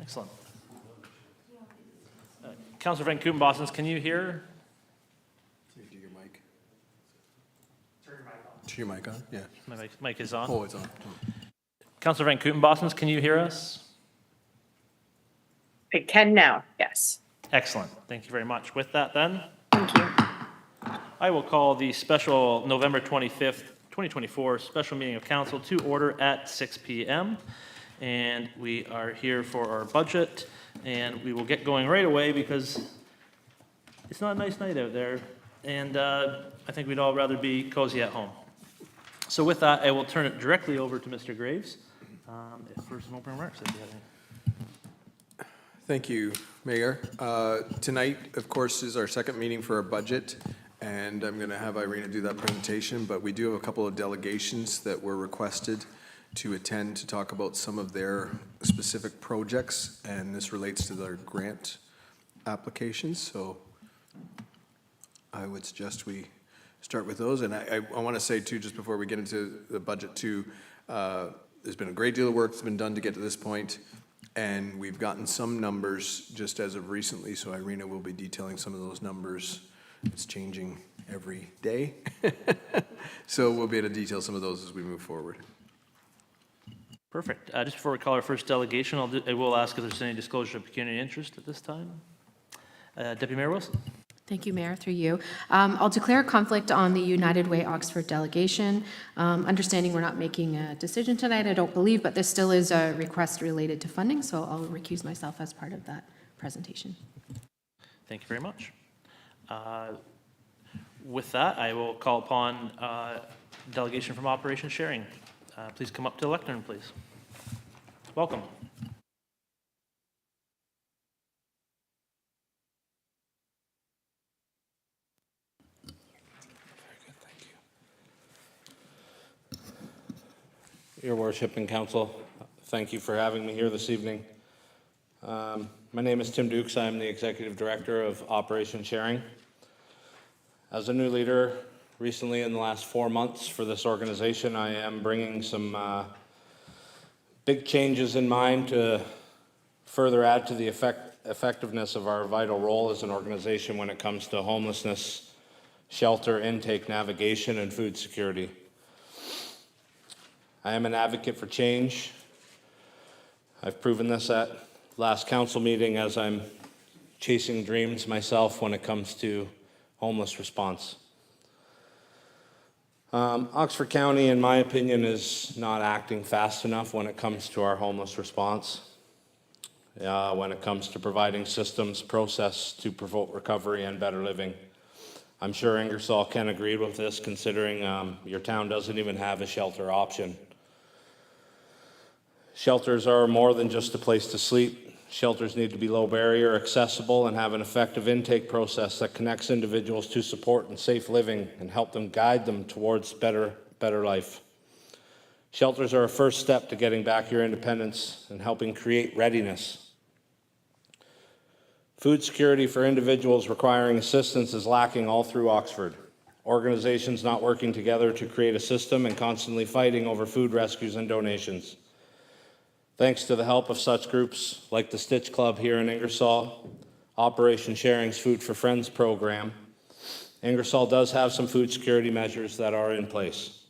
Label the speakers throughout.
Speaker 1: Excellent. Councillor Van Koetenbosens, can you hear?
Speaker 2: Do your mic. Turn your mic on. Turn your mic on, yeah.
Speaker 1: My mic is on.
Speaker 2: Oh, it's on.
Speaker 1: Councillor Van Koetenbosens, can you hear us?
Speaker 3: I can now, yes.
Speaker 1: Excellent. Thank you very much. With that then,
Speaker 3: Thank you.
Speaker 1: I will call the special November 25th, 2024 special meeting of council to order at 6 p.m. And we are here for our budget, and we will get going right away because it's not a nice night out there, and I think we'd all rather be cozy at home. So with that, I will turn it directly over to Mr. Graves for some opening remarks, if you have any.
Speaker 2: Thank you, Mayor. Tonight, of course, is our second meeting for our budget, and I'm going to have Irina do that presentation, but we do have a couple of delegations that were requested to attend to talk about some of their specific projects, and this relates to their grant applications. So I would suggest we start with those. And I want to say too, just before we get into the budget too, there's been a great deal of work that's been done to get to this point, and we've gotten some numbers just as of recently, so Irina will be detailing some of those numbers. It's changing every day. So we'll be able to detail some of those as we move forward.
Speaker 1: Perfect. Just before we call our first delegation, I will ask if there's any disclosure of pecuniary interest at this time. Deputy Mayor Wilson.
Speaker 4: Thank you, Mayor, through you. I'll declare a conflict on the United Way Oxford delegation. Understanding we're not making a decision tonight, I don't believe, but this still is a request related to funding, so I'll recuse myself as part of that presentation.
Speaker 1: Thank you very much. With that, I will call upon delegation from Operation Sharing. Please come up to the lectern, please. Welcome.
Speaker 5: Your Worship and Council, thank you for having me here this evening. My name is Tim Dukes. I'm the Executive Director of Operation Sharing. As a new leader recently in the last 4 months for this organization, I am bringing some big changes in mind to further add to the effectiveness of our vital role as an organization when it comes to homelessness, shelter, intake, navigation, and food security. I am an advocate for change. I've proven this at last council meeting as I'm chasing dreams myself when it comes to homeless response. Oxford County, in my opinion, is not acting fast enough when it comes to our homeless response. When it comes to providing systems, process to promote recovery and better living. I'm sure Ingersoll can agree with this, considering your town doesn't even have a shelter option. Shelters are more than just a place to sleep. Shelters need to be low barrier, accessible, and have an effective intake process that connects individuals to support and safe living and help them guide them towards better life. Shelters are a first step to getting back your independence and helping create readiness. Food security for individuals requiring assistance is lacking all through Oxford. Organizations not working together to create a system and constantly fighting over food rescues and donations. Thanks to the help of such groups like the Stitch Club here in Ingersoll, Operation Sharing's Food for Friends program, Ingersoll does have some food security measures that are in place.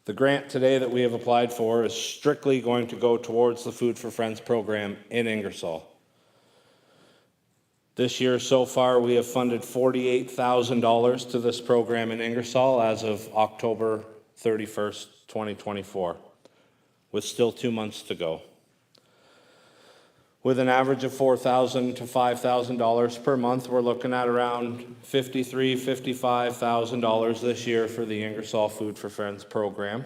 Speaker 5: The grant today that we have applied for is strictly going to go towards the Food for Friends program in Ingersoll. This year so far, we have funded $48,000 to this program in Ingersoll as of October 31st, 2024. With still 2 months to go. With an average of $4,000 to $5,000 per month, we're looking at around $53,000, $55,000 this year for the Ingersoll Food for Friends program.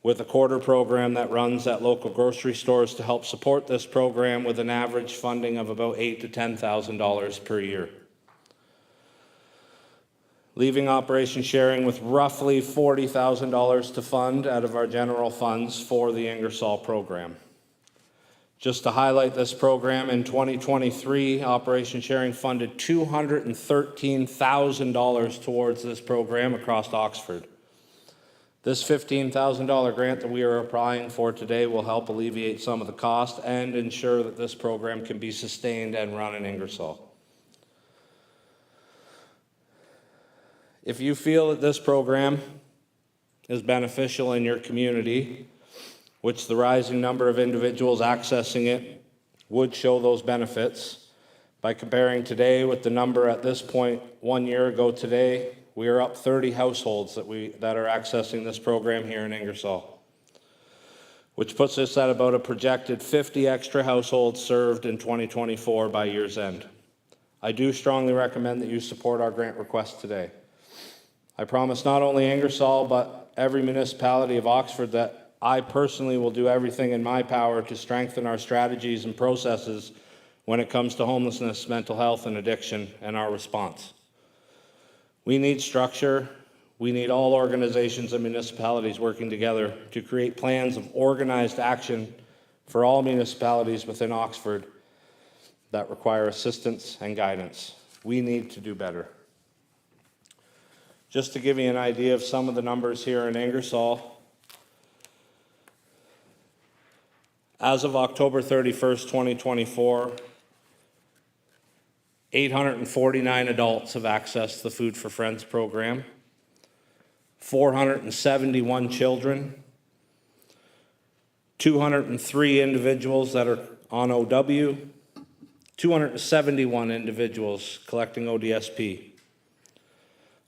Speaker 5: With a quarter program that runs at local grocery stores to help support this program with an average funding of about $8,000 to $10,000 per year. Leaving Operation Sharing with roughly $40,000 to fund out of our general funds for the Ingersoll program. Just to highlight this program, in 2023, Operation Sharing funded $213,000 towards this program across Oxford. This $15,000 grant that we are applying for today will help alleviate some of the cost and ensure that this program can be sustained and run in Ingersoll. If you feel that this program is beneficial in your community, which the rising number of individuals accessing it would show those benefits, by comparing today with the number at this point 1 year ago today, we are up 30 households that are accessing this program here in Ingersoll, which puts us at about a projected 50 extra households served in 2024 by year's end. I do strongly recommend that you support our grant request today. I promise not only Ingersoll, but every municipality of Oxford that I personally will do everything in my power to strengthen our strategies and processes when it comes to homelessness, mental health, and addiction, and our response. We need structure. We need all organizations and municipalities working together to create plans of organized action for all municipalities within Oxford that require assistance and guidance. We need to do better. Just to give you an idea of some of the numbers here in Ingersoll, as of October 31st, 2024, 849 adults have accessed the Food for Friends program, 471 children, 203 individuals that are on OW, 271 individuals collecting ODSP,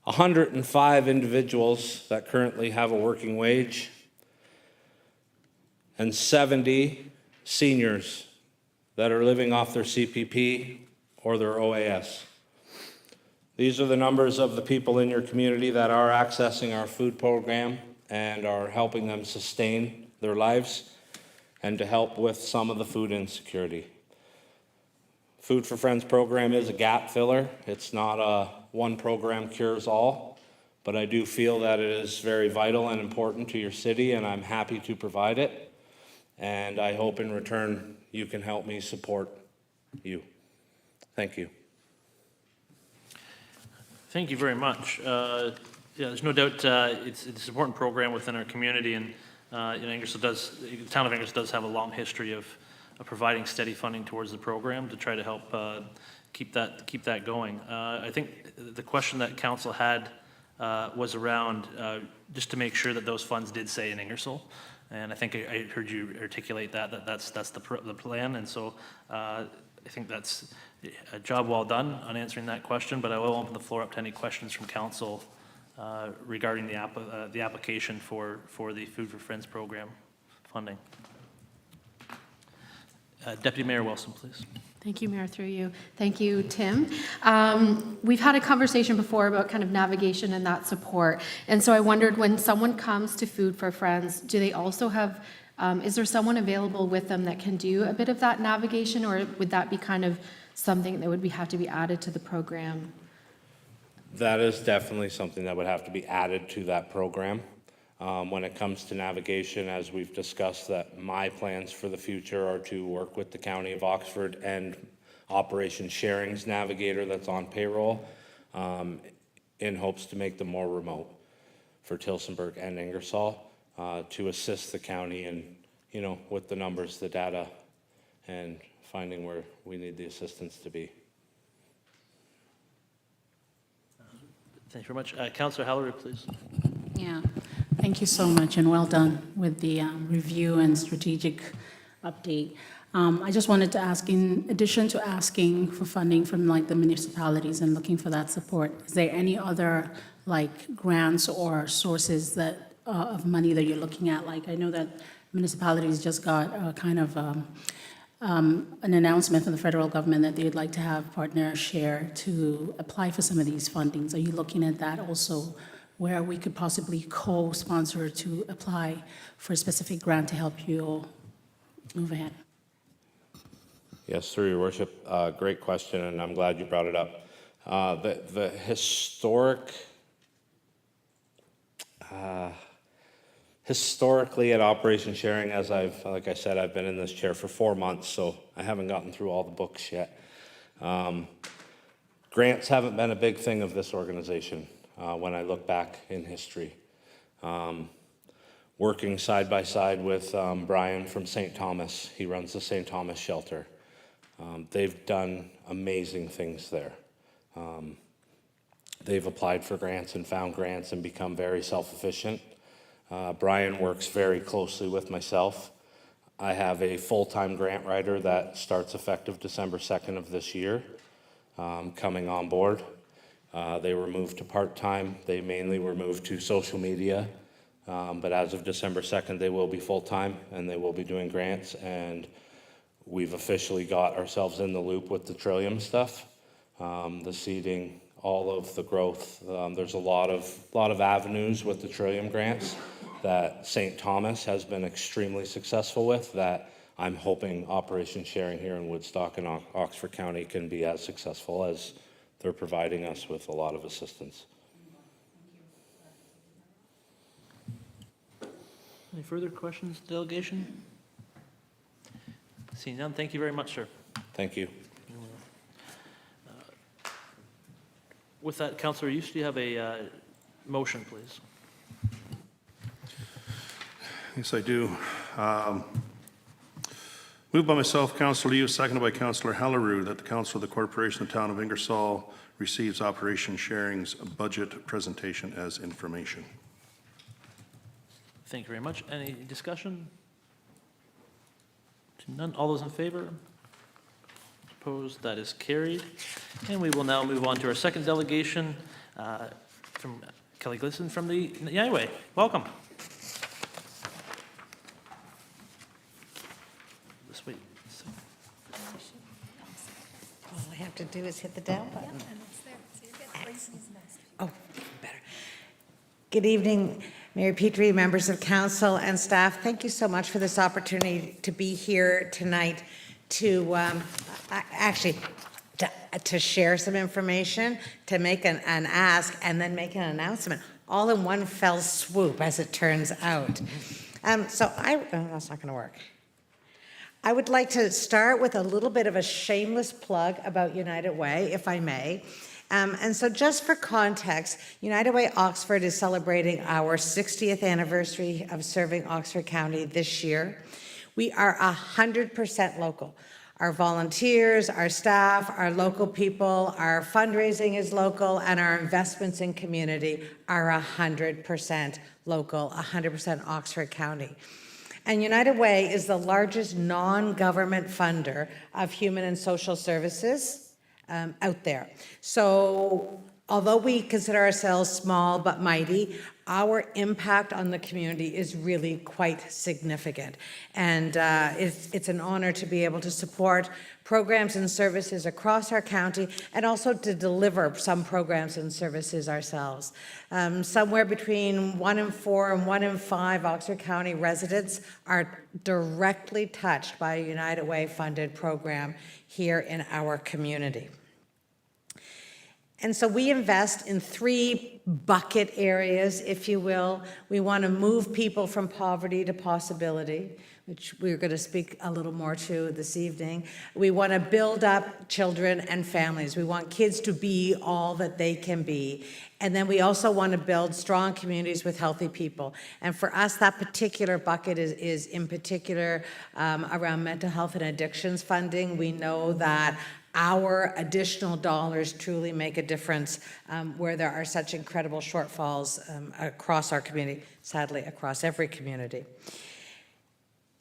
Speaker 5: 105 individuals that currently have a working wage, and 70 seniors that are living off their CPP or their OAS. These are the numbers of the people in your community that are accessing our food program and are helping them sustain their lives and to help with some of the food insecurity. Food for Friends program is a gap filler. It's not a one program cures all, but I do feel that it is very vital and important to your city, and I'm happy to provide it. And I hope in return you can help me support you. Thank you.
Speaker 1: Thank you very much. Yeah, there's no doubt it's an important program within our community, and the town of Ingersoll does have a long history of providing steady funding towards the program to try to help keep that going. I think the question that council had was around just to make sure that those funds did stay in Ingersoll, and I think I heard you articulate that's the plan, and so I think that's a job well done on answering that question, but I will open the floor up to any questions from council regarding the application for the Food for Friends program funding. Deputy Mayor Wilson, please.
Speaker 4: Thank you, Mayor, through you. Thank you, Tim. We've had a conversation before about kind of navigation and that support. And so I wondered, when someone comes to Food for Friends, do they also have, is there someone available with them that can do a bit of that navigation, or would that be kind of something that would have to be added to the program?
Speaker 5: That is definitely something that would have to be added to that program. When it comes to navigation, as we've discussed, that my plans for the future are to work with the County of Oxford and Operation Sharing's navigator that's on payroll in hopes to make them more remote for Tillsonburg and Ingersoll to assist the county in, with the numbers, the data, and finding where we need the assistance to be.
Speaker 1: Thank you very much. Councillor Hallery, please.
Speaker 6: Yeah, thank you so much, and well done with the review and strategic update. I just wanted to ask, in addition to asking for funding from the municipalities and looking for that support, is there any other grants or sources that of money that you're looking at? I know that municipalities just got a kind of an announcement from the federal government that they'd like to have partner share to apply for some of these fundings. Are you looking at that also, where we could possibly co-sponsor to apply for a specific grant to help you move ahead?
Speaker 5: Yes, through your worship, great question, and I'm glad you brought it up. The historically at Operation Sharing, like I said, I've been in this chair for 4 months, so I haven't gotten through all the books yet. Grants haven't been a big thing of this organization when I look back in history. working side by side with Brian from St. Thomas. He runs the St. Thomas shelter. They've done amazing things there. They've applied for grants and found grants and become very self-efficient. Brian works very closely with myself. I have a full-time grant writer that starts effective December 2nd of this year, coming on board. They were moved to part-time. They mainly were moved to social media. But as of December 2nd, they will be full-time and they will be doing grants. And we've officially got ourselves in the loop with the Trillium stuff, the seeding, all of the growth. There's a lot of avenues with the Trillium grants that St. Thomas has been extremely successful with that I'm hoping Operation Sharing here in Woodstock and Oxford County can be as successful as they're providing us with a lot of assistance.
Speaker 1: Any further questions, delegation? Seeing none, thank you very much, sir.
Speaker 5: Thank you.
Speaker 1: With that, Councillor Eust, do you have a motion, please?
Speaker 7: Yes, I do. Moved by myself, Councillor Liu, seconded by Councillor Hallerud, that the Council of the Corporation of the Town of Ingersoll receives Operation Sharing's budget presentation as information.
Speaker 1: Thank you very much. Any discussion? None. All those in favor? Opposed? That is carried. And we will now move on to our second delegation from Kelly Glisson from the United Way. Welcome. This way.
Speaker 8: All I have to do is hit the down button. Oh, better. Good evening, Mayor Petrie, members of council and staff. Thank you so much for this opportunity to be here tonight to to share some information, to make an ask, and then make an announcement, all in one fell swoop, as it turns out. That's not going to work. I would like to start with a little bit of a shameless plug about United Way, if I may. And so just for context, United Way Oxford is celebrating our 60th anniversary of serving Oxford County this year. We are 100% local. Our volunteers, our staff, our local people, our fundraising is local, and our investments in community are 100% local, 100% Oxford County. And United Way is the largest non-government funder of human and social services out there. So although we consider ourselves small but mighty, our impact on the community is really quite significant. And it's an honor to be able to support programs and services across our county and also to deliver some programs and services ourselves. Somewhere between 1 in 4 and 1 in 5 Oxford County residents are directly touched by a United Way funded program here in our community. And so we invest in 3 bucket areas, if you will. We want to move people from poverty to possibility, which we're going to speak a little more to this evening. We want to build up children and families. We want kids to be all that they can be. And then we also want to build strong communities with healthy people. And for us, that particular bucket is in particular around mental health and addictions funding. We know that our additional dollars truly make a difference where there are such incredible shortfalls across our community, sadly across every community.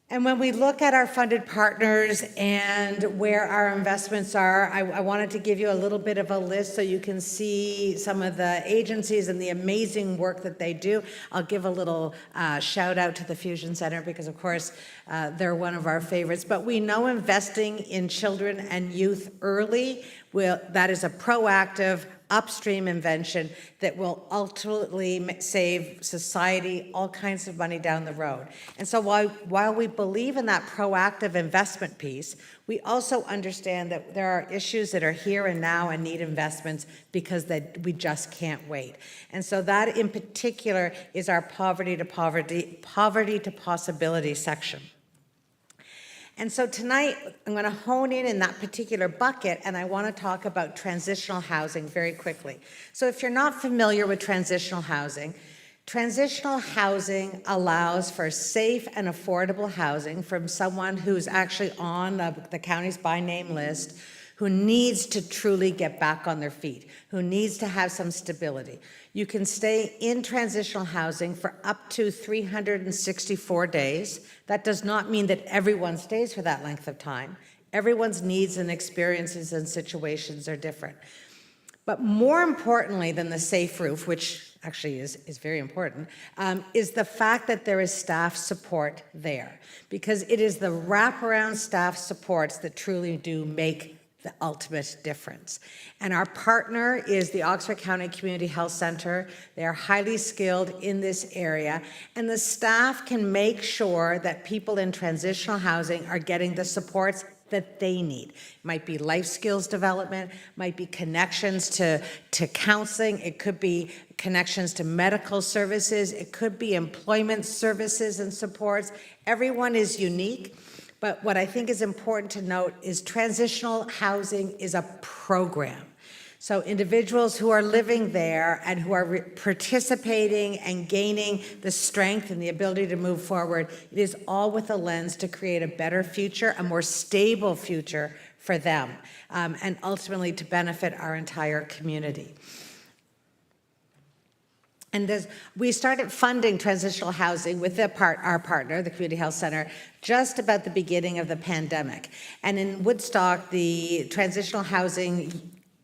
Speaker 8: And when we look at our funded partners and where our investments are, I wanted to give you a little bit of a list so you can see some of the agencies and the amazing work that they do. I'll give a little shout out to the Fusion Center because, of course, they're one of our favorites. But we know investing in children and youth early, that is a proactive, upstream invention that will ultimately save society all kinds of money down the road. And so while we believe in that proactive investment piece, we also understand that there are issues that are here and now and need investments because we just can't wait. And so that in particular is our poverty to possibility section. And so tonight, I'm going to hone in that particular bucket, and I want to talk about transitional housing very quickly. So if you're not familiar with transitional housing, Transitional housing allows for safe and affordable housing from someone who's actually on the county's by name list, who needs to truly get back on their feet, who needs to have some stability. You can stay in transitional housing for up to 364 days. That does not mean that everyone stays for that length of time. Everyone's needs and experiences and situations are different. But more importantly than the safe roof, which actually is very important, is the fact that there is staff support there. Because it is the wraparound staff supports that truly do make the ultimate difference. And our partner is the Oxford County Community Health Center. They are highly skilled in this area, and the staff can make sure that people in transitional housing are getting the supports that they need. It might be life skills development, might be connections to counseling, it could be connections to medical services, it could be employment services and supports. Everyone is unique. But what I think is important to note is transitional housing is a program. So individuals who are living there and who are participating and gaining the strength and the ability to move forward, it is all with a lens to create a better future, a more stable future for them, and ultimately to benefit our entire community. And we started funding transitional housing with our partner, the Community Health Center, just about the beginning of the pandemic. And in Woodstock, the transitional housing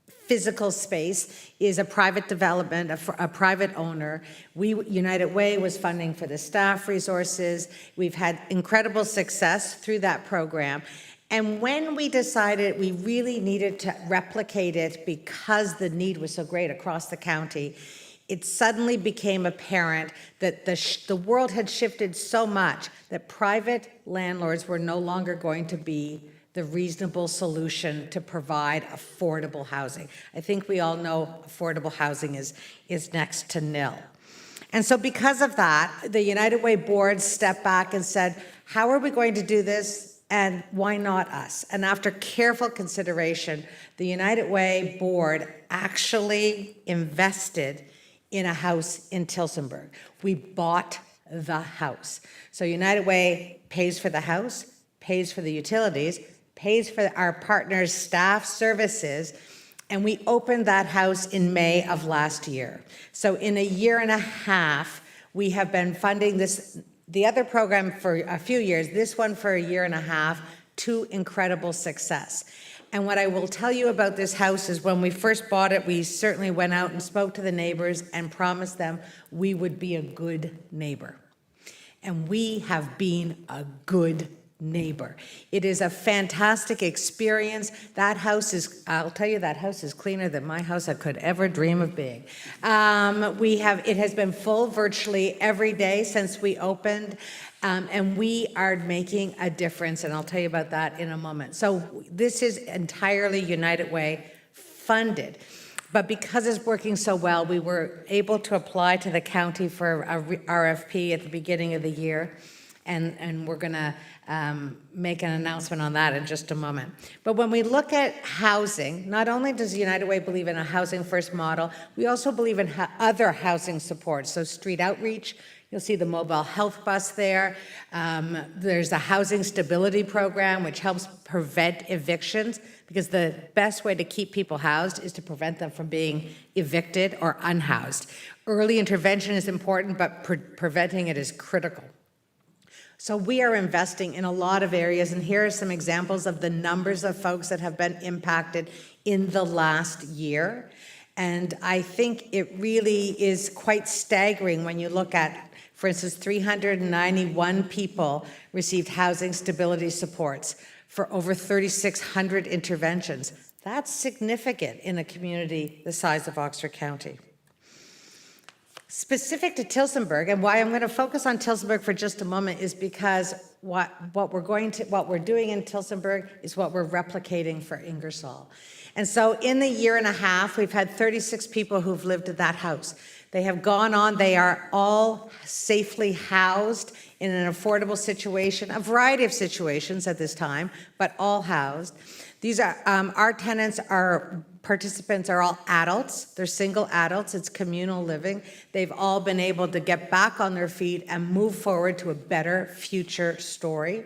Speaker 8: physical space is a private development, a private owner. United Way was funding for the staff resources. We've had incredible success through that program. And when we decided we really needed to replicate it because the need was so great across the county, it suddenly became apparent that the world had shifted so much that private landlords were no longer going to be the reasonable solution to provide affordable housing. I think we all know affordable housing is next to nil. And so because of that, the United Way board stepped back and said, how are we going to do this, and why not us? And after careful consideration, the United Way board actually invested in a house in Tillsonburg. We bought the house. So United Way pays for the house, pays for the utilities, pays for our partner's staff services, and we opened that house in May of last year. So in a year and a half, we have been funding this, the other program for a few years, this one for a year and a half, to incredible success. And what I will tell you about this house is when we first bought it, we certainly went out and spoke to the neighbors and promised them we would be a good neighbor. And we have been a good neighbor. It is a fantastic experience. That house is, I'll tell you, that house is cleaner than my house I could ever dream of being. It has been full virtually every day since we opened. And we are making a difference, and I'll tell you about that in a moment. So this is entirely United Way funded. But because it's working so well, we were able to apply to the county for a RFP at the beginning of the year, and we're going to make an announcement on that in just a moment. But when we look at housing, not only does United Way believe in a housing first model, we also believe in other housing supports. So street outreach, you'll see the mobile health bus there. There's a housing stability program, which helps prevent evictions, because the best way to keep people housed is to prevent them from being evicted or unhoused. Early intervention is important, but preventing it is critical. So we are investing in a lot of areas, and here are some examples of the numbers of folks that have been impacted in the last year. And I think it really is quite staggering when you look at, for instance, 391 people received housing stability supports for over 3,600 interventions. That's significant in a community the size of Oxford County. Specific to Tillsonburg, and why I'm going to focus on Tillsonburg for just a moment, is because what we're doing in Tillsonburg is what we're replicating for Ingersoll. And so in the year and a half, we've had 36 people who've lived at that house. They have gone on. They are all safely housed in an affordable situation, a variety of situations at this time, but all housed. These are, our tenants, our participants are all adults. They're single adults. It's communal living. They've all been able to get back on their feet and move forward to a better future story.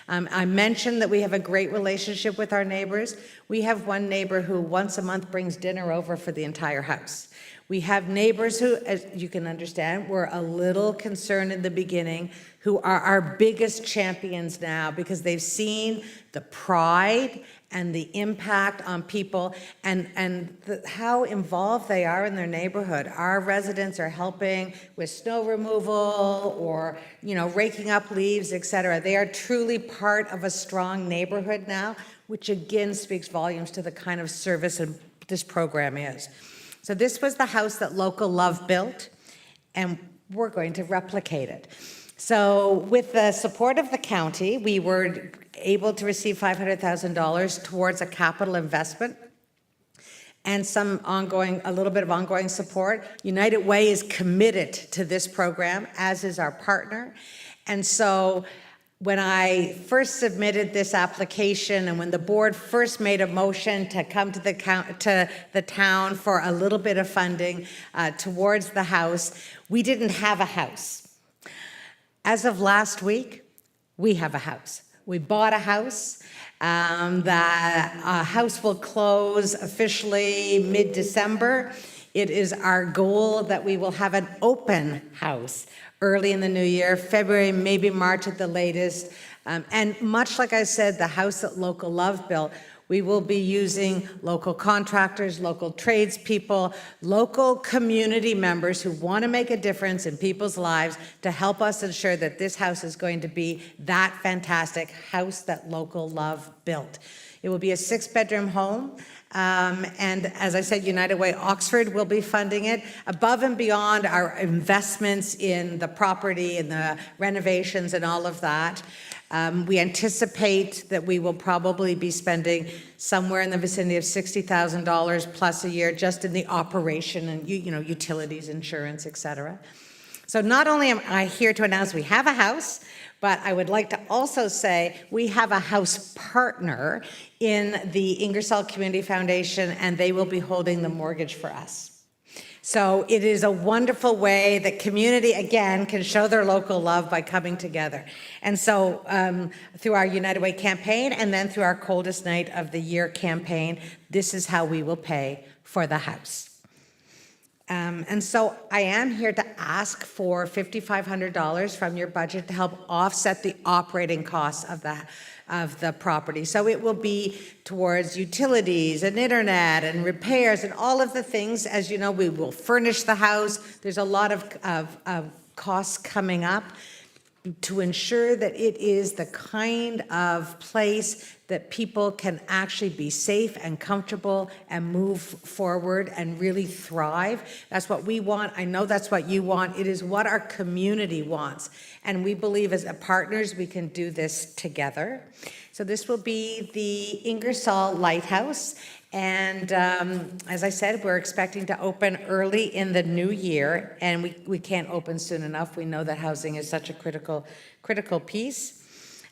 Speaker 8: I mentioned that we have a great relationship with our neighbors. We have one neighbor who once a month brings dinner over for the entire house. We have neighbors who, as you can understand, were a little concerned in the beginning, who are our biggest champions now because they've seen the pride and the impact on people and how involved they are in their neighborhood. Our residents are helping with snow removal or, raking up leaves, etc. They are truly part of a strong neighborhood now, which again speaks volumes to the kind of service this program is. So this was the house that Local Love built, and we're going to replicate it. So with the support of the county, we were able to receive $500,000 towards a capital investment and a little bit of ongoing support. United Way is committed to this program, as is our partner. And so when I first submitted this application and when the board first made a motion to come to the town for a little bit of funding towards the house, we didn't have a house. As of last week, we have a house. We bought a house. The house will close officially mid-December. It is our goal that we will have an open house early in the new year, February, maybe March at the latest. And much like I said, the house that Local Love built, we will be using local contractors, local tradespeople, local community members who want to make a difference in people's lives to help us ensure that this house is going to be that fantastic house that Local Love built. It will be a 6-bedroom home. And as I said, United Way Oxford will be funding it above and beyond our investments in the property and the renovations and all of that. We anticipate that we will probably be spending somewhere in the vicinity of $60,000 plus a year just in the operation and utilities, insurance, etc. So not only am I here to announce we have a house, but I would like to also say we have a house partner in the Ingersoll Community Foundation, and they will be holding the mortgage for us. So it is a wonderful way that community, again, can show their local love by coming together. And so through our United Way campaign and then through our Coldest Night of the Year campaign, this is how we will pay for the house. And so I am here to ask for $5,500 from your budget to help offset the operating costs of the property. So it will be towards utilities and internet and repairs and all of the things. As you know, we will furnish the house. There's a lot of costs coming up to ensure that it is the kind of place that people can actually be safe and comfortable and move forward and really thrive. That's what we want. I know that's what you want. It is what our community wants. And we believe as partners we can do this together. So this will be the Ingersoll Lighthouse. And as I said, we're expecting to open early in the new year, and we can't open soon enough. We know that housing is such a critical piece.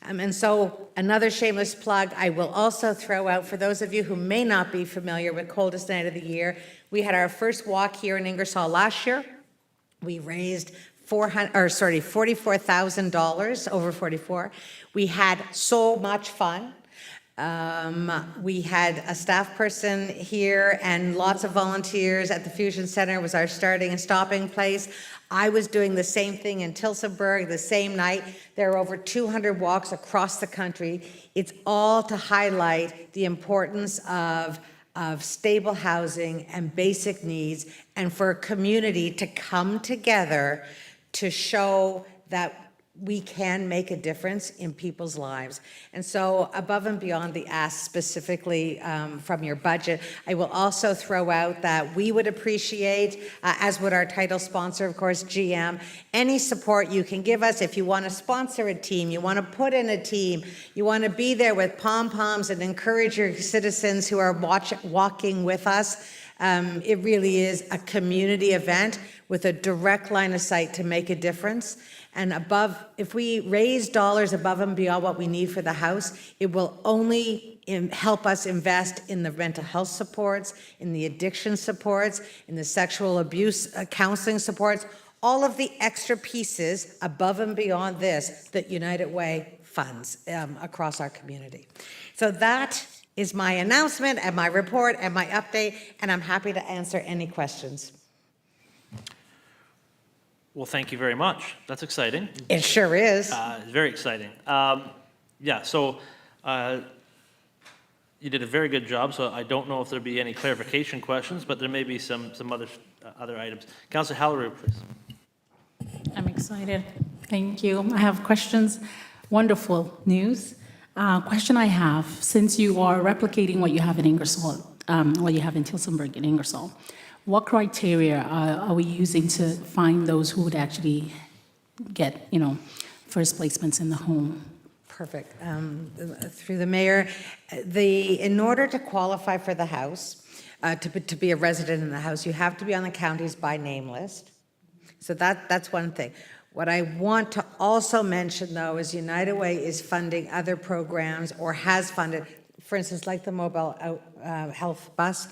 Speaker 8: And so another shameless plug, I will also throw out, for those of you who may not be familiar with Coldest Night of the Year, we had our first walk here in Ingersoll last year. We raised $44,000, over 44. We had so much fun. We had a staff person here and lots of volunteers at the Fusion Center. Was our starting and stopping place. I was doing the same thing in Tillsonburg the same night. There are over 200 walks across the country. It's all to highlight the importance of stable housing and basic needs, and for a community to come together to show that we can make a difference in people's lives. And so above and beyond the ask specifically from your budget, I will also throw out that we would appreciate, as would our title sponsor, of course, GM, any support you can give us. If you want to sponsor a team, you want to put in a team, you want to be there with pom-poms and encourage your citizens who are walking with us. It really is a community event with a direct line of sight to make a difference. And above, if we raise dollars above and beyond what we need for the house, it will only help us invest in the mental health supports, in the addiction supports, in the sexual abuse counseling supports, all of the extra pieces above and beyond this that United Way funds across our community. So that is my announcement and my report and my update, and I'm happy to answer any questions.
Speaker 1: Well, thank you very much. That's exciting.
Speaker 8: It sure is.
Speaker 1: Very exciting. Yeah, so you did a very good job, so I don't know if there'll be any clarification questions, but there may be some other items. Councillor Hallerow, please.
Speaker 6: I'm excited. Thank you. I have questions. Wonderful news. Question I have, since you are replicating what you have in Ingersoll, what you have in Tillsonburg and Ingersoll, what criteria are we using to find those who would actually get, first placements in the home?
Speaker 8: Perfect. Through the mayor, in order to qualify for the house, to be a resident in the house, you have to be on the county's by name list. So that's one thing. What I want to also mention, though, is United Way is funding other programs or has funded, for instance, like the mobile health bus,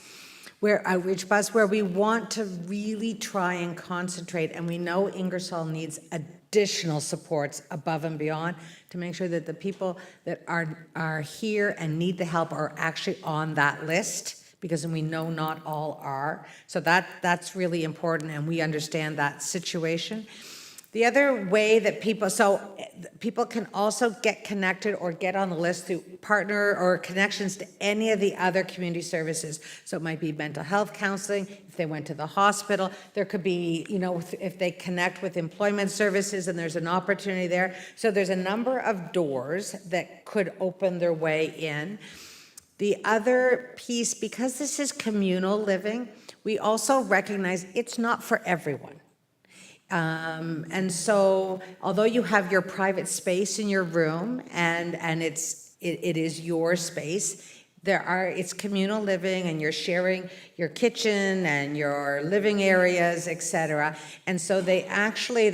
Speaker 8: outreach bus, where we want to really try and concentrate, and we know Ingersoll needs additional supports above and beyond to make sure that the people that are here and need the help are actually on that list, because we know not all are. So that's really important, and we understand that situation. The other way that people can also get connected or get on the list through partner or connections to any of the other community services. So it might be mental health counseling, if they went to the hospital. There could be, if they connect with employment services and there's an opportunity there. So there's a number of doors that could open their way in. The other piece, because this is communal living, we also recognize it's not for everyone. And so, although you have your private space in your room and it is your space, it's communal living, and you're sharing your kitchen and your living areas, etc. And so the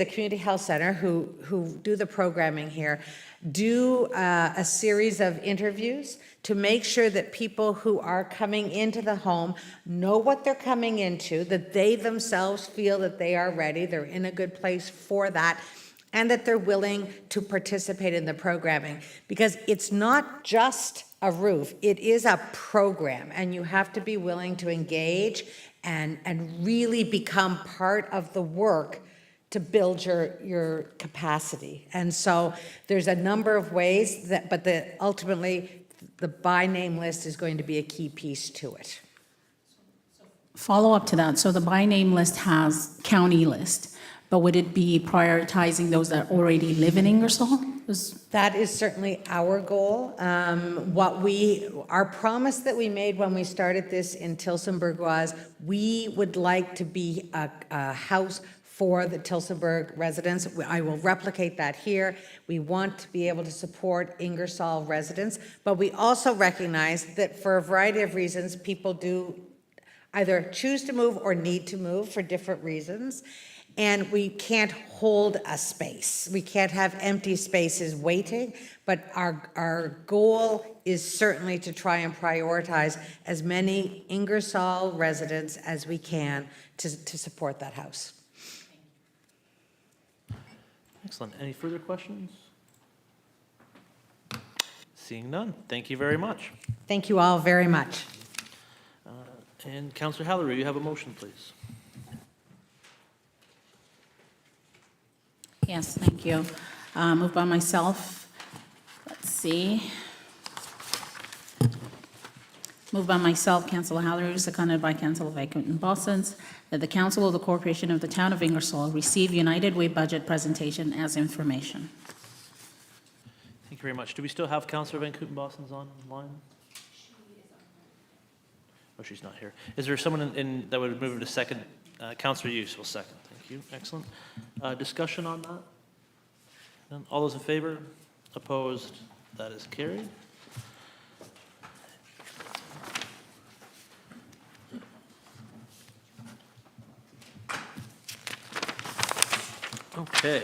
Speaker 8: community health center who do the programming here do a series of interviews to make sure that people who are coming into the home know what they're coming into, that they themselves feel that they are ready, they're in a good place for that, and that they're willing to participate in the programming. Because it's not just a roof, it is a program, and you have to be willing to engage and really become part of the work to build your capacity. And so there's a number of ways but ultimately the by name list is going to be a key piece to it.
Speaker 6: Follow up to that. So the by name list has county list, but would it be prioritizing those that already live in Ingersoll?
Speaker 8: That is certainly our goal. Our promise that we made when we started this in Tillsonburg was we would like to be a house for the Tillsonburg residents. I will replicate that here. We want to be able to support Ingersoll residents, but we also recognize that for a variety of reasons, people do either choose to move or need to move for different reasons, and we can't hold a space. We can't have empty spaces waiting, but our goal is certainly to try and prioritize as many Ingersoll residents as we can to support that house.
Speaker 1: Excellent. Any further questions? Seeing none, thank you very much.
Speaker 8: Thank you all very much.
Speaker 1: And Councillor Hallerow, you have a motion, please.
Speaker 6: Yes, thank you. Moved by myself. Let's see. Moved by myself, Councillor Hallerow, seconded by Councillor Van Kooten-Bosens, that the Council of the Corporation of the Town of Ingersoll receive United Way budget presentation as information.
Speaker 1: Thank you very much. Do we still have Councillor Van Kooten-Bosens online? Oh, she's not here. Is there someone that would move to second? Councillor Hughes will second. Thank you. Excellent. Discussion on that? None? All those in favor? Opposed? That is carried. Okay.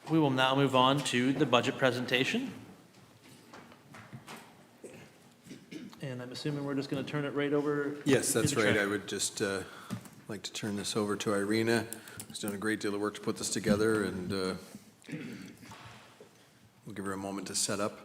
Speaker 1: We will now move on to the budget presentation. And I'm assuming we're just going to turn it right over.
Speaker 2: Yes,
Speaker 1: to
Speaker 2: that's
Speaker 1: the
Speaker 2: right.
Speaker 1: treasurer.
Speaker 2: I would just like to turn this over to Irina, who's done a great deal of work to put this together, and we'll give her a moment to set up.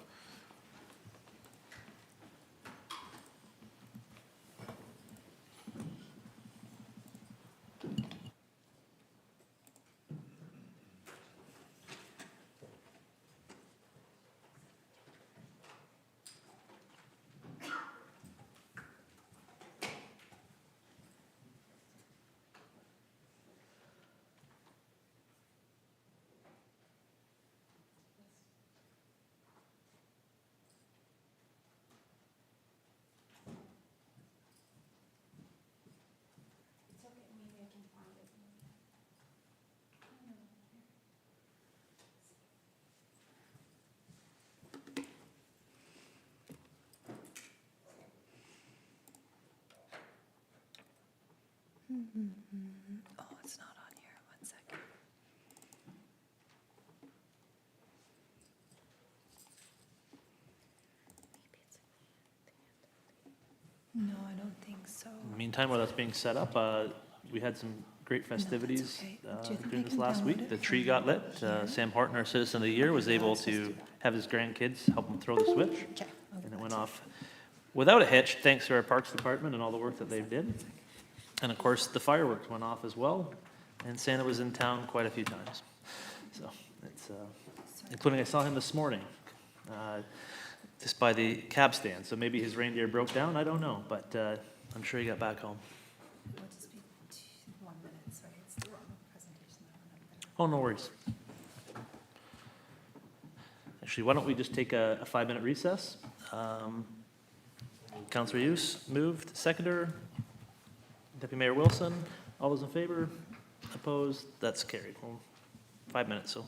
Speaker 8: Oh, it's not on here. 1 second. No, I don't think so.
Speaker 1: Meantime, while that's being set up, we had some great festivities
Speaker 8: okay. Do you think I
Speaker 1: during this
Speaker 8: can
Speaker 1: last
Speaker 8: download
Speaker 1: week.
Speaker 8: it
Speaker 1: The
Speaker 8: from
Speaker 1: tree got lit. Sam Horton, our Citizen of the Year, was able to have his grandkids help him throw the switch.
Speaker 8: Okay.
Speaker 1: And it went off without a hitch, thanks to our Parks Department and all the work that they've did. And of course, the fireworks went off as well, and Santa was in town quite a few times. So it's, including I saw him this morning, just by the cab stand. So maybe his reindeer broke down, I don't know, but I'm sure he got back home. Oh, no worries. Actually, why don't we just take a 5-minute recess? Councilor Hughes moved, seconder. Deputy Mayor Wilson, all those in favor? Opposed? That's carried. Well, 5 minutes, so.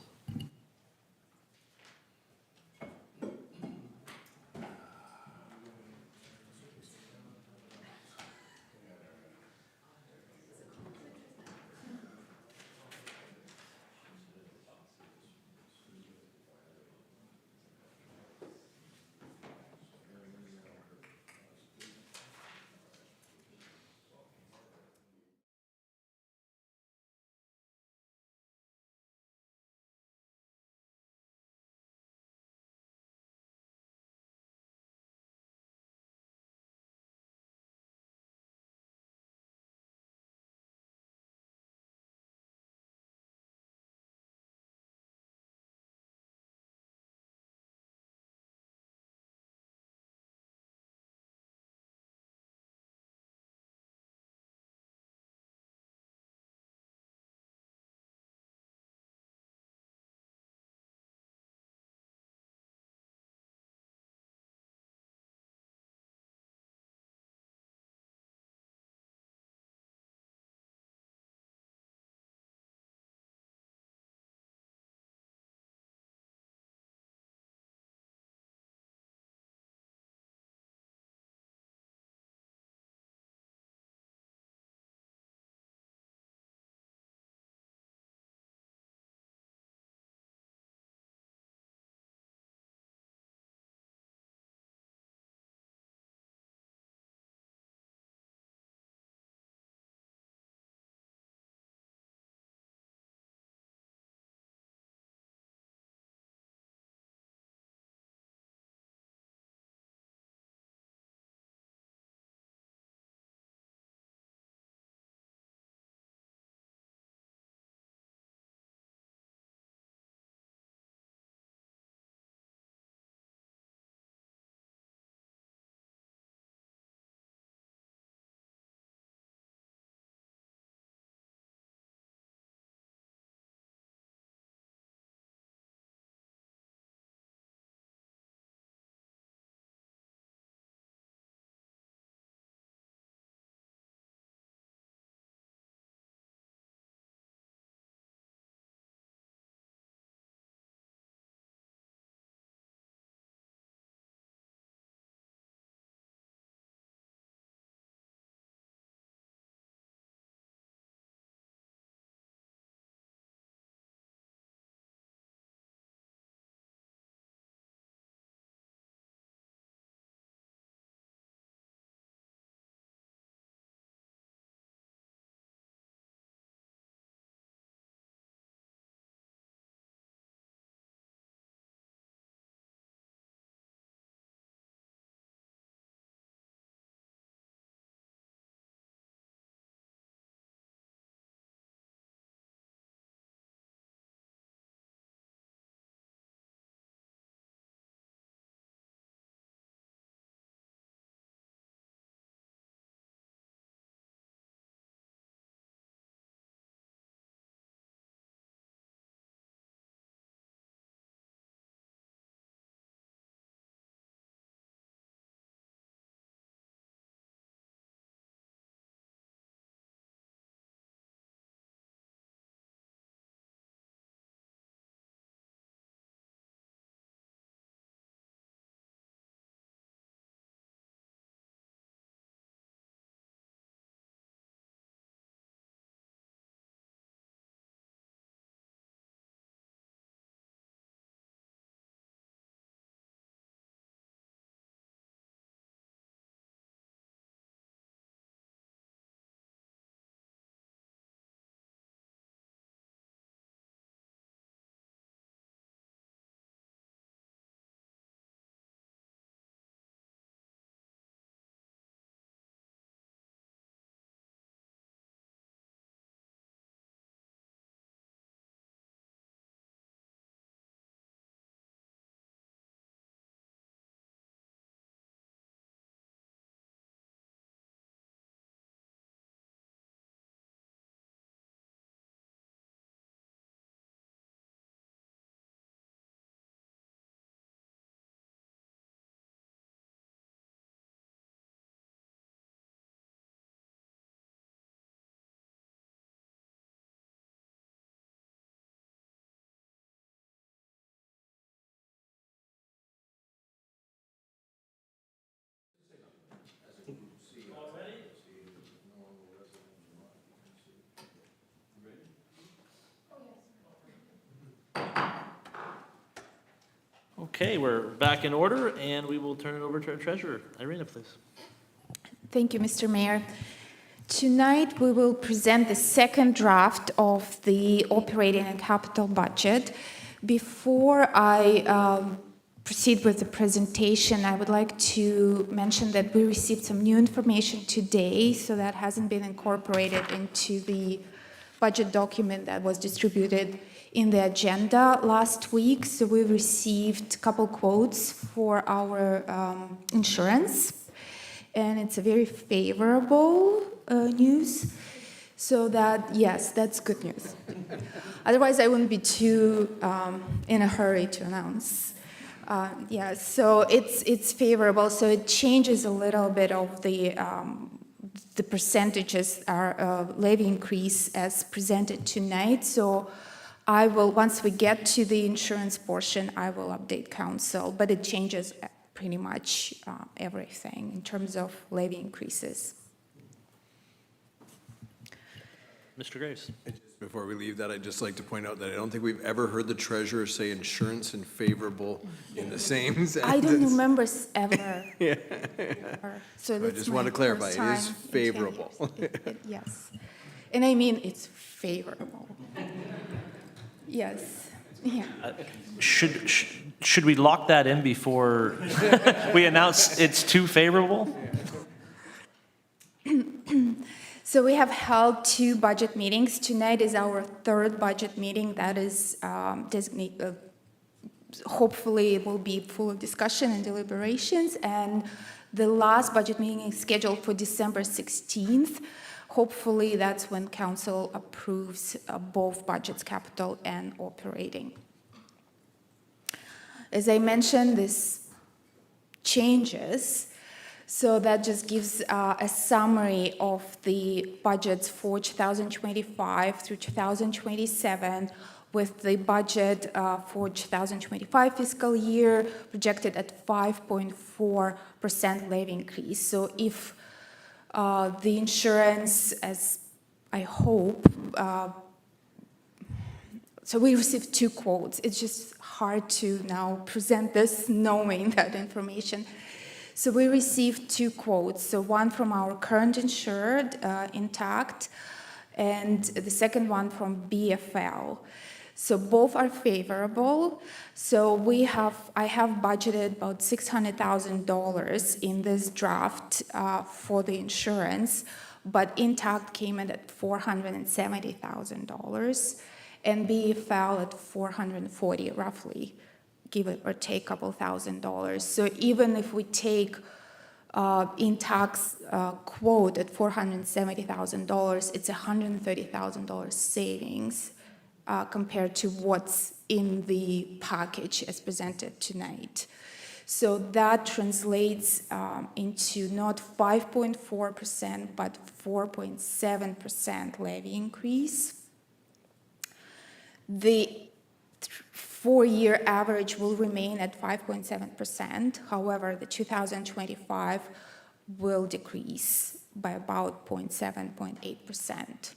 Speaker 1: Okay, we're back in order, and we will turn it over to our treasurer. Irina, please.
Speaker 9: Thank you, Mr. Mayor. Tonight, we will present the second draft of the operating and capital budget. Before I proceed with the presentation, I would like to mention that we received some new information today, so that hasn't been incorporated into the budget document that was distributed in the agenda last week. So we received a couple quotes for our insurance, and it's a very favorable news. So that, yes, that's good news. Otherwise, I wouldn't be too in a hurry to announce. Yeah, so it's favorable. So it changes a little bit of the percentages, our levy increase as presented tonight. So I will, once we get to the insurance portion, I will update council, but it changes pretty much everything in terms of levy increases.
Speaker 1: Mr. Graves.
Speaker 2: Before we leave that, I'd just like to point out that I don't think we've ever heard the treasurer say insurance and favorable in the same sentence.
Speaker 9: I don't remember ever.
Speaker 2: Yeah.
Speaker 9: So
Speaker 2: I
Speaker 9: that's
Speaker 2: just want
Speaker 9: my
Speaker 2: to clarify,
Speaker 9: first
Speaker 2: it is
Speaker 9: time in 10
Speaker 2: favorable.
Speaker 9: years. Yes. And I mean, it's favorable. Yes. Yeah.
Speaker 1: Should we lock that in before we announce it's too favorable?
Speaker 9: So we have held 2 budget meetings. Tonight is our 3rd budget meeting that is designated. Hopefully, it will be full of discussion and deliberations. And the last budget meeting is scheduled for December 16th. Hopefully, that's when council approves both budgets, capital and operating. As I mentioned, this changes. So that just gives a summary of the budgets for 2025 through 2027, with the budget for 2025 fiscal year projected at 5.4% levy increase. So if the insurance, as I hope, so we received 2 quotes. It's just hard to now present this knowing that information. So we received 2 quotes. So one from our current insured, Intact, and the second one from BFL. So both are favorable. So I have budgeted about $600,000 in this draft for the insurance, but Intact came in at $470,000, and BFL at $440,000 roughly, give it or take a couple $1,000. So even if we take Intact's quote at $470,000, it's $130,000 savings compared to what's in the package as presented tonight. So that translates into not 5.4%, but 4.7% levy increase. The 4-year average will remain at 5.7%. However, the 2025 will decrease by about 0.8%.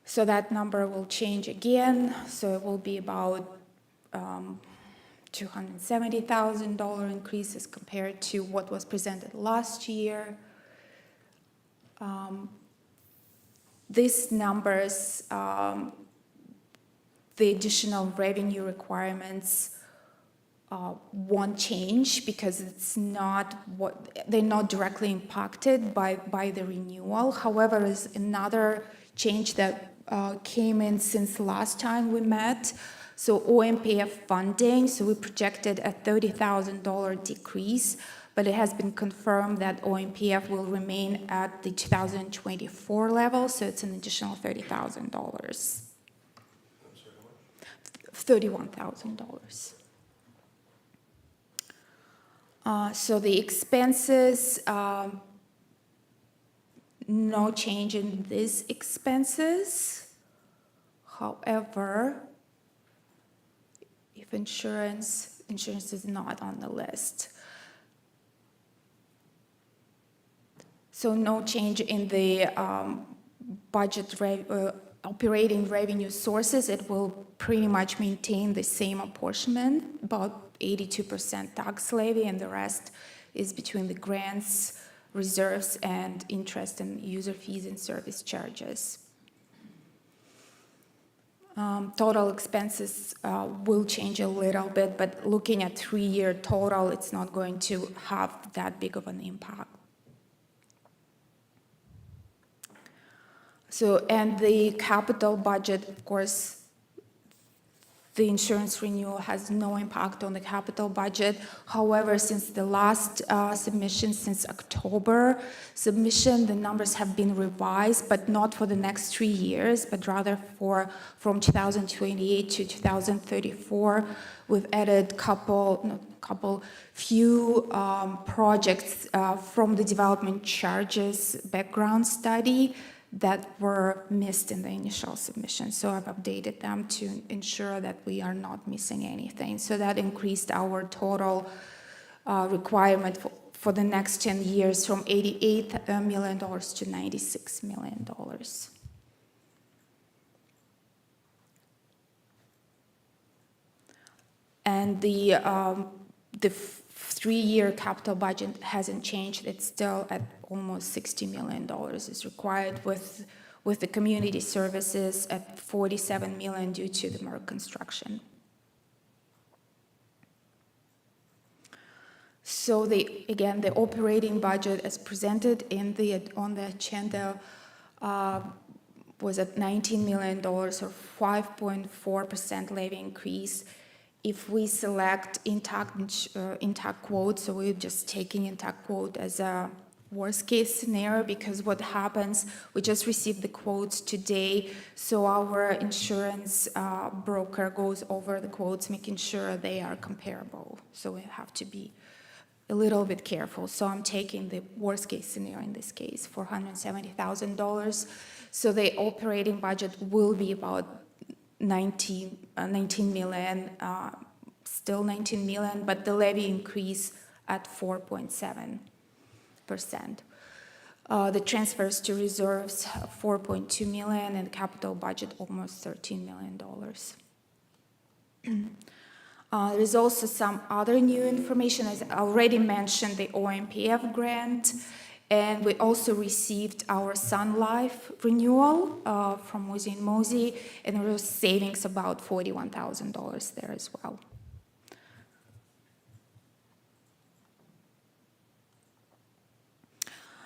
Speaker 9: So that number will change again. So it will be about $270,000 increase as compared to what was presented last year. These numbers, the additional revenue requirements won't change because they're not directly impacted by the renewal. However, there's another change that came in since the last time we met. So OMPF funding, so we projected a $30,000 decrease, but it has been confirmed that OMPF will remain at the 2024 level, so it's an additional $30,000. $31,000. So the expenses, no change in these expenses. However, if insurance is not on the list. So no change in the budget operating revenue sources, it will pretty much maintain the same apportionment, about 82% tax levy, and the rest is between the grants, reserves, and interest and user fees and service charges. Total expenses will change a little bit, but looking at 3-year total, it's not going to have that big of an impact. So, and the capital budget, of course, the insurance renewal has no impact on the capital budget. However, since the last submission, since October submission, the numbers have been revised, but not for the next 3 years, but rather from 2028 to 2034. We've added few projects from the development charges background study that were missed in the initial submission. So I've updated them to ensure that we are not missing anything. So that increased our total requirement for the next 10 years from $88 million to $96 million. And the 3-year capital budget hasn't changed. It's still at almost $60 million is required, with the community services at $47 million due to the Merck construction. So again, the operating budget as presented on the agenda was at $19 million, or 5.4% levy increase. If we select intact quote, so we're just taking intact quote as a worst case scenario, because what happens, we just received the quotes today, so our insurance broker goes over the quotes, making sure they are comparable. So we have to be a little bit careful. So I'm taking the worst case scenario in this case, $470,000. So the operating budget will be about 19 million, still 19 million, but the levy increase at 4.7%. The transfers to reserves, 4.2 million, and capital budget almost $13 million. There's also some other new information. As I already mentioned, the OMPF grant, and we also received our Sun Life renewal from Mosey & Mosey, and there was savings about $41,000 there as well.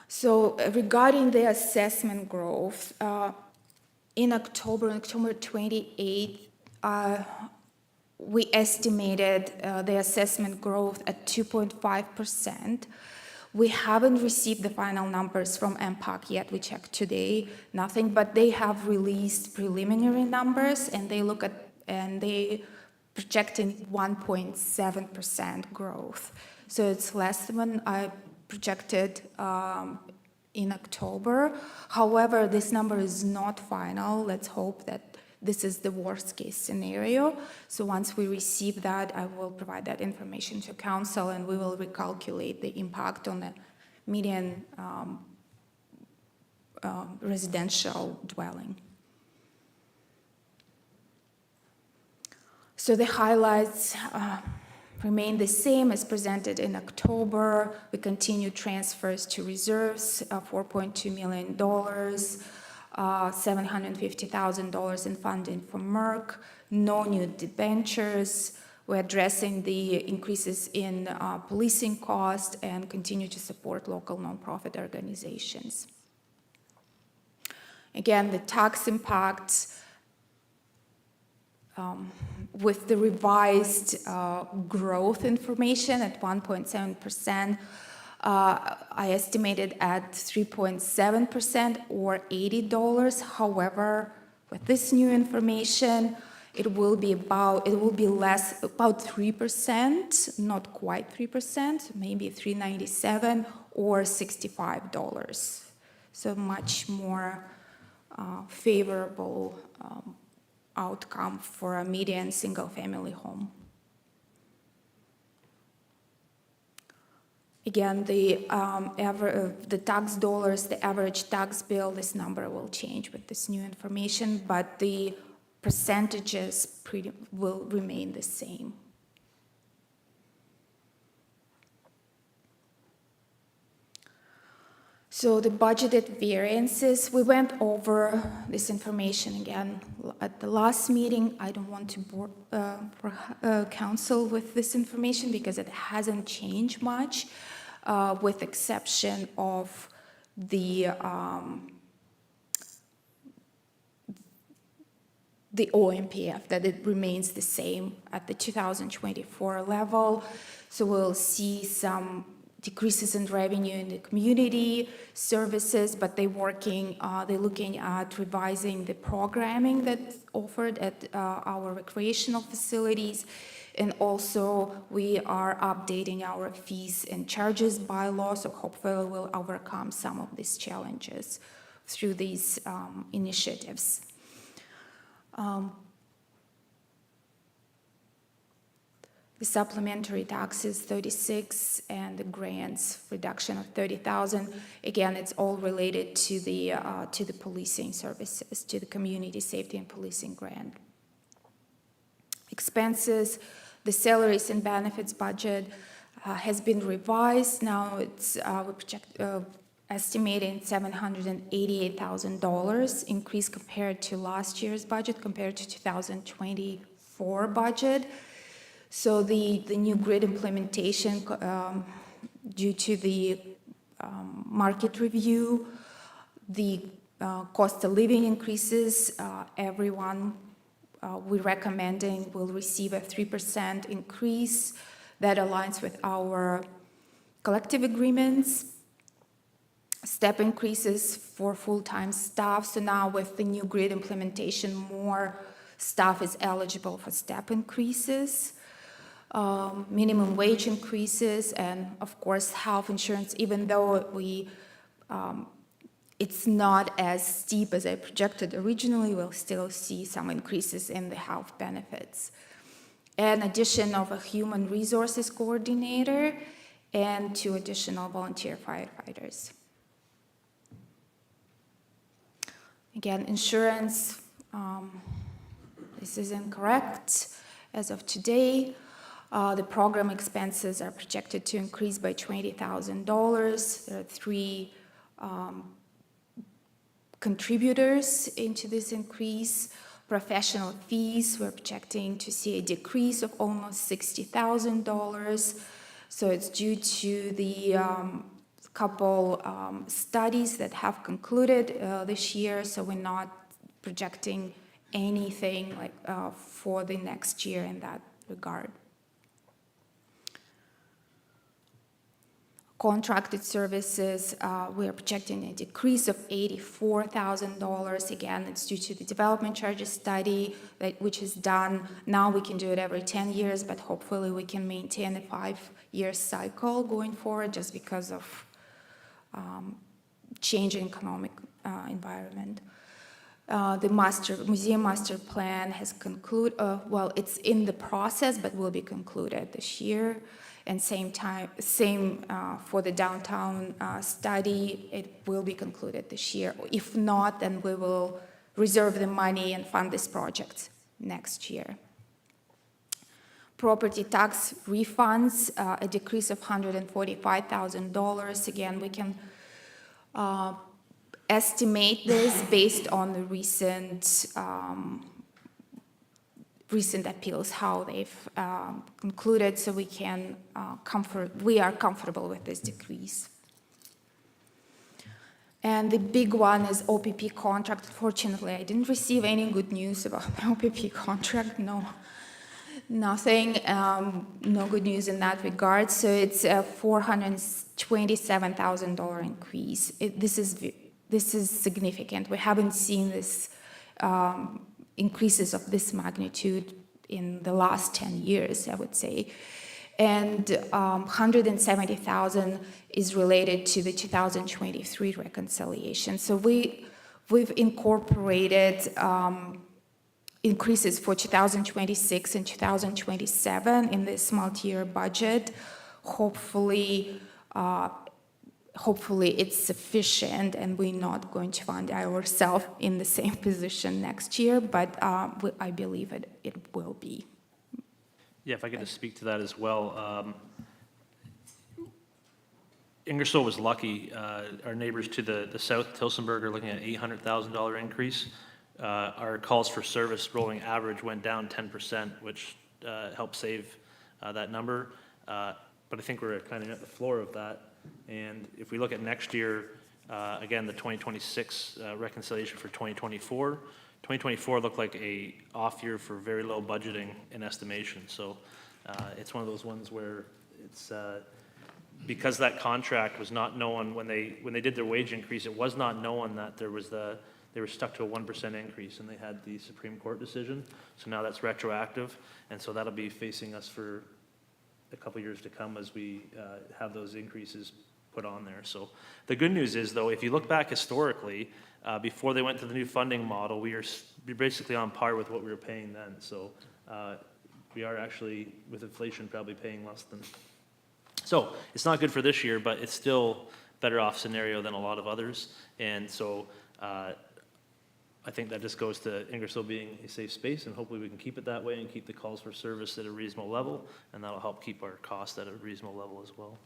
Speaker 9: So regarding the assessment growth, in October 28th, we estimated the assessment growth at 2.5%. We haven't received the final numbers from MPAC yet. We checked today, nothing, but they have released preliminary numbers, and they projecting 1.7% growth. So it's less than I projected in October. However, this number is not final. Let's hope that this is the worst case scenario. So once we receive that, I will provide that information to council, and we will recalculate the impact on the median residential dwelling. So the highlights remain the same as presented in October. We continue transfers to reserves, $4.2 million, $750,000 in funding for Merck, no new debentures. We're addressing the increases in policing costs and continue to support local nonprofit organizations. Again, the tax impacts with the revised growth information at 1.7%, I estimated at 3.7% or $80. However, with this new information, it will be less, about 3%, not quite 3%, maybe $3.97 or $65. So much more favorable outcome for a median single-family home. Again, the tax dollars, the average tax bill, this number will change with this new information, but the percentages will remain the same. So the budgeted variances, we went over this information again at the last meeting. I don't want to bore council with this information because it hasn't changed much, with exception of the OMPF, that it remains the same at the 2024 level. So we'll see some decreases in revenue in the community services, but they're looking at revising the programming that's offered at our recreational facilities. And also we are updating our fees and charges bylaw, so hopefully we'll overcome some of these challenges through these initiatives. The supplementary taxes, 36, and the grants reduction of 30,000. Again, it's all related to the policing services, to the community safety and policing grant. Expenses, the salaries and benefits budget has been revised. Now it's estimating $788,000 increase compared to last year's budget, compared to 2024 budget. So the new grid implementation, due to the market review, the cost of living increases, everyone we're recommending will receive a 3% increase that aligns with our collective agreements. Step increases for full-time staff. So now with the new grid implementation, more staff is eligible for step increases. Minimum wage increases, and of course health insurance, even though it's not as steep as I projected originally, we'll still see some increases in the health benefits. An addition of a human resources coordinator and 2 additional volunteer firefighters. Again, insurance, this is incorrect as of today. The program expenses are projected to increase by $20,000. There are 3 contributors into this increase. Professional fees, we're projecting to see a decrease of almost $60,000. So it's due to the couple studies that have concluded this year, so we're not projecting anything like for the next year in that regard. Contracted services, we are projecting a decrease of $84,000. Again, it's due to the development charges study which is done. Now we can do it every 10 years, but hopefully we can maintain a 5-year cycle going forward just because of change in economic environment. The museum master plan has concluded, well, it's in the process, but will be concluded this year. And same for the downtown study, it will be concluded this year. If not, then we will reserve the money and fund this project next year. Property tax refunds, a decrease of $145,000. Again, we can estimate this based on the recent appeals, how they've concluded, so we are comfortable with this decrease. And the big one is OPP contract. Fortunately, I didn't receive any good news about the OPP contract. No, nothing, no good news in that regard. So it's a $427,000 increase. This is significant. We haven't seen this increases of this magnitude in the last 10 years, I would say. And $170,000 is related to the 2023 reconciliation. So we've incorporated increases for 2026 and 2027 in this multi-year budget. Hopefully, hopefully it's sufficient and we're not going to find ourselves in the same position next year, but I believe it will be.
Speaker 1: Yeah, if I could just speak to that as well. Ingersoll was lucky. Our neighbors to the south, Tilsonburg, are looking at $800,000 increase. Our calls for service rolling average went down 10%, which helped save that number. But I think we're kind of at the floor of that. And if we look at next year, again, the 2026 reconciliation for 2024, 2024 looked like a off year for very low budgeting and estimation. So it's one of those ones where it's, because that contract was not known when they did their wage increase, it was not known that they were stuck to a 1% increase, and they had the Supreme Court decision. So now that's retroactive, and so that'll be facing us for a couple years to come as we have those increases put on there. So the good news is, though, if you look back historically, before they went to the new funding model, we're basically on par with what we were paying then. So we are actually, with inflation, probably paying less than. So it's not good for this year, but it's still better off scenario than a lot of others. And so I think that just goes to Ingersoll being a safe space, and hopefully we can keep it that way and keep the calls for service at a reasonable level, and that'll help keep our cost at a reasonable level as well.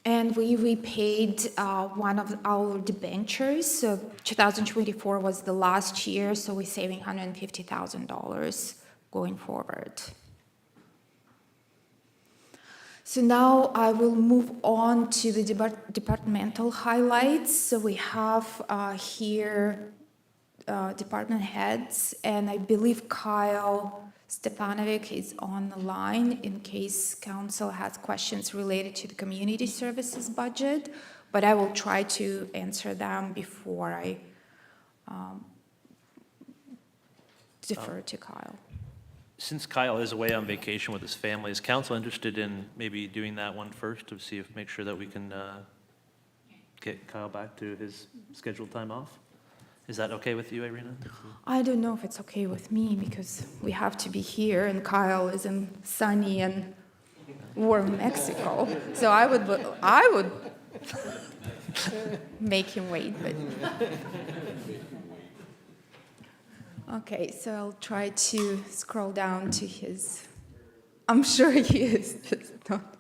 Speaker 9: And we repaid one of our debentures. So 2024 was the last year, so we're saving $150,000 going forward. So now I will move on to the departmental highlights. So we have here department heads, and I believe Kyle Stefanovic is on the line in case council has questions related to the community services budget, but I will try to answer them before I defer to Kyle.
Speaker 1: Since Kyle is away on vacation with his family, is council interested in maybe doing that one first to see if, make sure that we can get Kyle back to his scheduled time off? Is that okay with you, Irina?
Speaker 9: I don't know if it's okay with me because we have to be here and Kyle is in sunny and warm Mexico. So I would make him wait, but. Okay, so I'll try to scroll down to his, I'm sure he is, just not.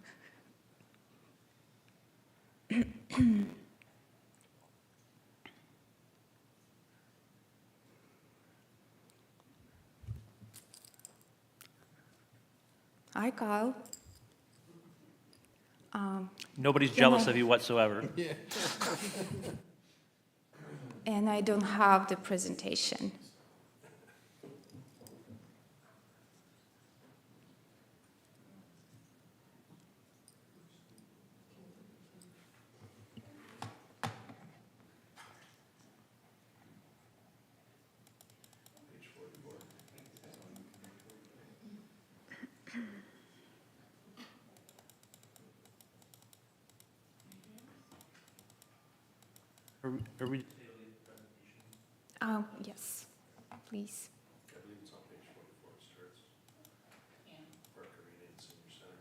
Speaker 9: Hi, Kyle.
Speaker 1: Nobody's jealous of you whatsoever.
Speaker 9: And I don't have the presentation.
Speaker 1: Are we?
Speaker 9: Yes, please.
Speaker 7: I believe it's on page 44, it starts. Park Arena and Senior Center.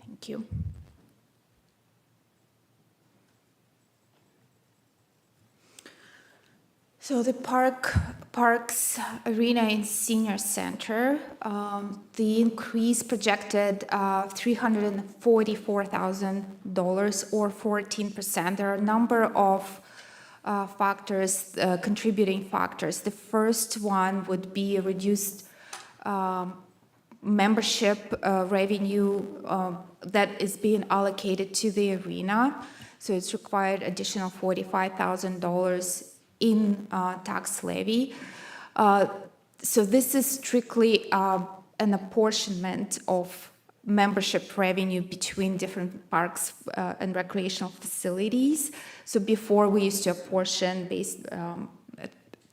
Speaker 9: Thank you. So the Parks Arena and Senior Center, the increase projected $344,000 or 14%. There are a number of factors, contributing factors. The first one would be a reduced membership revenue that is being allocated to the arena. So it's required additional $45,000 in tax levy. So this is strictly an apportionment of membership revenue between different parks and recreational facilities. So before we used to apportion based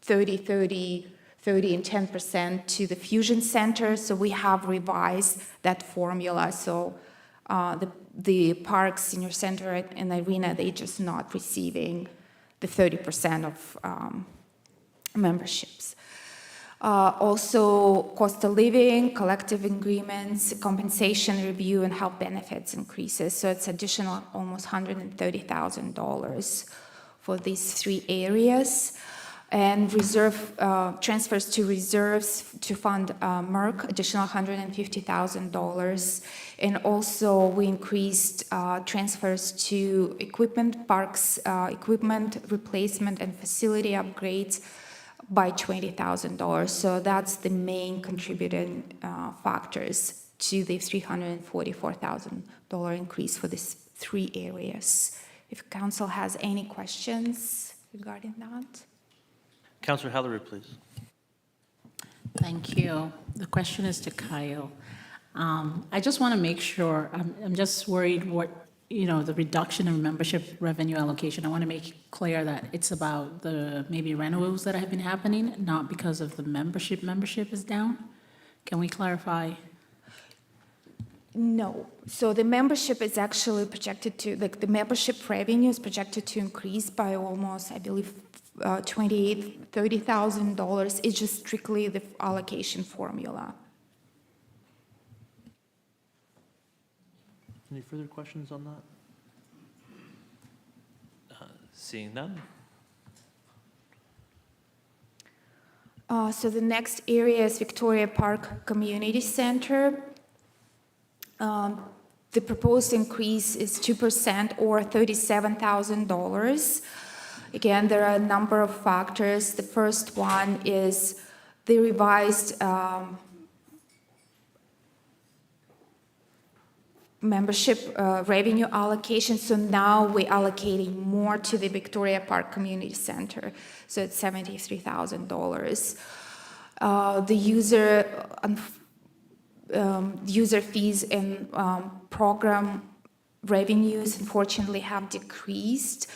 Speaker 9: 30 and 10% to the fusion center. So we have revised that formula. So the parks, senior center and arena, they just not receiving the 30% of memberships. Also, cost of living, collective agreements, compensation review, and health benefits increases. So it's additional almost $130,000 for these three areas. And reserve transfers to reserves to fund MERC, additional $150,000. And also, we increased transfers to equipment parks, equipment replacement and facility upgrades by $20,000. So that's the main contributing factors to the $344,000 increase for these three areas. If council has any questions regarding that.
Speaker 1: Councillor Halleru, please.
Speaker 6: Thank you. The question is to Kyle. I just want to make sure, I'm just worried what, the reduction in membership revenue allocation. I want to make clear that it's about the maybe renewals that have been happening, not because of the membership is down. Can we clarify?
Speaker 9: No. So the membership is actually projected to, the membership revenue is projected to increase by almost, I believe, $28,000-$30,000. It's just strictly the allocation formula.
Speaker 1: Any further questions on that? Seeing none.
Speaker 9: So the next area is Victoria Park Community Center. The proposed increase is 2% or $37,000. Again, there are a number of factors. The first one is the revised membership revenue allocation. So now we're allocating more to the Victoria Park Community Center. So it's $73,000. The user fees and program revenues, unfortunately, have decreased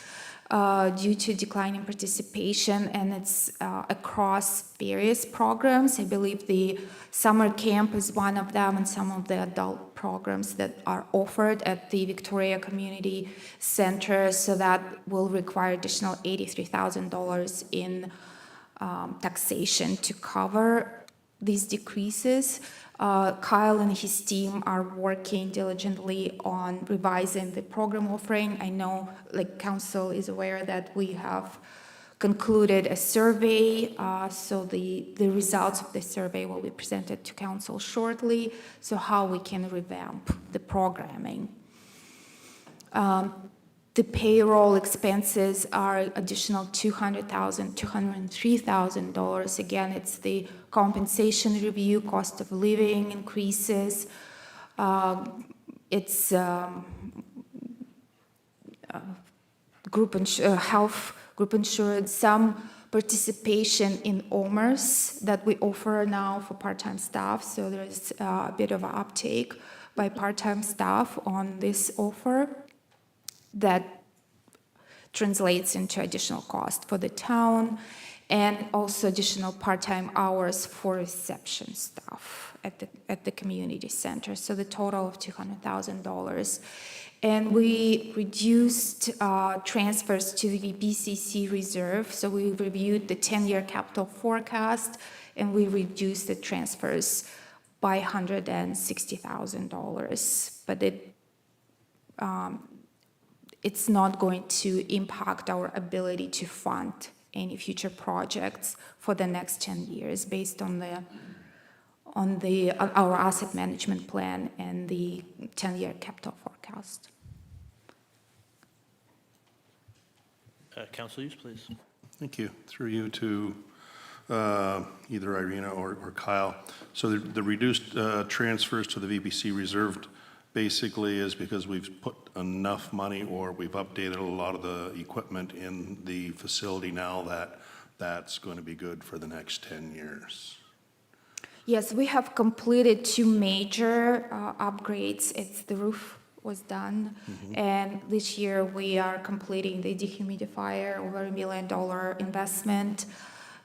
Speaker 9: due to declining participation, and it's across various programs. I believe the summer camp is one of them, and some of the adult programs that are offered at the Victoria Community Center, so that will require additional $83,000 in taxation to cover these decreases. Kyle and his team are working diligently on revising the program offering. I know, council is aware that we have concluded a survey, so the results of the survey will be presented to council shortly, so how we can revamp the programming. The payroll expenses are additional $200,000, $203,000. Again, it's the compensation review, cost of living increases. It's health, group insurance, some participation in OMERS that we offer now for part-time staff. So there's a bit of an uptake by part-time staff on this offer that translates into additional cost for the town, and also additional part-time hours for reception staff at the community center. So the total of $200,000. And we reduced transfers to the BCC reserve. So we reviewed the 10-year capital forecast, and we reduced the transfers by $160,000. But it's not going to impact our ability to fund any future projects for the next 10 years based on our asset management plan and the 10-year capital forecast.
Speaker 1: Council Hughes, please.
Speaker 7: Thank you. Through you to either Irina or Kyle. So the reduced transfers to the VBC reserved basically is because we've put enough money, or we've updated a lot of the equipment in the facility now that's going to be good for the next 10 years.
Speaker 9: Yes, we have completed two major upgrades. The roof was done, and this year we are completing the dehumidifier, over $1 million investment.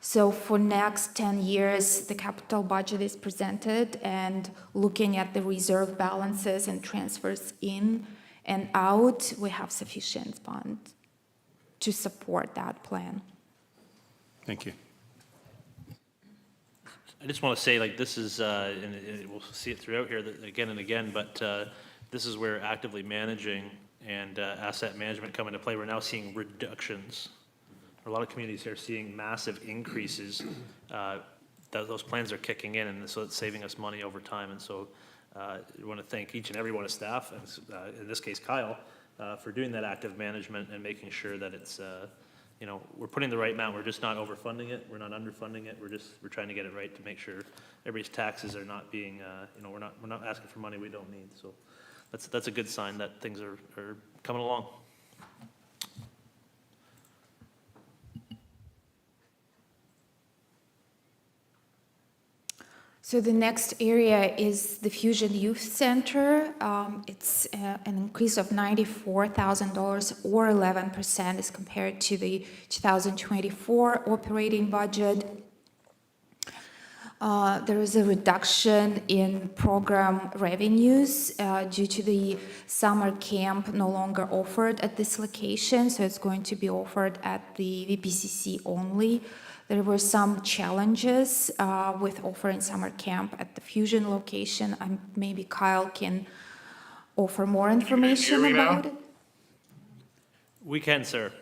Speaker 9: So for next 10 years, the capital budget is presented, and looking at the reserve balances and transfers in and out, we have sufficient funds. to support that plan.
Speaker 7: Thank you.
Speaker 1: I just want to say, like, this is, and we'll see it throughout here again and again, but this is where actively managing and asset management come into play. We're now seeing reductions. A lot of communities are seeing massive increases. Those plans are kicking in, and so it's saving us money over time. And so we want to thank each and every one of staff, and in this case, Kyle, for doing that active management and making sure that it's, you know, we're putting the right amount. We're just not overfunding it. We're not underfunding it. We're trying to get it right to make sure everybody's taxes are not being, you know, we're not asking for money we don't need. So that's a good sign that things are coming along.
Speaker 9: So the next area is the Fusion Youth Center. It's an increase of $94,000 or 11% as compared to the 2024 operating budget. There is a reduction in program revenues due to the summer camp no longer offered at this location, so it's going to be offered at the VPCC only. There were some challenges with offering summer camp at the Fusion location. Maybe Kyle can offer more information about it.
Speaker 1: We can, sir.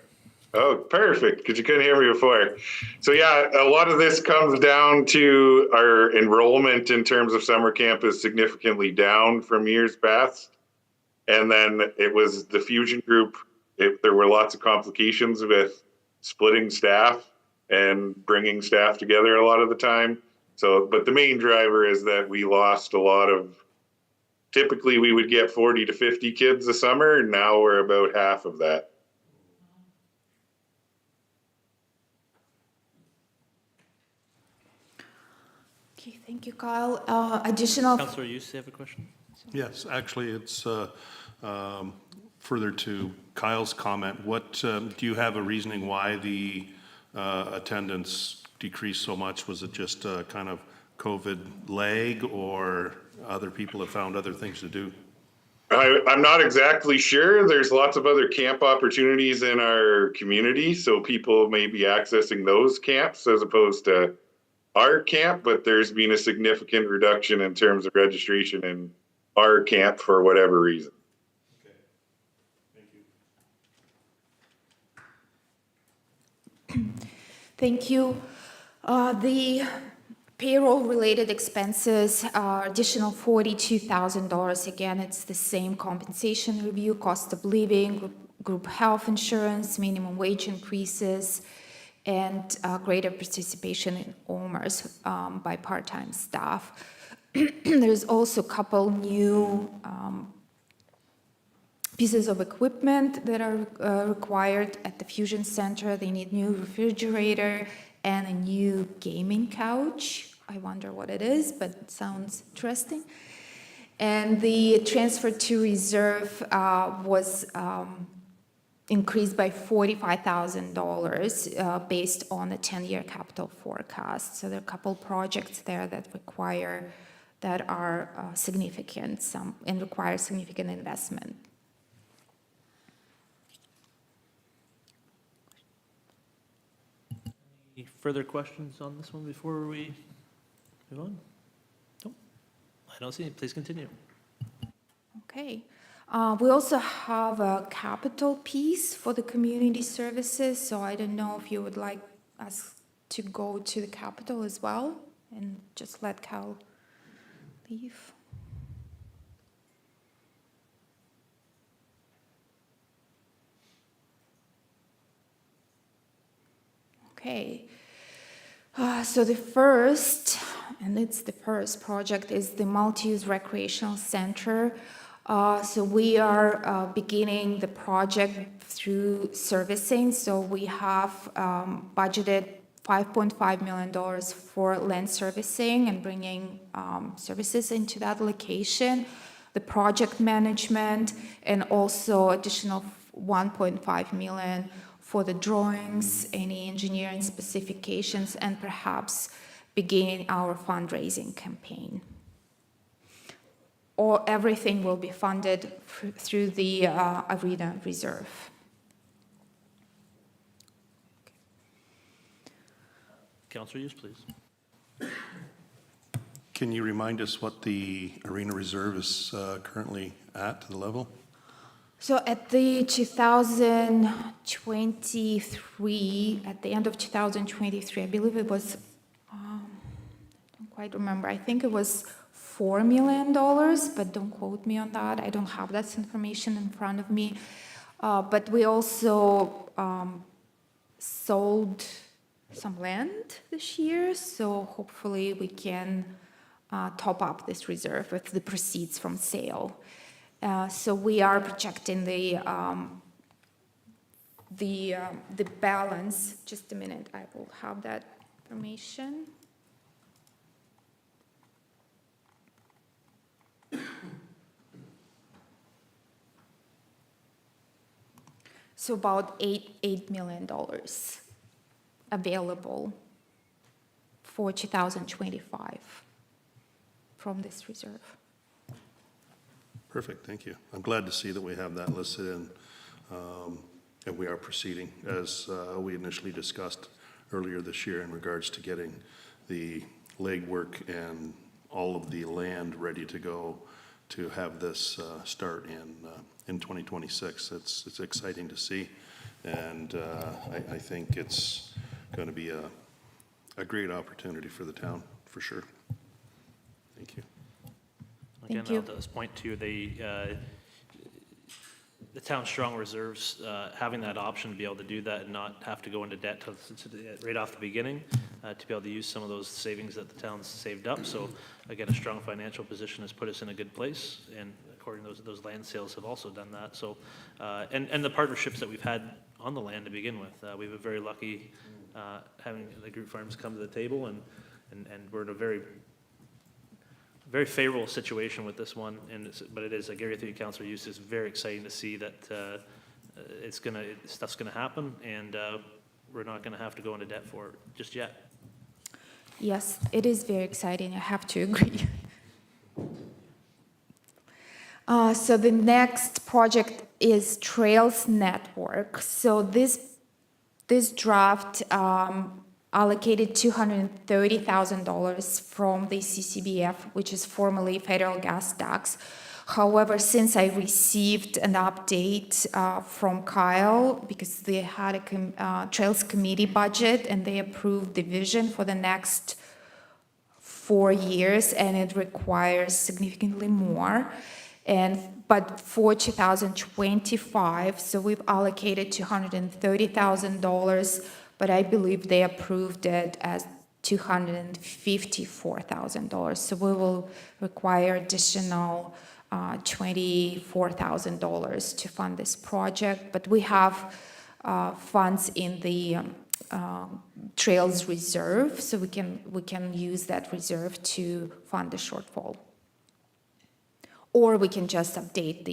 Speaker 10: Oh, perfect, because you couldn't hear me before. So yeah, a lot of this comes down to our enrollment in terms of summer camp is significantly down from years past. And then it was the Fusion group. There were lots of complications with splitting staff and bringing staff together a lot of the time. So, but the main driver is that we lost a lot of, typically we would get 40 to 50 kids a summer. Now we're about half of that.
Speaker 9: Okay, thank you, Kyle. Additional.
Speaker 1: Councillor, you have a question?
Speaker 7: Yes, actually, it's further to Kyle's comment. What do you have a reasoning why the attendance decreased so much? Was it just kind of COVID lag, or other people have found other things to do?
Speaker 10: I'm not exactly sure. There's lots of other camp opportunities in our community, so people may be accessing those camps as opposed to our camp, but there's been a significant reduction in terms of registration in our camp for whatever reason.
Speaker 7: Okay. Thank you.
Speaker 9: Thank you. The payroll-related expenses are additional $42,000. Again, it's the same compensation review, cost of living, group health insurance, minimum wage increases, and greater participation in OMERS by part-time staff. There's also a couple new pieces of equipment that are required at the Fusion Center. They need new refrigerator and a new gaming couch. I wonder what it is, but it sounds interesting. And the transfer to reserve was increased by $45,000 based on a 10-year capital forecast. So there are a couple projects there that are significant, and require significant investment.
Speaker 1: Any further questions on this one before we move on? Nope. I don't see it. Please continue.
Speaker 9: Okay. We also have a capital piece for the community services, so I don't know if you would like us to go to the capital as well and just let Cal leave. Okay. So the first, and it's the first project, is the multi-use recreational center. So we are beginning the project through servicing. So we have budgeted $5.5 million for land servicing and bringing services into that location, the project management, and also additional $1.5 million for the drawings, any engineering specifications, and perhaps begin our fundraising campaign. Or everything will be funded through the arena reserve.
Speaker 1: Counselor Hughes, please.
Speaker 7: Can you remind us what the arena reserve is currently at, the level?
Speaker 9: So at the 2023, at the end of 2023, I believe it was, I don't quite remember, I think it was $4 million, but don't quote me on that. I don't have that information in front of me. But we also sold some land this year, so hopefully we can top up this reserve with the proceeds from sale. So we are projecting the balance. Just a minute, I will have that information. So about $8 million available for 2025 from this reserve.
Speaker 7: Perfect, thank you. I'm glad to see that we have that listed in, and we are proceeding as we initially discussed earlier this year in regards to getting the legwork and all of the land ready to go to have this start in 2026. It's exciting to see, and I think it's going to be a great opportunity for the town, for sure. Thank you.
Speaker 1: Again,
Speaker 9: Thank you.
Speaker 1: I'll just point to the town's strong reserves, having that option to be able to do that and not have to go into debt right off the beginning, to be able to use some of those savings that the town's saved up. So again, a strong financial position has put us in a good place, and according to those land sales have also done that. So, and the partnerships that we've had on the land to begin with, we've been very lucky having the group farms come to the table, and we're in a very favorable situation with this one, but it is, I agree with you, Councillor Hughes, it's very exciting to see that stuff's gonna happen, and we're not gonna have to go into debt for it just yet.
Speaker 9: Yes, it is very exciting. I have to agree. So the next project is Trails Network. So this draft allocated $230,000 from the CCBF, which is formerly federal gas tax. However, since I received an update from Kyle, because they had a Trails Committee budget and they approved the vision for the next 4 years, and it requires significantly more. But for 2025, so we've allocated $230,000, but I believe they approved it as $254,000. So we will require additional $24,000 to fund this project. But we have funds in the Trails Reserve, so we can use that reserve to fund the shortfall. Or we can just update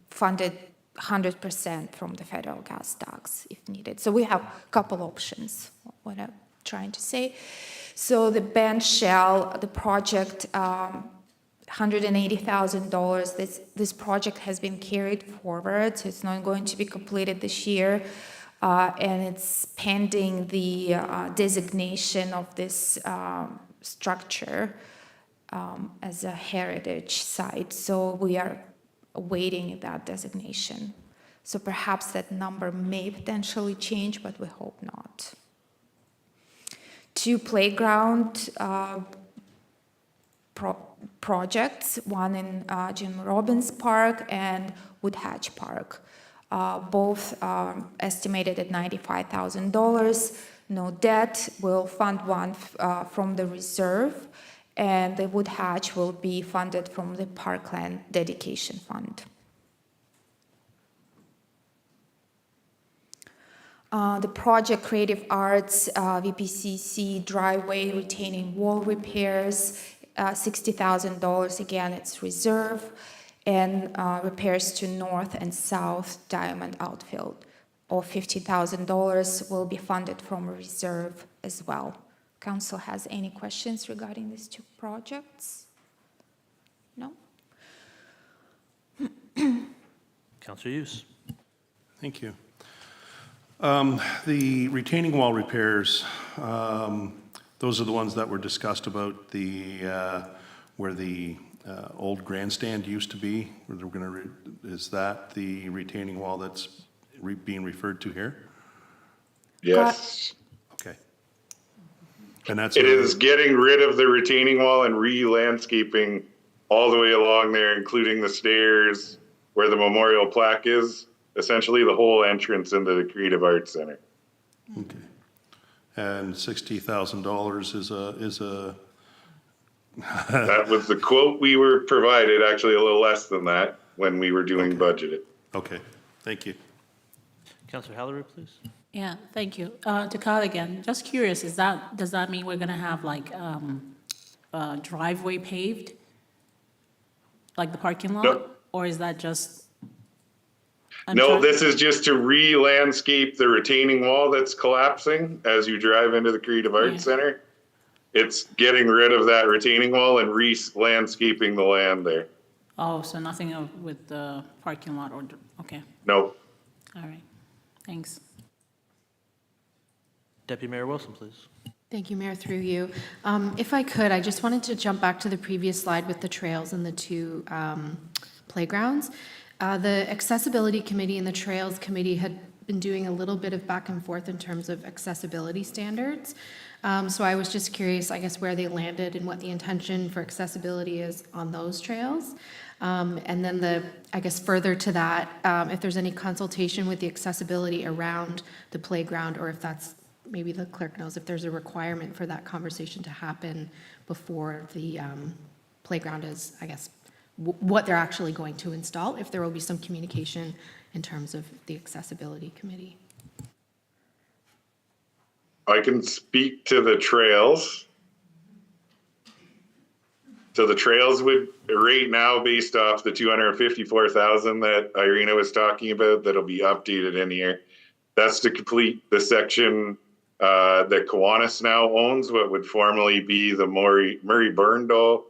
Speaker 9: fund it 100% from the federal gas tax if needed. So we have a couple options, what I'm trying to say. So the band shell, the project, $180,000. This project has been carried forward, so it's not going to be completed this year. And it's pending the designation of this structure as a heritage site. So we are awaiting that designation. So perhaps that number may potentially change, but we hope not. 2 playground projects, one in Jim Robbins Park and Woodhatch Park. Both estimated at $95,000. No debt. We'll fund one from the reserve, and the Woodhatch will be funded from the Parkland Dedication Fund. The project Creative Arts VPCC driveway retaining wall repairs, $60,000. Again, it's reserve, and repairs to north and south diamond outfield of $50,000 will be funded from reserve as well. Council has any questions regarding these 2 projects? No?
Speaker 1: Councillor Hughes.
Speaker 7: Thank you. The retaining wall repairs, those are the ones that were discussed about where the old grandstand used to be. Where they're gonna is that the retaining wall that's being referred to here?
Speaker 10: Yes.
Speaker 7: Okay. And that's.
Speaker 10: It is getting rid of the retaining wall and re-landscaping all the way along there, including the stairs where the memorial plaque is, essentially the whole entrance into the Creative Arts Center.
Speaker 7: Okay. And $60,000 is a.
Speaker 10: That was the quote we were provided, actually a little less than that when we were doing budgeted.
Speaker 7: Okay, thank you.
Speaker 1: Councillor Hallery, please.
Speaker 6: Yeah, thank you. To Kyle again, just curious, does that mean we're gonna have like driveway paved? Like the parking lot?
Speaker 10: No.
Speaker 6: Or is that just?
Speaker 10: No, this is just to re-landscape the retaining wall that's collapsing as you drive into the Creative Arts Center. It's getting rid of that retaining wall and re-landscaping the land there.
Speaker 6: Oh, so nothing with the parking lot or, okay,
Speaker 10: Nope.
Speaker 6: all right, thanks.
Speaker 1: Deputy Mayor Wilson, please.
Speaker 4: Thank you, Mayor, through you. If I could, I just wanted to jump back to the previous slide with the trails and the two playgrounds. The Accessibility Committee and the Trails Committee had been doing a little bit of back and forth in terms of accessibility standards. So I was just curious, I guess, where they landed and what the intention for accessibility is on those trails. And then I guess further to that, if there's any consultation with the accessibility around the playground, or if that's, maybe the clerk knows if there's a requirement for that conversation to happen before the playground is, I guess, what they're actually going to install, if there will be some communication in terms of the accessibility committee.
Speaker 10: I can speak to the trails. So the trails would, right now, based off the 254,000 that Irina was talking about, that'll be updated in here. That's to complete the section that Kiwanis now owns, what would formerly be the Murray Burndall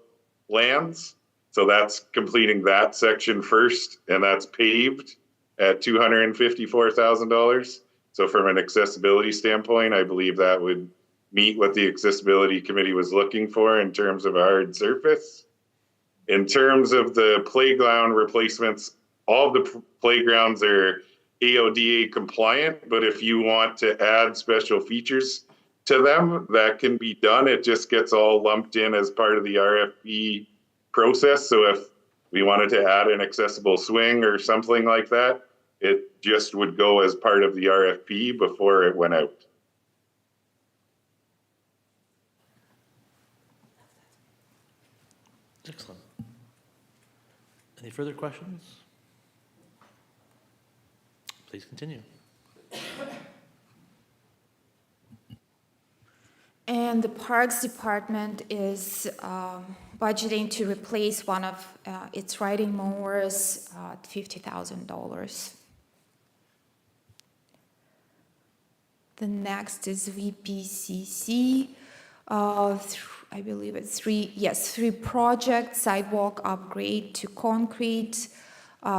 Speaker 10: lands. So that's completing that section first, and that's paved at $254,000. So from an accessibility standpoint, I believe that would meet what the accessibility committee was looking for in terms of a hard surface. In terms of the playground replacements, all the playgrounds are AODA compliant, but if you want to add special features to them, that can be done. It just gets all lumped in as part of the RFP process. So if we wanted to add an accessible swing or something like that, it just would go as part of the RFP before it went out.
Speaker 1: Excellent. Any further questions? Please continue.
Speaker 9: And the Parks Department is budgeting to replace one of its riding mowers at $50,000. The next is VPCC. I believe it's three projects: sidewalk upgrade to concrete,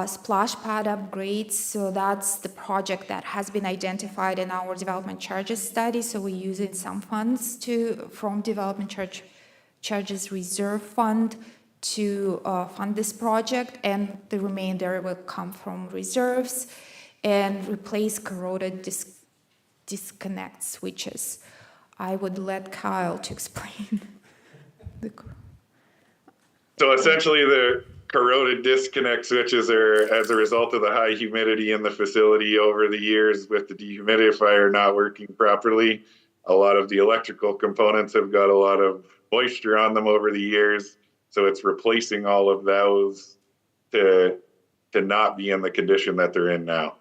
Speaker 9: splash pad upgrades. So that's the project that has been identified in our development charges study. So we're using some funds from development charges reserve fund to fund this project, and the remainder will come from reserves, and replace corroded disconnect switches. I would let Kyle to explain.
Speaker 10: So essentially the corroded disconnect switches are as a result of the high humidity in the facility over the years with the dehumidifier not working properly. A lot of the electrical components have got a lot of moisture on them over the years. So it's replacing all of those to not be in the condition that they're in now.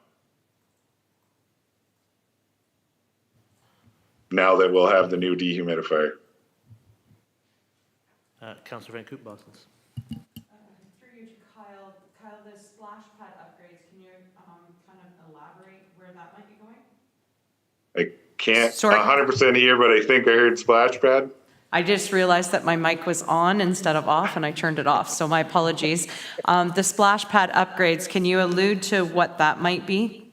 Speaker 10: Now that we'll have the new dehumidifier.
Speaker 1: Councillor Van Koop-Bosens.
Speaker 11: Through you to Kyle. Kyle, the splash pad upgrades, can you kind of elaborate where that might be going?
Speaker 10: I can't
Speaker 3: Sorry.
Speaker 10: 100% hear, but I think I heard splash pad.
Speaker 3: I just realized that my mic was on instead of off, and I turned it off, so my apologies. The splash pad upgrades, can you allude to what that might be?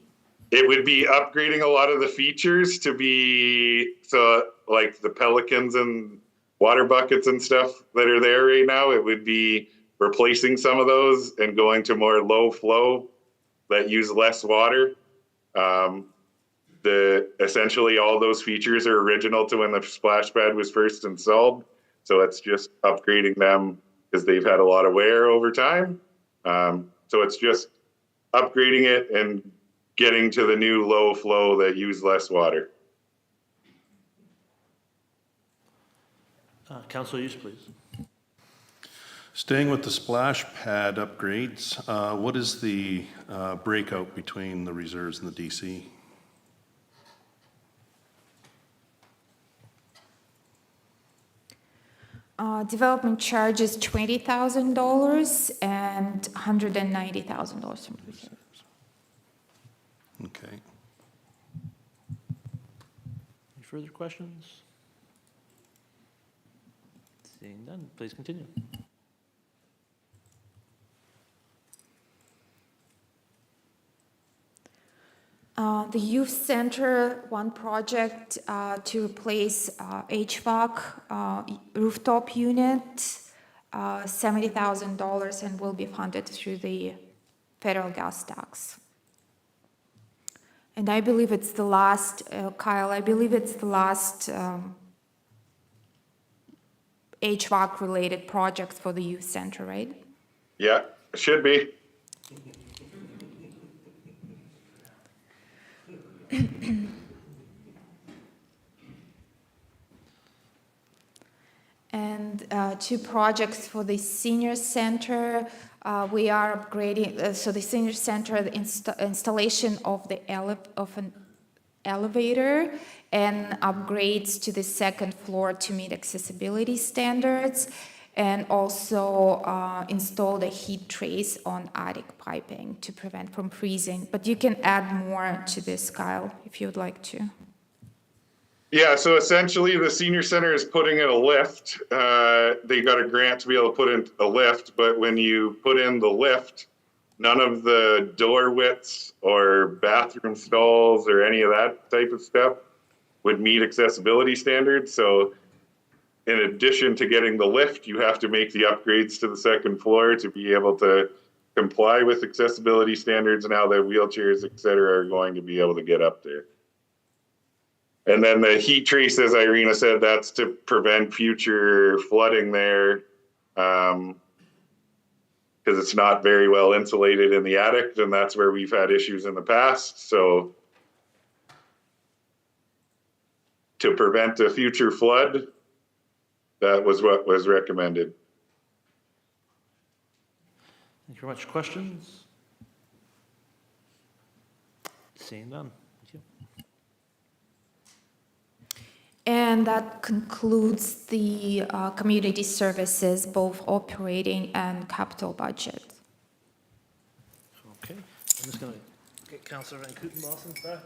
Speaker 10: it would be upgrading a lot of the features to be, so like the pelicans and water buckets and stuff that are there right now, it would be replacing some of those and going to more low flow that use less water. Essentially all those features are original to when the splash pad was first installed. So it's just upgrading them because they've had a lot of wear over time. So it's just upgrading it and getting to the new low flow that use less water.
Speaker 1: Councilor Hughes, please.
Speaker 7: Staying with the splash pad upgrades, what is the breakout between the reserves and the DC?
Speaker 9: Development charges $20,000 and $190,000 from reserves.
Speaker 7: Okay.
Speaker 1: Any further questions? Seeing none, please continue.
Speaker 9: The youth center, one project to replace HVAC rooftop unit, $70,000, and will be funded through the federal gas tax. And I believe it's the last, Kyle, I believe it's the last HVAC-related project for the youth center, right?
Speaker 10: Yeah, it should be.
Speaker 9: And two projects for the senior center. We are upgrading, so the senior center, the installation of an elevator and upgrades to the second floor to meet accessibility standards, and also install the heat trace on attic piping to prevent from freezing. But you can add more to this, Kyle, if you would like to.
Speaker 10: Yeah, so essentially the senior center is putting in a lift. They got a grant to be able to put in a lift, but when you put in the lift, none of the door widths or bathroom stalls or any of that type of stuff would meet accessibility standards. So in addition to getting the lift, you have to make the upgrades to the second floor to be able to comply with accessibility standards and how the wheelchairs, et cetera, are going to be able to get up there. And then the heat trace, as Irina said, that's to prevent future flooding there, because it's not very well insulated in the attic, and that's where we've had issues in the past. So to prevent a future flood, that was what was recommended.
Speaker 1: Thank you very much. Questions? Seeing none. Thank you.
Speaker 9: And that concludes the community services, both operating and capital budget.
Speaker 1: Okay, I'm just going to get Councilor Van Kootenbossen back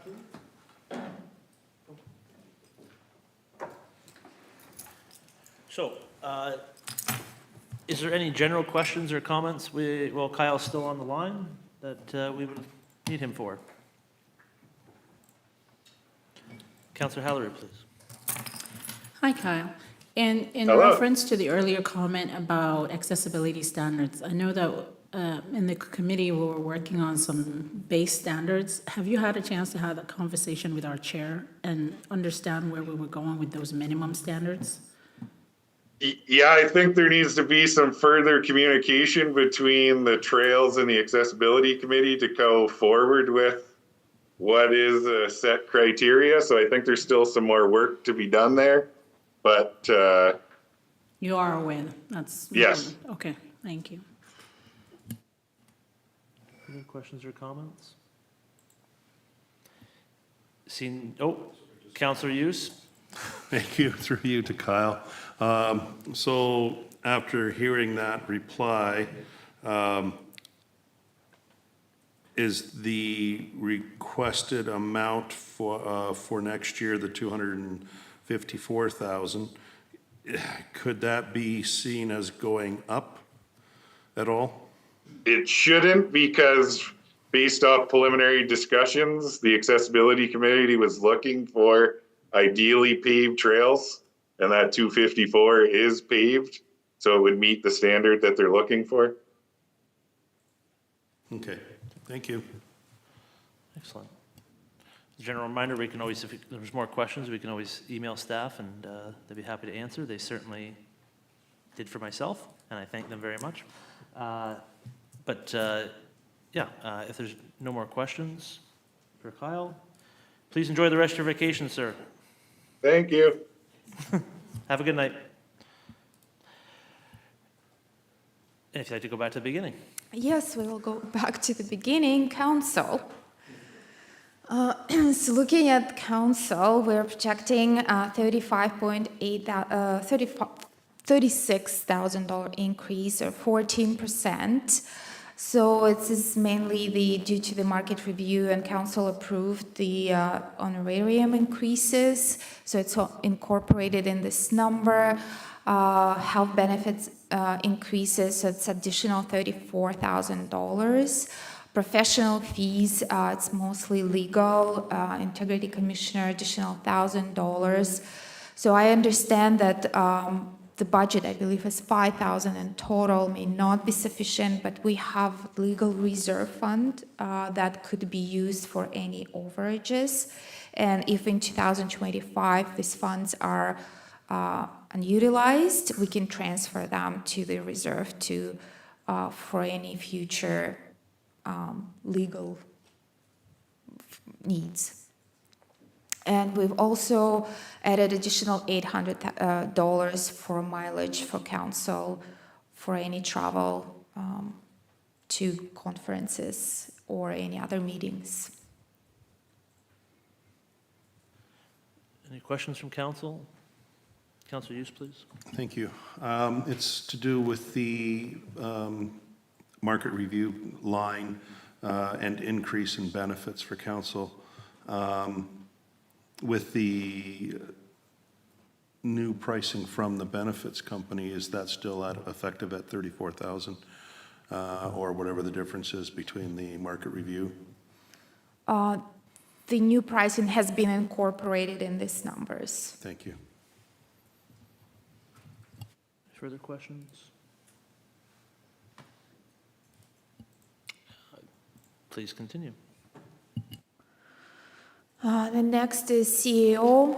Speaker 1: in. So, is there any general questions or comments while Kyle's still on the line that we would need him for? Councilor Hallery, please.
Speaker 6: Hi, Kyle. In
Speaker 10: Hello.
Speaker 6: reference to the earlier comment about accessibility standards, I know that in the committee we were working on some base standards. Have you had a chance to have that conversation with our chair and understand where we were going with those minimum standards?
Speaker 10: Yeah, I think there needs to be some further communication between the trails and the accessibility committee to go forward with what is a set criteria. So I think there's still some more work to be done there. But
Speaker 6: You are aware, that's
Speaker 10: Yes.
Speaker 6: important. Okay, thank you.
Speaker 1: Any questions or comments? Councilor Hughes?
Speaker 7: Thank you, through you to Kyle. So after hearing that reply, is the requested amount for next year, the $254,000, could that be seen as going up at all?
Speaker 10: it shouldn't, because based off preliminary discussions, the accessibility committee was looking for ideally paved trails, and that 254 is paved, so it would meet the standard that they're looking for.
Speaker 7: Okay, thank you.
Speaker 1: Excellent. As a general reminder, we can always, if there's more questions, we can always email staff, and they'd be happy to answer. They certainly did for myself, and I thank them very much. If there's no more questions for Kyle, please enjoy the rest of your vacation, sir.
Speaker 10: Thank you.
Speaker 1: Have a good night. And if you'd like to go back to the beginning.
Speaker 9: Yes, we will go back to the beginning. Council. So looking at council, we're projecting $36,000 increase or 14%. So it is mainly due to the market review, and council approved the honorarium increases. So it's incorporated in this number. Health benefits increases, so it's additional $34,000. Professional fees, it's mostly legal. Integrity commissioner, additional $1,000. So I understand that the budget, I believe, is $5,000 in total, may not be sufficient, but we have legal reserve fund that could be used for any overages. And if in 2025 these funds are unutilized, we can transfer them to the reserve for any future legal needs. And we've also added additional $800 for mileage for council for any travel to conferences or any other meetings.
Speaker 1: Any questions from council? Councilor Hughes, please.
Speaker 7: Thank you. It's to do with the market review line and increase in benefits for council. With the new pricing from the benefits company, is that still effective at $34,000 or whatever the difference is between the market review?
Speaker 9: The new pricing has been incorporated in these numbers.
Speaker 7: Thank you.
Speaker 1: Further questions? Please continue.
Speaker 9: The next is CAO,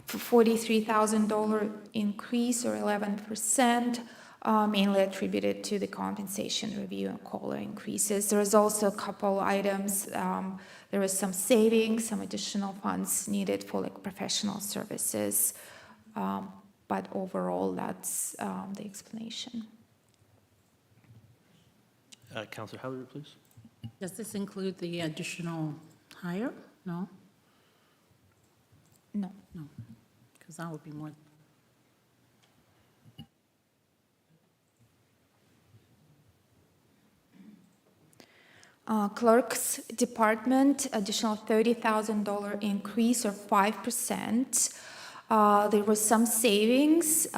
Speaker 9: for $43,000 increase or 11%, mainly attributed to the compensation review and COLA increases. There is also a couple items. There is some savings, some additional funds needed for professional services. But overall, that's the explanation.
Speaker 1: Councilor Howard, please.
Speaker 6: Does this include the additional hire? No?
Speaker 9: No.
Speaker 6: No, because that would be more.
Speaker 9: Clerk's department, additional $30,000 increase or 5%. There was some savings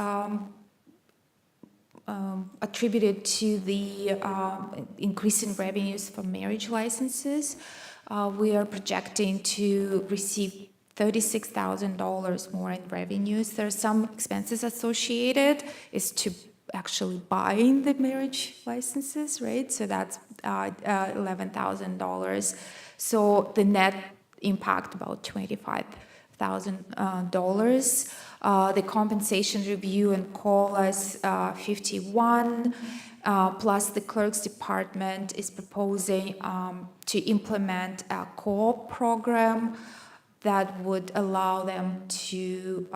Speaker 9: attributed to the increase in revenues for marriage licenses. We are projecting to receive $36,000 more in revenues. There are some expenses associated is to actually buying the marriage licenses, right? So that's $11,000. So the net impact about $25,000. The compensation review and COLA is 51. Plus the clerk's department is proposing to implement a co-op program that would allow them to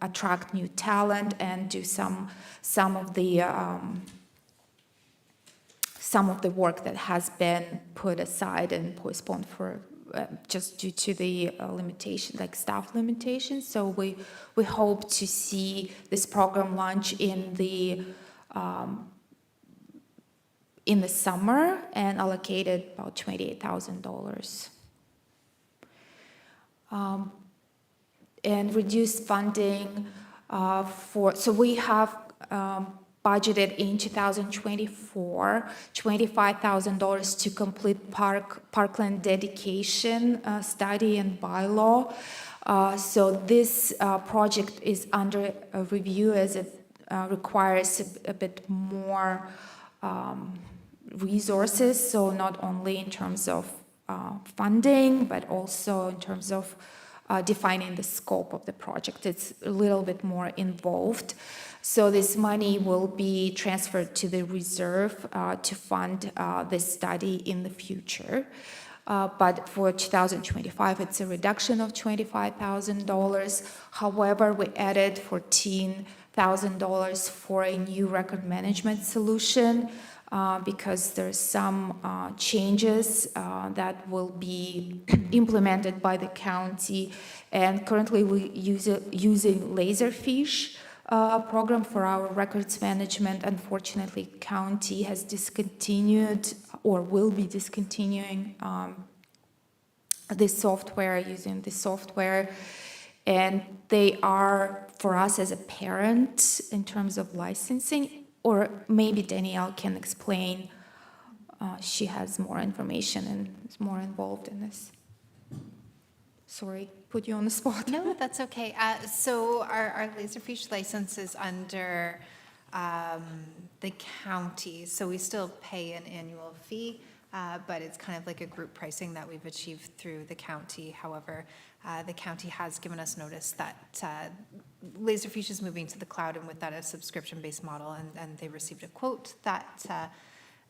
Speaker 9: attract new talent and do some of the work that has been put aside and postponed for just due to the limitation, like staff limitations. So we hope to see this program launch in the summer and allocated about $28,000. And reduced funding so we have budgeted in 2024 $25,000 to complete parkland dedication study and bylaw. So this project is under a review as it requires a bit more resources, so not only in terms of funding, but also in terms of defining the scope of the project. It's a little bit more involved. So this money will be transferred to the reserve to fund this study in the future. But for 2025, it's a reduction of $25,000. However, we added $14,000 for a new record management solution because there's some changes that will be implemented by the county. And currently, we're using Laserfish program for our records management. Unfortunately, county has discontinued or will be discontinuing this software, using this software. And they are, for us as a parent, in terms of licensing, or maybe Danielle can explain. She has more information and is more involved in this. Sorry, put you on the spot.
Speaker 12: No, that's okay. So our Laserfish license is under the county, so we still pay an annual fee, but it's kind of like a group pricing that we've achieved through the county. However, the county has given us notice that Laserfish is moving to the cloud, and with that a subscription-based model, and they received a quote that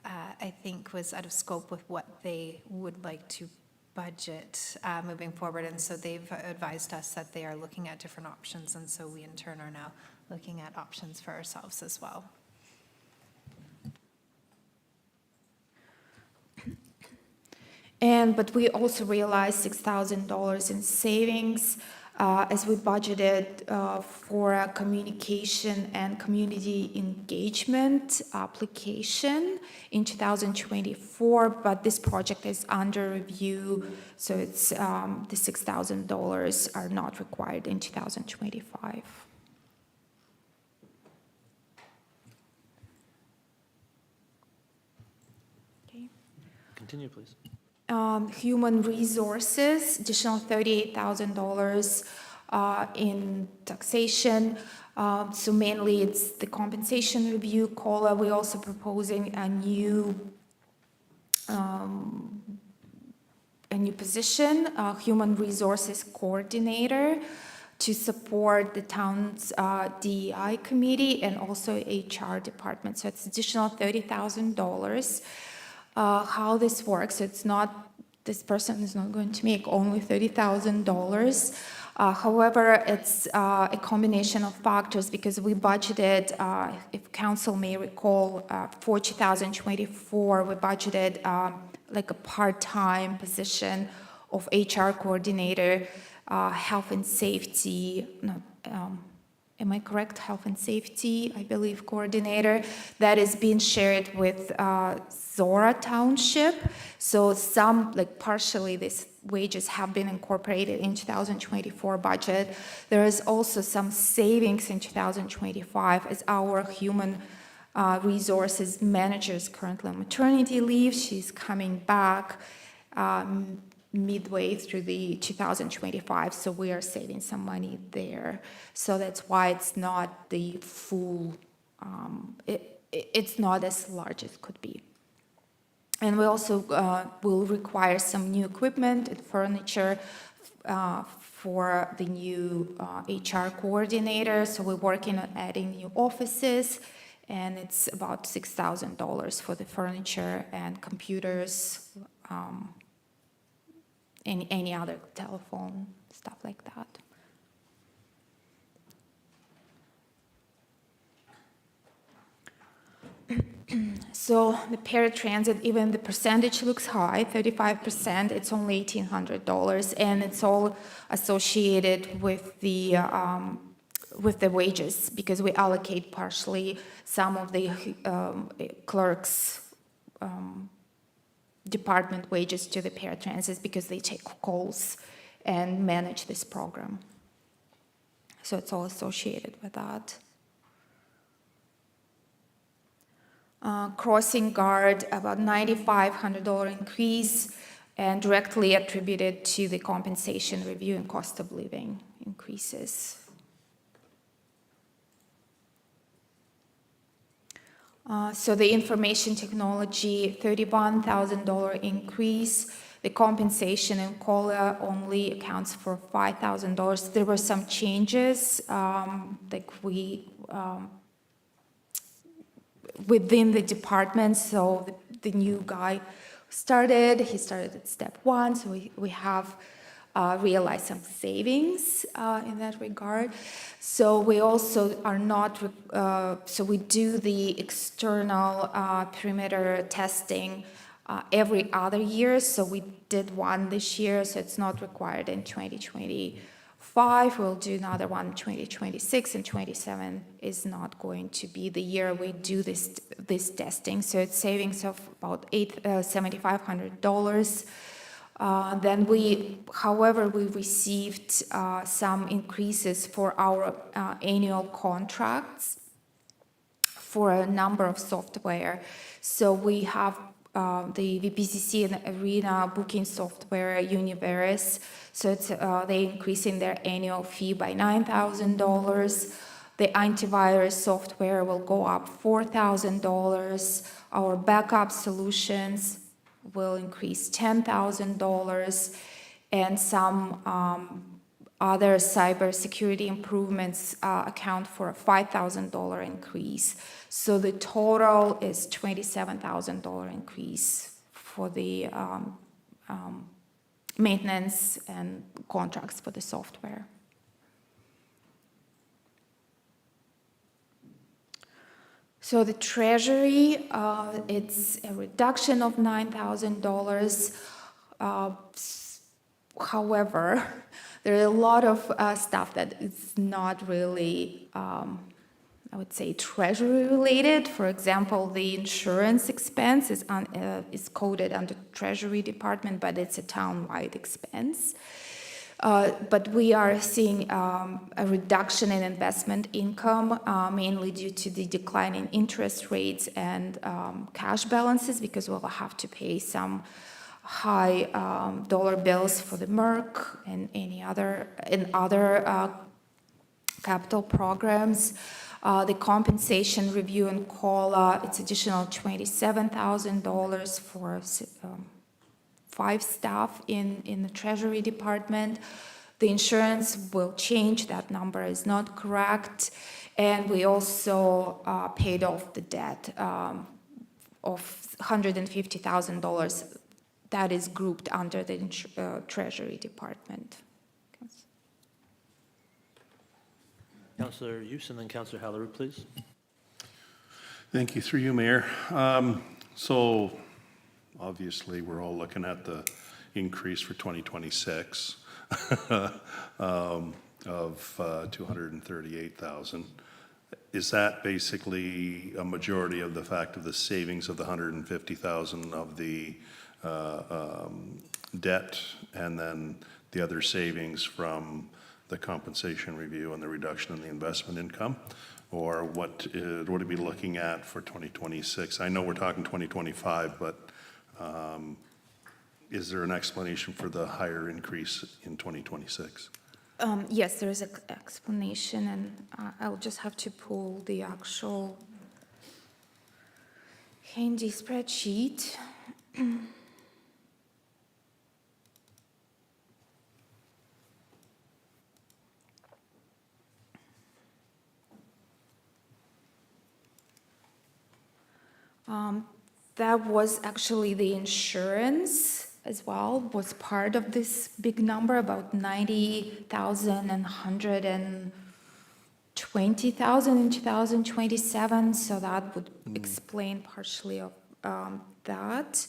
Speaker 12: I think was out of scope with what they would like to budget moving forward, and so they've advised us that they are looking at different options, and so we in turn are now looking at options for ourselves as well.
Speaker 9: But we also realized $6,000 in savings as we budgeted for a communication and community engagement application in 2024, but this project is under review, so it's the $6,000 are not required in 2025. Okay.
Speaker 1: Continue, please.
Speaker 9: Human resources, additional $38,000 in taxation. So mainly it's the compensation review, COLA. We're also proposing a new position, human resources coordinator, to support the town's DEI committee and also HR department. So it's additional $30,000. How this works, it's not, this person is not going to make only $30,000. However, it's a combination of factors because we budgeted, if council may recall, for 2024, we budgeted like a part-time position of HR coordinator, health and safety, am I correct? Health and safety, I believe, coordinator that is being shared with Zora Township. So some, like partially, these wages have been incorporated in 2024 budget. There is also some savings in 2025 as our human resources manager is currently on maternity leave. She's coming back midway through the 2025, so we are saving some money there. So that's why it's not the full, it's not as large as it could be. And we also will require some new equipment and furniture for the new HR coordinator. So we're working on adding new offices, and it's about $6,000 for the furniture and computers, any other telephone, stuff like that. So the paratransit, even the percentage looks high, 35%, it's only $1,800, and it's all associated with the wages, because we allocate partially some of the clerks' department wages to the paratransit because they take calls and manage this program. So it's all associated with that. Crossing guard, about $9,500 increase, and directly attributed to the compensation review and cost of living increases. So the information technology, $31,000 increase. The compensation in COLA only accounts for $5,000. There were some changes, within the department. So the new guy he started at step 1, so we have realized some savings in that regard. So we also are not, so we do the external perimeter testing every other year. So we did one this year, so it's not required in 2025. We'll do another one in 2026, and 27 is not going to be the year we do this testing. So it's savings of about $7,500. Then however, we received some increases for our annual contracts for a number of software. So we have the VPCC and Arena booking software, Univeris. So it's they increasing their annual fee by $9,000. The antivirus software will go up $4,000. Our backup solutions will increase $10,000, and some other cybersecurity improvements account for a $5,000 increase. So the total is $27,000 increase for the maintenance and contracts for the software. So the treasury, it's a reduction of $9,000. However, there are a lot of stuff that is not really, I would say, treasury related. For example, the insurance expense is coded under Treasury Department, but it's a town-wide expense. But we are seeing a reduction in investment income, mainly due to the decline in interest rates and cash balances, because we'll have to pay some high dollar bills for the MERC and other capital programs. The compensation review and COLA, it's additional $27,000 for 5 staff in the Treasury Department. The insurance will change, that number is not correct. And we also paid off the debt of $150,000 that is grouped under the Treasury Department.
Speaker 1: Councillor Hughes and then Councillor Halleru, please.
Speaker 7: Thank you. Through you, Mayor. So obviously, we're all looking at the increase for 2026 of $238,000. Is that basically a majority of the fact of the savings of the $150,000 of the debt, and then the other savings from the compensation review and the reduction in the investment income? Or what are we looking at for 2026? I know we're talking 2025, but is there an explanation for the higher increase in 2026?
Speaker 9: Yes, there is an explanation, and I'll just have to pull the actual handy spreadsheet. That was actually the insurance as well, was part of this big number, about 90,000 and 120,000 in 2027. So that would explain partially of that.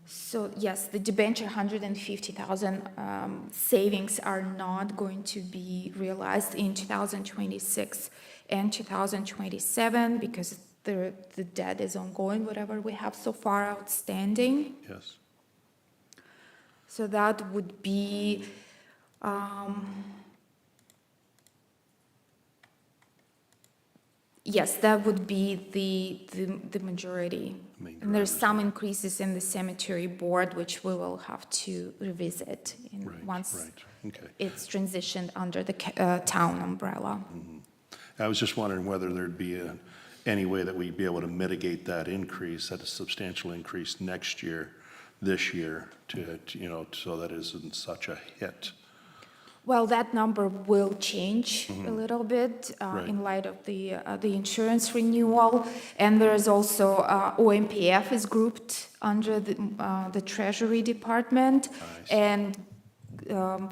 Speaker 9: So yes, the debenture 150,000 savings are not going to be realized in 2026 and 2027 because the debt is ongoing, whatever we have so far outstanding.
Speaker 7: Yes.
Speaker 9: So that would be Yes, that would be the majority. And there's some increases in the cemetery board, which we will have to revisit once
Speaker 7: Okay.
Speaker 9: it's transitioned under the town umbrella.
Speaker 7: I was just wondering whether there'd be any way that we'd be able to mitigate that increase, that a substantial increase next year, this year, to so that it isn't such a hit.
Speaker 9: Well, that number will change a little bit in light of the insurance renewal. And there's also OMPF is grouped under the Treasury Department. And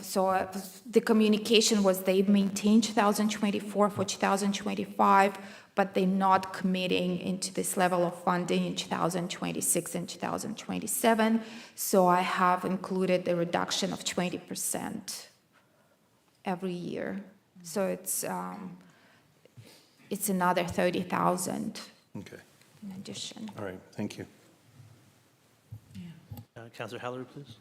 Speaker 9: so the communication was they maintain 2024 for 2025, but they're not committing into this level of funding in 2026 and 2027. So I have included the reduction of 20%. Every year, so it's another 30,000
Speaker 7: Okay.
Speaker 9: in addition.
Speaker 7: All right. Thank you.
Speaker 1: Councillor Hallery, please.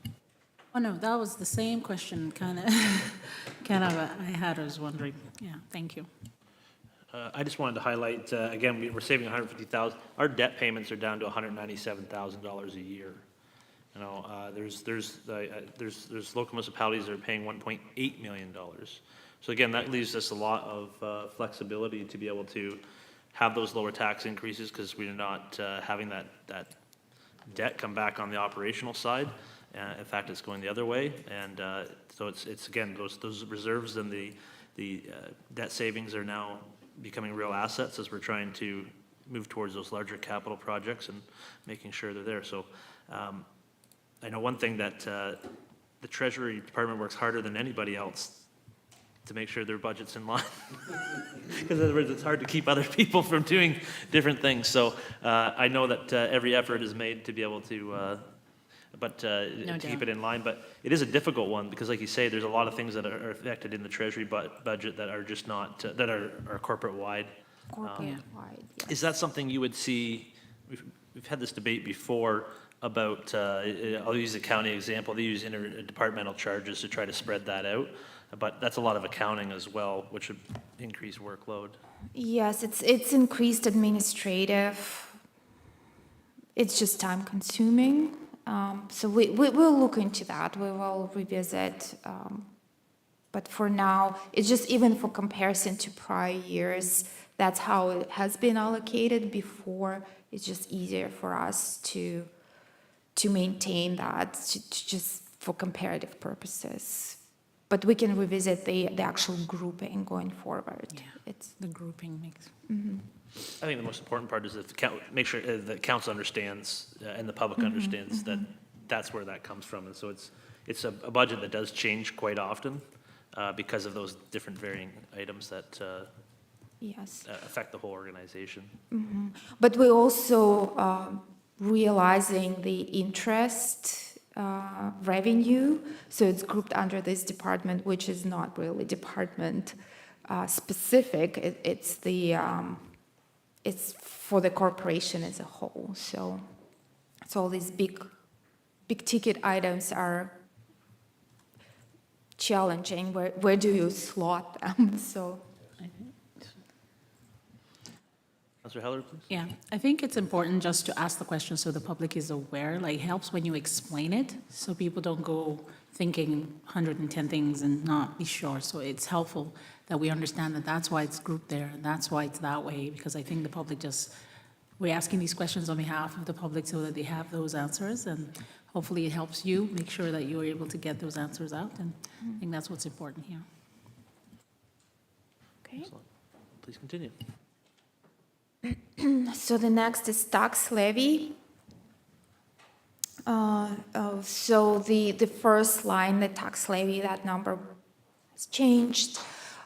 Speaker 6: Oh, no, that was the same question, kind of, I had, I was wondering. Yeah, thank you.
Speaker 1: I just wanted to highlight, again, we're saving $150,000. Our debt payments are down to $197,000 a year. You know, there's local municipalities that are paying $1.8 million. So again, that leaves us a lot of flexibility to be able to have those lower tax increases because we're not having that debt come back on the operational side. In fact, it's going the other way. And so it's again, those reserves and the debt savings are now becoming real assets as we're trying to move towards those larger capital projects and making sure they're there. So I know one thing that the Treasury Department works harder than anybody else to make sure their budget's in line. Because in other words, it's hard to keep other people from doing different things. So I know that every effort is made to be able to to keep it in line. But it is a difficult one because, like you say, there's a lot of things that are affected in the Treasury budget that are just not, that are corporate-wide.
Speaker 9: Corporate-wide, yes.
Speaker 1: Is that something you would see, we've had this debate before about, I'll use the county example, they use interdepartmental charges to try to spread that out, but that's a lot of accounting as well, which would increase workload.
Speaker 9: Yes, it's increased administrative. It's just time consuming. So we will look into that. We will revisit. But for now, it's just even for comparison to prior years, that's how it has been allocated before. It's just easier for us to maintain that, just for comparative purposes. But we can revisit the actual grouping going forward.
Speaker 6: Yeah,
Speaker 9: It's
Speaker 6: the grouping makes.
Speaker 1: I think the most important part is that make sure the council understands and the public understands that that's where that comes from. And so it's a budget that does change quite often because of those different varying items that
Speaker 9: yes.
Speaker 1: affect the whole organization.
Speaker 9: But we're also realizing the interest revenue, so it's grouped under this department, which is not really department specific. It's for the corporation as a whole. So all these big ticket items are challenging. Where do you slot them? So.
Speaker 1: Councillor Heller, please.
Speaker 6: Yeah, I think it's important just to ask the question so the public is aware. Like, it helps when you explain it, so people don't go thinking 110 things and not be sure. So it's helpful that we understand that that's why it's grouped there, and that's why it's that way, because I think the public we're asking these questions on behalf of the public so that they have those answers, and hopefully it helps you make sure that you're able to get those answers out, and I think that's what's important here.
Speaker 9: Okay.
Speaker 1: Excellent. Please continue.
Speaker 9: So the next is tax levy. So the first line, the tax levy, that number has changed.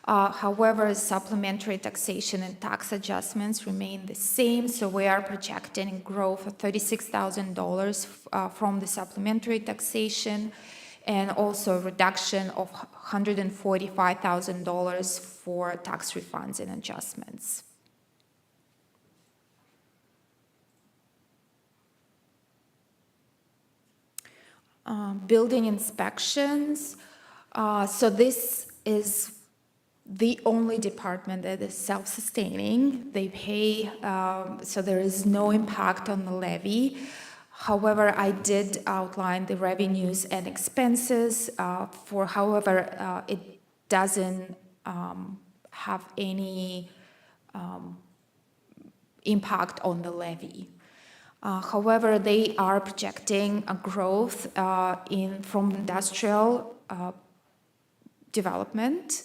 Speaker 9: However, supplementary taxation and tax adjustments remain the same. So we are projecting growth of $36,000 from the supplementary taxation, and also a reduction of $145,000 for tax refunds and adjustments. Building inspections. So this is the only department that is self-sustaining. They pay, so there is no impact on the levy. However, I did outline the revenues and expenses however, it doesn't have any impact on the levy. However, they are projecting a growth from industrial development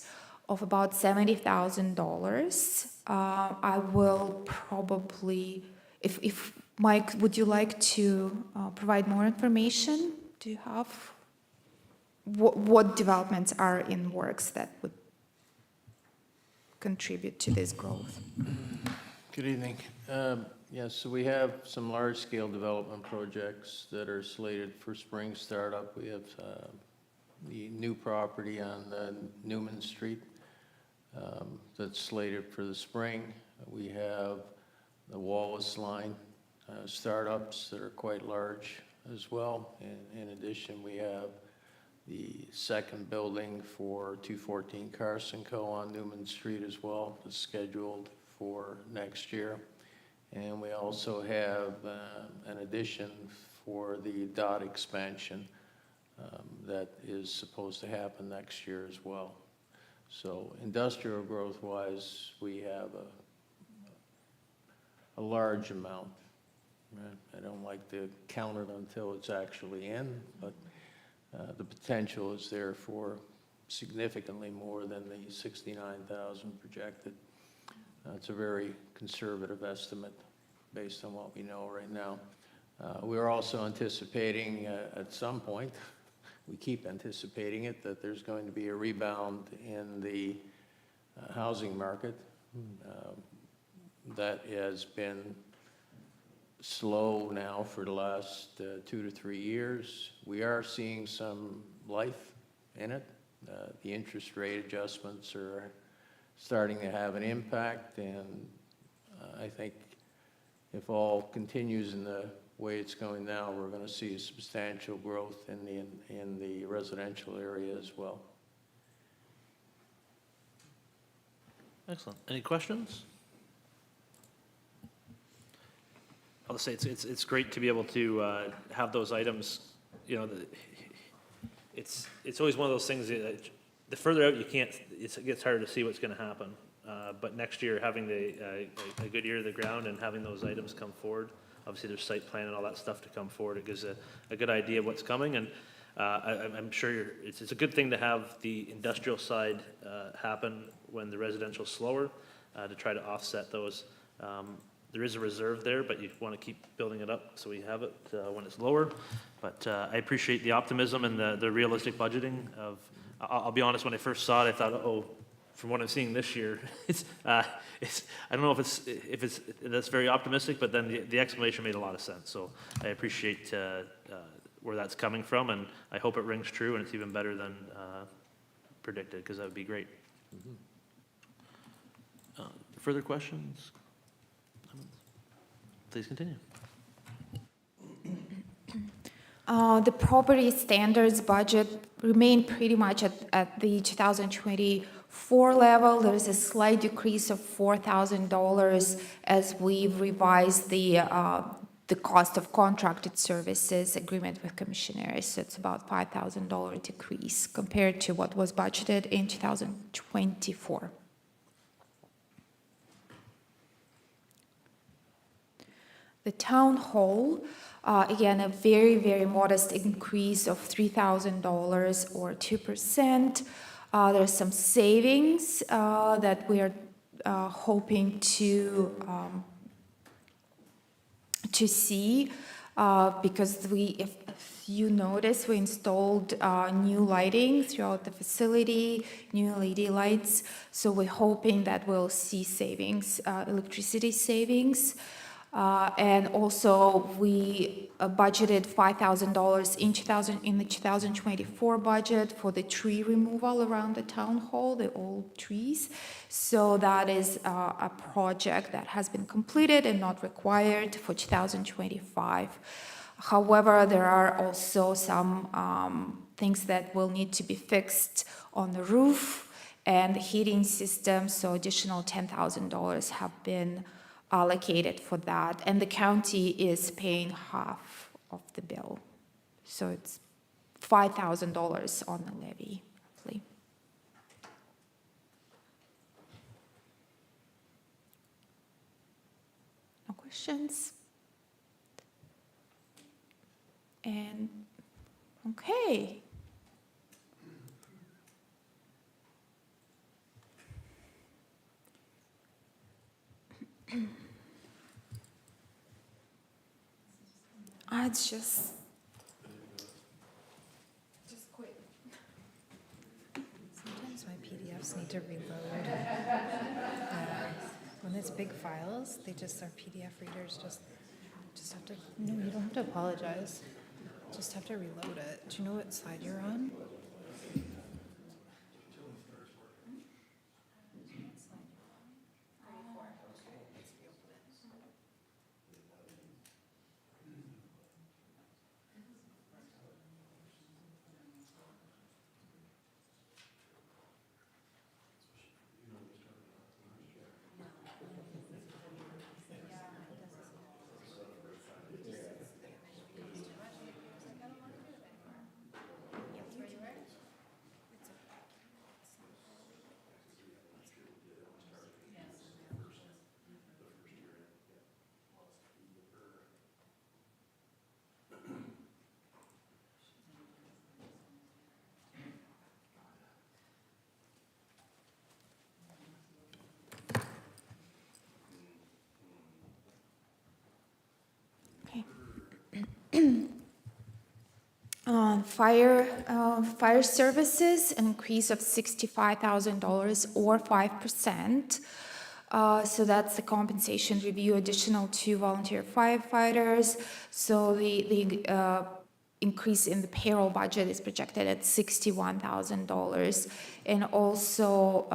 Speaker 9: of about $70,000. I will probably, if Mike, would you like to provide more information? Do you have what developments are in works that would contribute to this growth?
Speaker 13: Good evening. Yes, so we have some large-scale development projects that are slated for spring startup. We have the new property on Newman Street that's slated for the spring. We have the Wallace line startups that are quite large as well. And in addition, we have the second building for 214 Carson Co. on Newman Street as well, is scheduled for next year. And we also have an addition for the DOT expansion that is supposed to happen next year as well. So industrial growth-wise, we have a large amount. Right? I don't like to count it until it's actually in, but the potential is there for significantly more than the 69,000 projected. It's a very conservative estimate based on what we know right now. We're also anticipating at some point, we keep anticipating it, that there's going to be a rebound in the housing market that has been slow now for the last 2 to 3 years. We are seeing some life in it. The interest rate adjustments are starting to have an impact, and I think if all continues in the way it's going now, we're going to see a substantial growth in the residential area as well.
Speaker 1: Excellent. Any questions? I'll say it's great to be able to have those items. You know, it's always one of those things that the further out you can't, it gets harder to see what's going to happen. But next year, having a good ear to the ground and having those items come forward, obviously there's site plan and all that stuff to come forward. It gives a good idea of what's coming, and I'm sure it's a good thing to have the industrial side happen when the residential's slower to try to offset those. There is a reserve there, but you want to keep building it up so we have it when it's lower. But I appreciate the optimism and the realistic budgeting of. I'll be honest, when I first saw it, I thought, oh, from what I'm seeing this year, I don't know if that's very optimistic, but then the explanation made a lot of sense. So I appreciate where that's coming from, and I hope it rings true and it's even better than predicted, because that would be great. Further questions? Please continue.
Speaker 9: The property standards budget remained pretty much at the 2024 level. There is a slight decrease of $4,000 as we've revised the cost of contracted services agreement with Pecuniary. So it's about $5,000 decrease compared to what was budgeted in 2024. The town hall, again, a very, very modest increase of $3,000 or 2%. There's some savings that we are hoping to see because if you notice, we installed new lighting throughout the facility, new LED lights. So we're hoping that we'll see savings, electricity savings. And also, we budgeted $5,000 in the 2024 budget for the tree removal around the town hall, the old trees. So that is a project that has been completed and not required for 2025. However, there are also some things that will need to be fixed on the roof and the heating system, so additional $10,000 have been allocated for that, and the county is paying half of the bill. So it's $5,000 on the levy, roughly. No questions? And, okay. It's just quick.
Speaker 12: Sometimes my PDFs need to reload. When it's big files, our PDF readers just have to, no, you don't have to apologize. Just have to reload it. Do you know what slide you're on?
Speaker 9: Fire services, an increase of $65,000 or 5%. So that's the compensation review, additional 2 volunteer firefighters. So the increase in the payroll budget is projected at $61,000. And also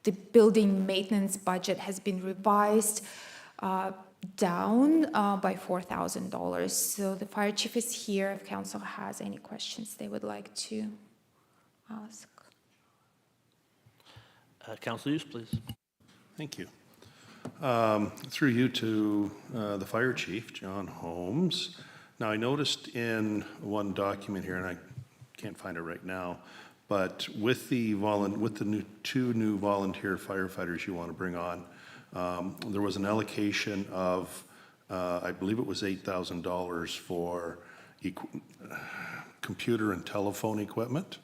Speaker 9: the building maintenance budget has been revised down by $4,000. So the fire chief is here if council has any questions they would like to ask.
Speaker 1: Council Use, please.
Speaker 7: Thank you. Through you to the fire chief, John Holmes. Now, I noticed in one document here, and I can't find it right now, but with the two new volunteer firefighters you want to bring on, there was an allocation of, I believe it was $8,000 for computer and telephone equipment.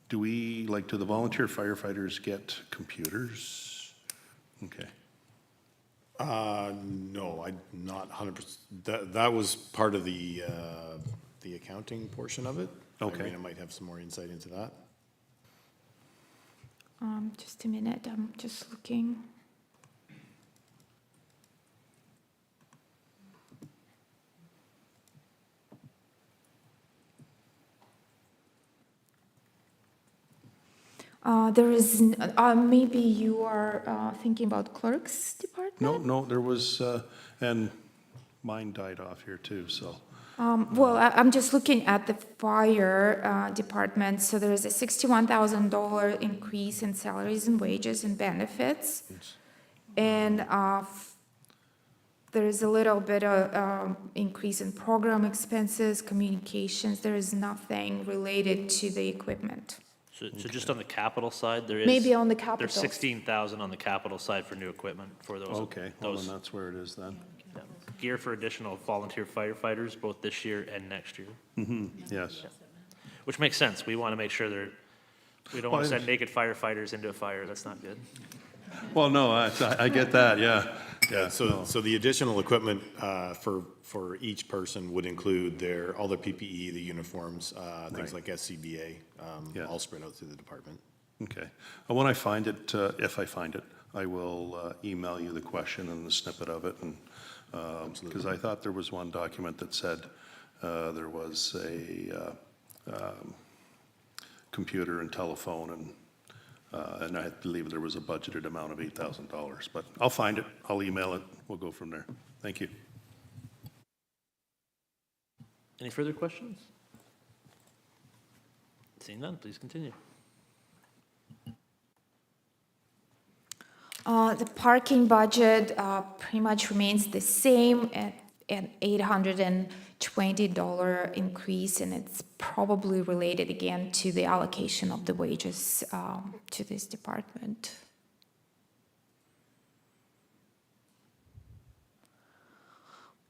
Speaker 7: Do the volunteer firefighters get computers? Okay.
Speaker 14: No, I'm not 100%. That was part of the accounting portion of it.
Speaker 7: Okay.
Speaker 14: Irina might have some more insight into that.
Speaker 9: Just a minute, I'm just looking. There is, maybe you are thinking about clerk's department?
Speaker 7: No, there was, and mine died off here too, so.
Speaker 9: Well, I'm just looking at the fire department. So there is a $61,000 increase in salaries and wages and benefits. And there is a little bit of increase in program expenses, communications. There is nothing related to the equipment.
Speaker 1: So just on the capital side, there is.
Speaker 9: Maybe on the capital.
Speaker 1: There's 16,000 on the capital side for new equipment for those.
Speaker 7: Okay, well, then that's where it is then.
Speaker 1: Yeah. Gear for additional volunteer firefighters, both this year and next year.
Speaker 7: Yes.
Speaker 1: Which makes sense. We want to make sure we don't want to send naked firefighters into a fire. That's not good.
Speaker 7: Well, no, I get that, yeah.
Speaker 14: Yeah, so the additional equipment for each person would include all their PPE, the uniforms, things like SCBA, all spread out through the department.
Speaker 7: Okay. Well, when I find it, if I find it, I will email you the question and the snippet of it. And because I thought there was one document that said there was a computer and telephone, and I believe there was a budgeted amount of $8,000. But I'll find it. I'll email it. We'll go from there. Thank you.
Speaker 1: Any further questions? Seeing none, please continue.
Speaker 9: The parking budget pretty much remains the same at an $820 increase, and it's probably related again to the allocation of the wages to this department.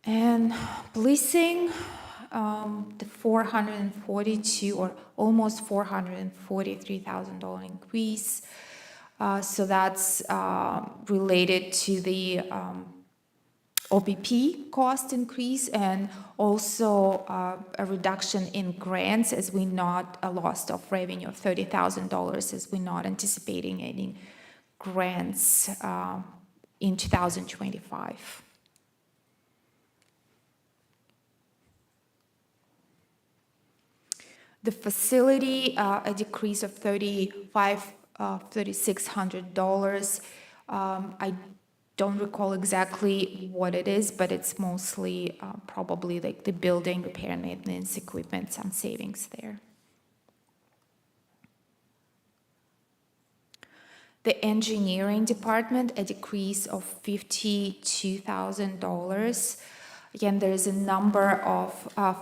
Speaker 9: And policing, the $442 or almost $443,000 increase. So that's related to the OPP cost increase and also a reduction in grants as we not a loss of revenue of $30,000 as we're not anticipating any grants in 2025. The facility, a decrease of $3,600. I don't recall exactly what it is, but it's mostly probably like the building repair and maintenance equipment, some savings there. The engineering department, a decrease of $52,000. Again, there's a number of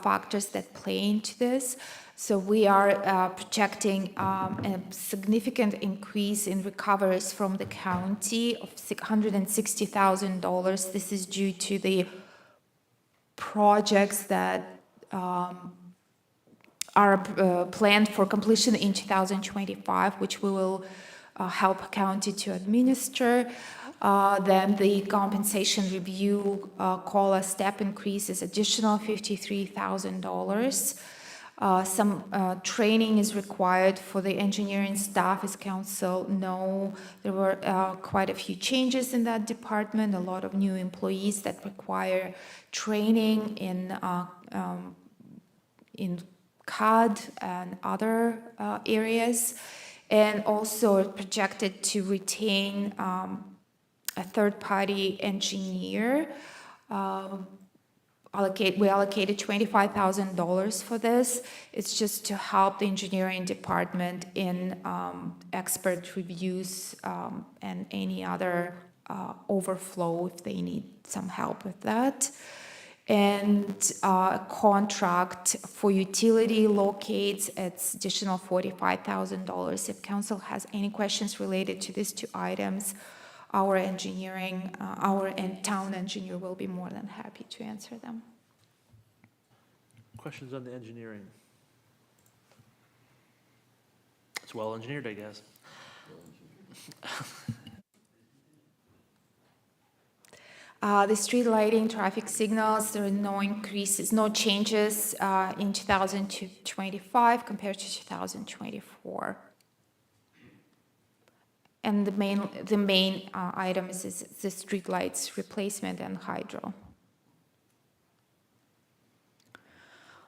Speaker 9: factors that play into this. So we are projecting a significant increase in recoveries from the county of $660,000. This is due to the projects that are planned for completion in 2025, which we will help county to administer. Then the compensation review COLA step increase is additional $53,000. Some training is required for the engineering staff, as council know. There were quite a few changes in that department, a lot of new employees that require training in CAD and other areas, and also projected to retain a third-party engineer. We allocated $25,000 for this. It's just to help the engineering department in expert reviews and any other overflow if they need some help with that. And a contract for utility locates, it's additional $45,000. If council has any questions related to these two items, our engineering, our town engineer will be more than happy to answer them.
Speaker 1: Questions on the engineering? It's well engineered, I guess.
Speaker 9: The street lighting, traffic signals, there are no increases, no changes in 2025 compared to 2024. And the main item is the street lights replacement and hydro.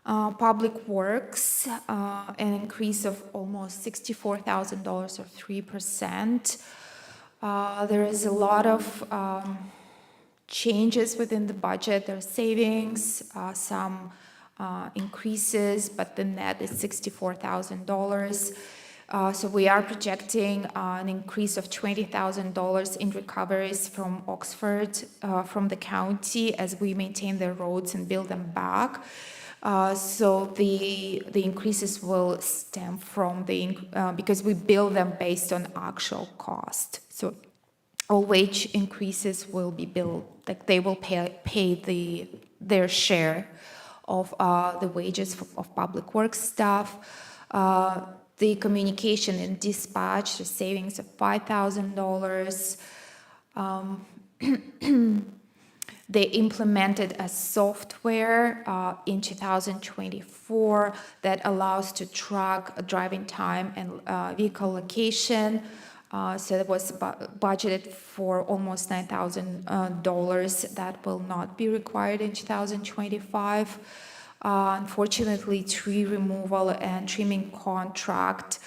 Speaker 9: Public Works, an increase of almost $64,000 or 3%. There is a lot of changes within the budget. There are savings, some increases, but the net is $64,000. So we are projecting an increase of $20,000 in recoveries from Oxford, from the county, as we maintain the roads and build them back. So the increases will stem from because we build them based on actual cost. So all wage increases will be billed, like they will pay their share of the wages of public works staff. The communication and dispatch, the savings of $5,000. They implemented a software in 2024 that allows to track driving time and vehicle location. So it was budgeted for almost $9,000. That will not be required in 2025. Unfortunately, tree removal and trimming contract,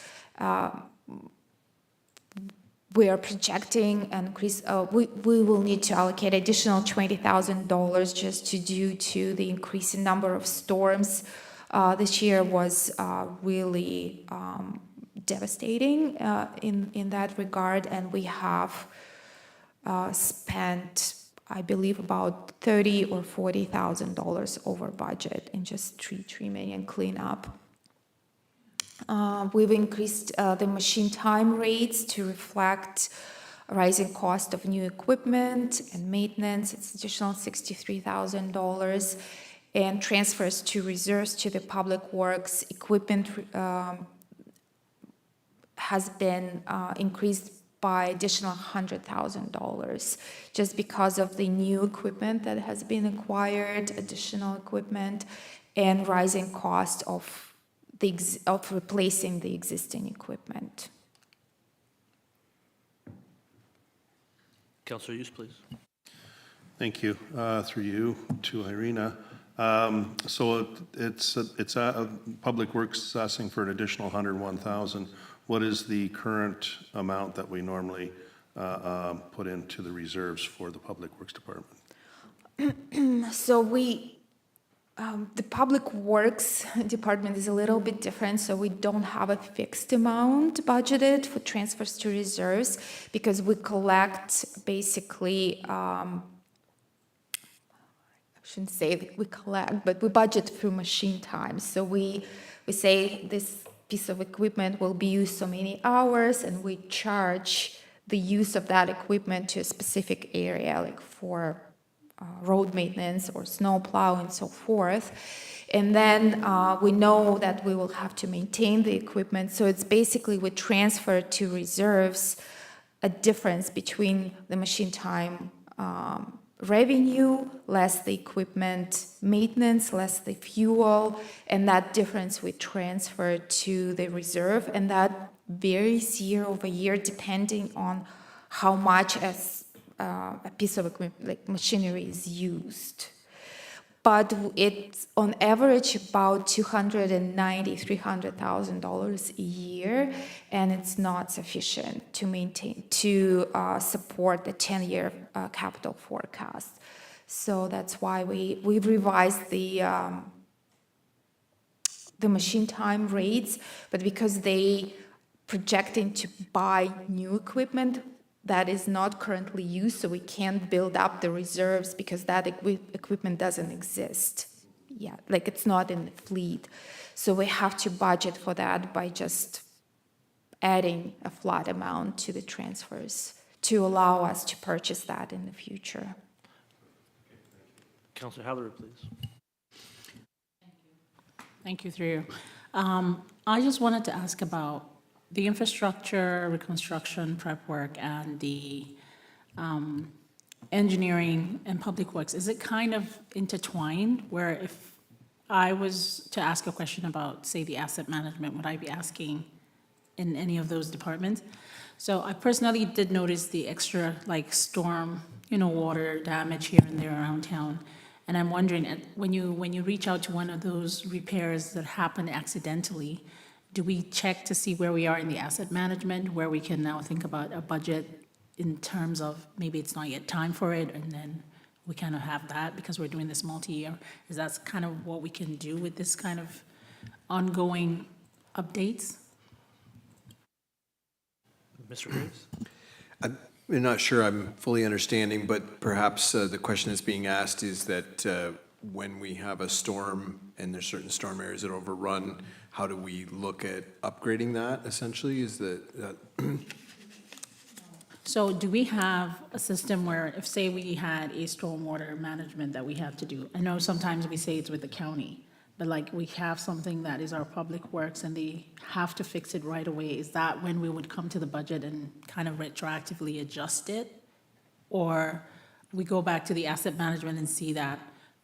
Speaker 9: we are projecting an increase. We will need to allocate additional $20,000 just due to the increase in number of storms. This year was really devastating in that regard, and we have spent, I believe, about $30,000 or $40,000 over budget in just tree trimming and cleanup. We've increased the machine time rates to reflect rising cost of new equipment and maintenance. It's additional $63,000, and transfers to reserves to the public works equipment has been increased by additional $100,000 just because of the new equipment that has been acquired, additional equipment, and rising cost of replacing the existing equipment.
Speaker 1: Councilor Hughes, please.
Speaker 7: Thank you. Through you to Irina. So it's Public Works is asking for an additional $101,000. What is the current amount that we normally put into the reserves for the Public Works Department?
Speaker 9: So the Public Works Department is a little bit different, so we don't have a fixed amount budgeted for transfers to reserves because we collect basically, I shouldn't say that we collect, but we budget through machine time. So we say this piece of equipment will be used so many hours, and we charge the use of that equipment to a specific area, like for road maintenance or snow plow and so forth. And then we know that we will have to maintain the equipment. So it's basically we transfer to reserves a difference between the machine time revenue, less the equipment maintenance, less the fuel, and that difference we transfer to the reserve. And that varies year over year depending on how much a piece of equipment, like machinery, is used. But it's on average about $290,000, $300,000 a year, and it's not sufficient to support the 10-year capital forecast. So that's why we've revised the machine time rates, but because they projecting to buy new equipment that is not currently used, so we can't build up the reserves because that equipment doesn't exist. Yeah, like it's not in the fleet. So we have to budget for that by just adding a flat amount to the transfers to allow us to purchase that in the future.
Speaker 1: Councilor Hallery, please.
Speaker 6: Thank you, through you. I just wanted to ask about the infrastructure, reconstruction, prep work, and the engineering and public works. Is it kind of intertwined where if I was to ask a question about, say, the asset management, would I be asking in any of those departments? So I personally did notice the extra like storm, water damage here and there around town. And I'm wondering, when you reach out to one of those repairs that happen accidentally, do we check to see where we are in the asset management, where we can now think about a budget in terms of maybe it's not yet time for it, and then we kind of have that because we're doing this multi-year? Is that kind of what we can do with this kind of ongoing updates?
Speaker 1: Mr. Graves?
Speaker 2: I'm not sure I'm fully understanding, but perhaps the question that's being asked is that when we have a storm and there's certain storm areas that overrun, how do we look at upgrading that, essentially? Is that
Speaker 6: So do we have a system where if, say, we had a stormwater management that we have to do? I know sometimes we say it's with the county, but like we have something that is our public works and they have to fix it right away. Is that when we would come to the budget and kind of retroactively adjust it? Or we go back to the asset management and see that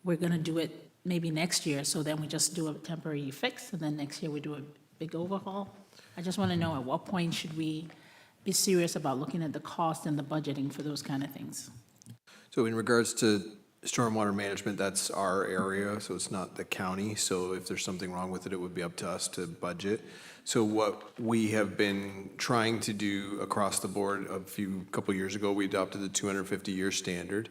Speaker 6: we're going to do it maybe next year, so then we just do a temporary fix, and then next year we do a big overhaul? I just want to know at what point should we be serious about looking at the cost and the budgeting for those kind of things?
Speaker 2: So in regards to stormwater management, that's our area, so it's not the county. So if there's something wrong with it, it would be up to us to budget. So what we have been trying to do across the board, couple years ago, we adopted the 250-year standard.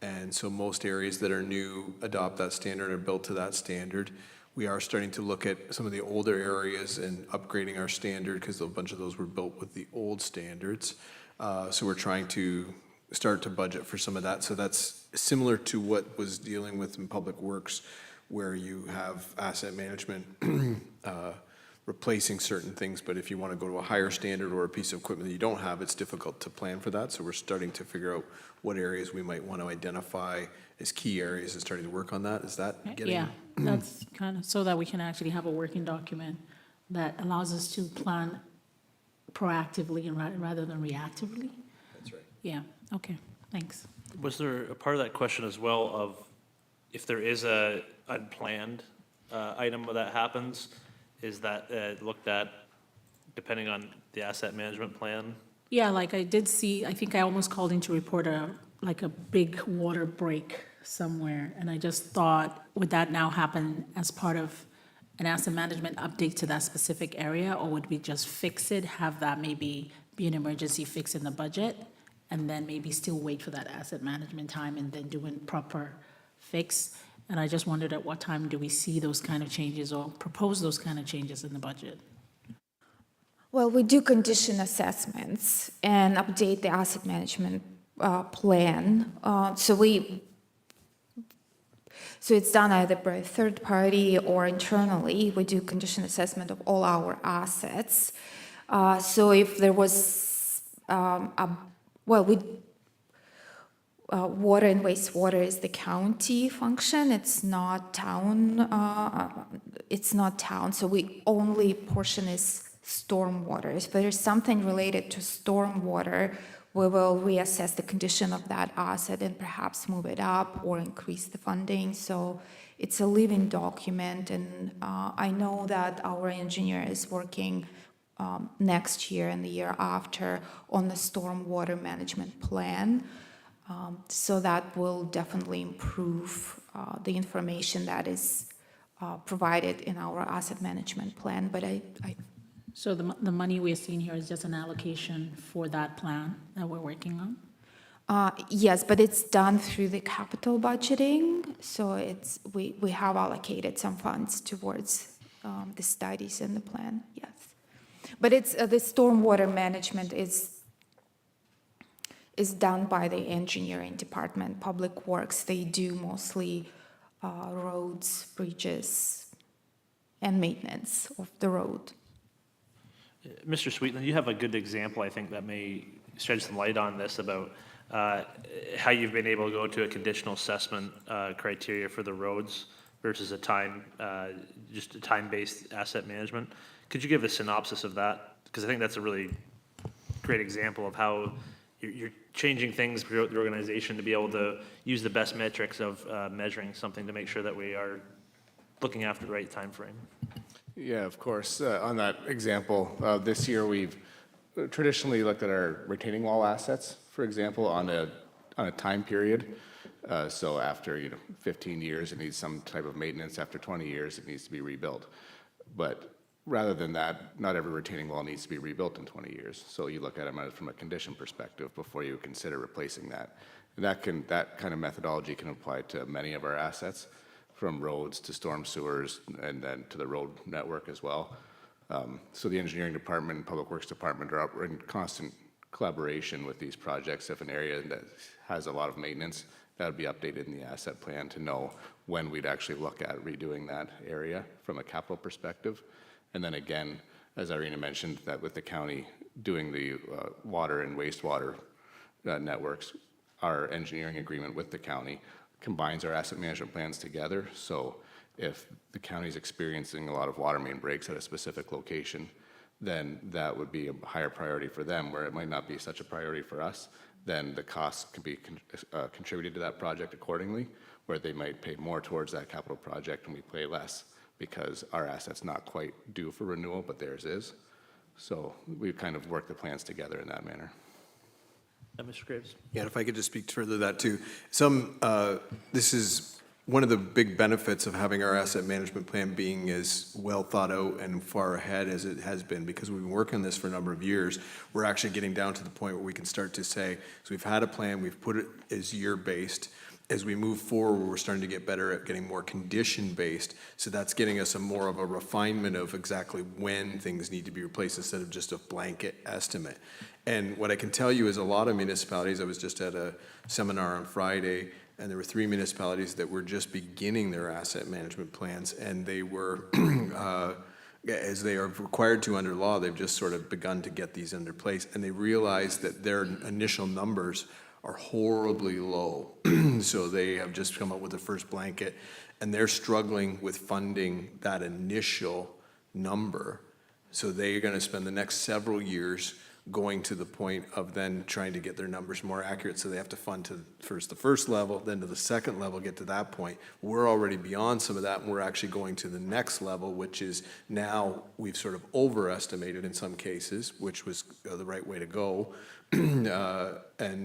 Speaker 2: And so most areas that are new adopt that standard, are built to that standard. We are starting to look at some of the older areas and upgrading our standard because a bunch of those were built with the old standards. So we're trying to start to budget for some of that. So that's similar to what was dealing with in Public Works, where you have asset management replacing certain things, but if you want to go to a higher standard or a piece of equipment that you don't have, it's difficult to plan for that. So we're starting to figure out what areas we might want to identify as key areas and starting to work on that. Is that getting?
Speaker 6: Yeah, that's kind of, so that we can actually have a working document that allows us to plan proactively and rather than reactively?
Speaker 2: That's right.
Speaker 6: Yeah, okay, thanks.
Speaker 1: Was there a part of that question as well of if there is a unplanned item that happens, is that looked at depending on the asset management plan?
Speaker 6: Yeah, like I did see, I think I almost called in to report a big water break somewhere, and I just thought, would that now happen as part of an asset management update to that specific area, or would we just fix it, have that maybe be an emergency fix in the budget, and then maybe still wait for that asset management time and then do a proper fix? And I just wondered at what time do we see those kind of changes or propose those kind of changes in the budget?
Speaker 9: Well, we do condition assessments and update the asset management plan. So it's done either by a third party or internally. We do condition assessment of all our assets. So if there was, water and wastewater is the county function. It's not town. So we only portion is stormwater. If there's something related to stormwater, we will reassess the condition of that asset and perhaps move it up or increase the funding. So it's a living document, and I know that our engineer is working next year and the year after on the stormwater management plan. So that will definitely improve the information that is provided in our asset management plan. But
Speaker 6: So the money we're seeing here is just an allocation for that plan that we're working on?
Speaker 9: Yes, but it's done through the capital budgeting. So we have allocated some funds towards the studies in the plan, yes. But it's the stormwater management is done by the engineering department, Public Works. They do mostly roads, bridges, and maintenance of the road.
Speaker 1: Mr. Sweetland, you have a good example, I think, that may shed some light on this about how you've been able to go to a conditional assessment criteria for the roads versus just a time-based asset management. Could you give a synopsis of that? Because I think that's a really great example of how you're changing things throughout the organization to be able to use the best metrics of measuring something to make sure that we are looking after the right time frame.
Speaker 15: Yeah, of course. On that example, this year we've traditionally looked at our retaining wall assets, for example, on a time period. So after 15 years, it needs some type of maintenance. After 20 years, it needs to be rebuilt. But rather than that, not every retaining wall needs to be rebuilt in 20 years. So you look at them from a condition perspective before you consider replacing that. And that kind of methodology can apply to many of our assets, from roads to storm sewers and then to the road network as well. So the engineering department and public works department are in constant collaboration with these projects. If an area that has a lot of maintenance, that would be updated in the asset plan to know when we'd actually look at redoing that area from a capital perspective. And then again, as Irina mentioned, that with the county doing the water and wastewater networks, our engineering agreement with the county combines our asset management plans together. So if the county's experiencing a lot of water main breaks at a specific location, then that would be a higher priority for them, where it might not be such a priority for us. Then the costs can be contributed to that project accordingly, where they might pay more towards that capital project and we pay less because our asset's not quite due for renewal, but theirs is. So we kind of work the plans together in that manner.
Speaker 1: Mr. Graves?
Speaker 2: Yeah, and if I could just speak further to that too. This is one of the big benefits of having our asset management plan being as well thought out and far ahead as it has been, because we've been working on this for a number of years. We're actually getting down to the point where we can start to say, so we've had a plan, we've put it as year-based, As we move forward, we're starting to get better at getting more condition-based. So that's getting us a more of a refinement of exactly when things need to be replaced instead of just a blanket estimate. And what I can tell you is a lot of municipalities, I was just at a seminar on Friday, and there were 3 municipalities that were just beginning their asset management plans, and they were, as they are required to under law, they've just sort of begun to get these into place, and they realized that their initial numbers are horribly low. So they have just come up with the first blanket, and they're struggling with funding that initial number. So they're going to spend the next several years going to the point of then trying to get their numbers more accurate. So they have to fund to first the first level, then to the second level, get to that point. We're already beyond some of that, and we're actually going to the next level, which is now we've sort of overestimated in some cases, which was the right way to go. And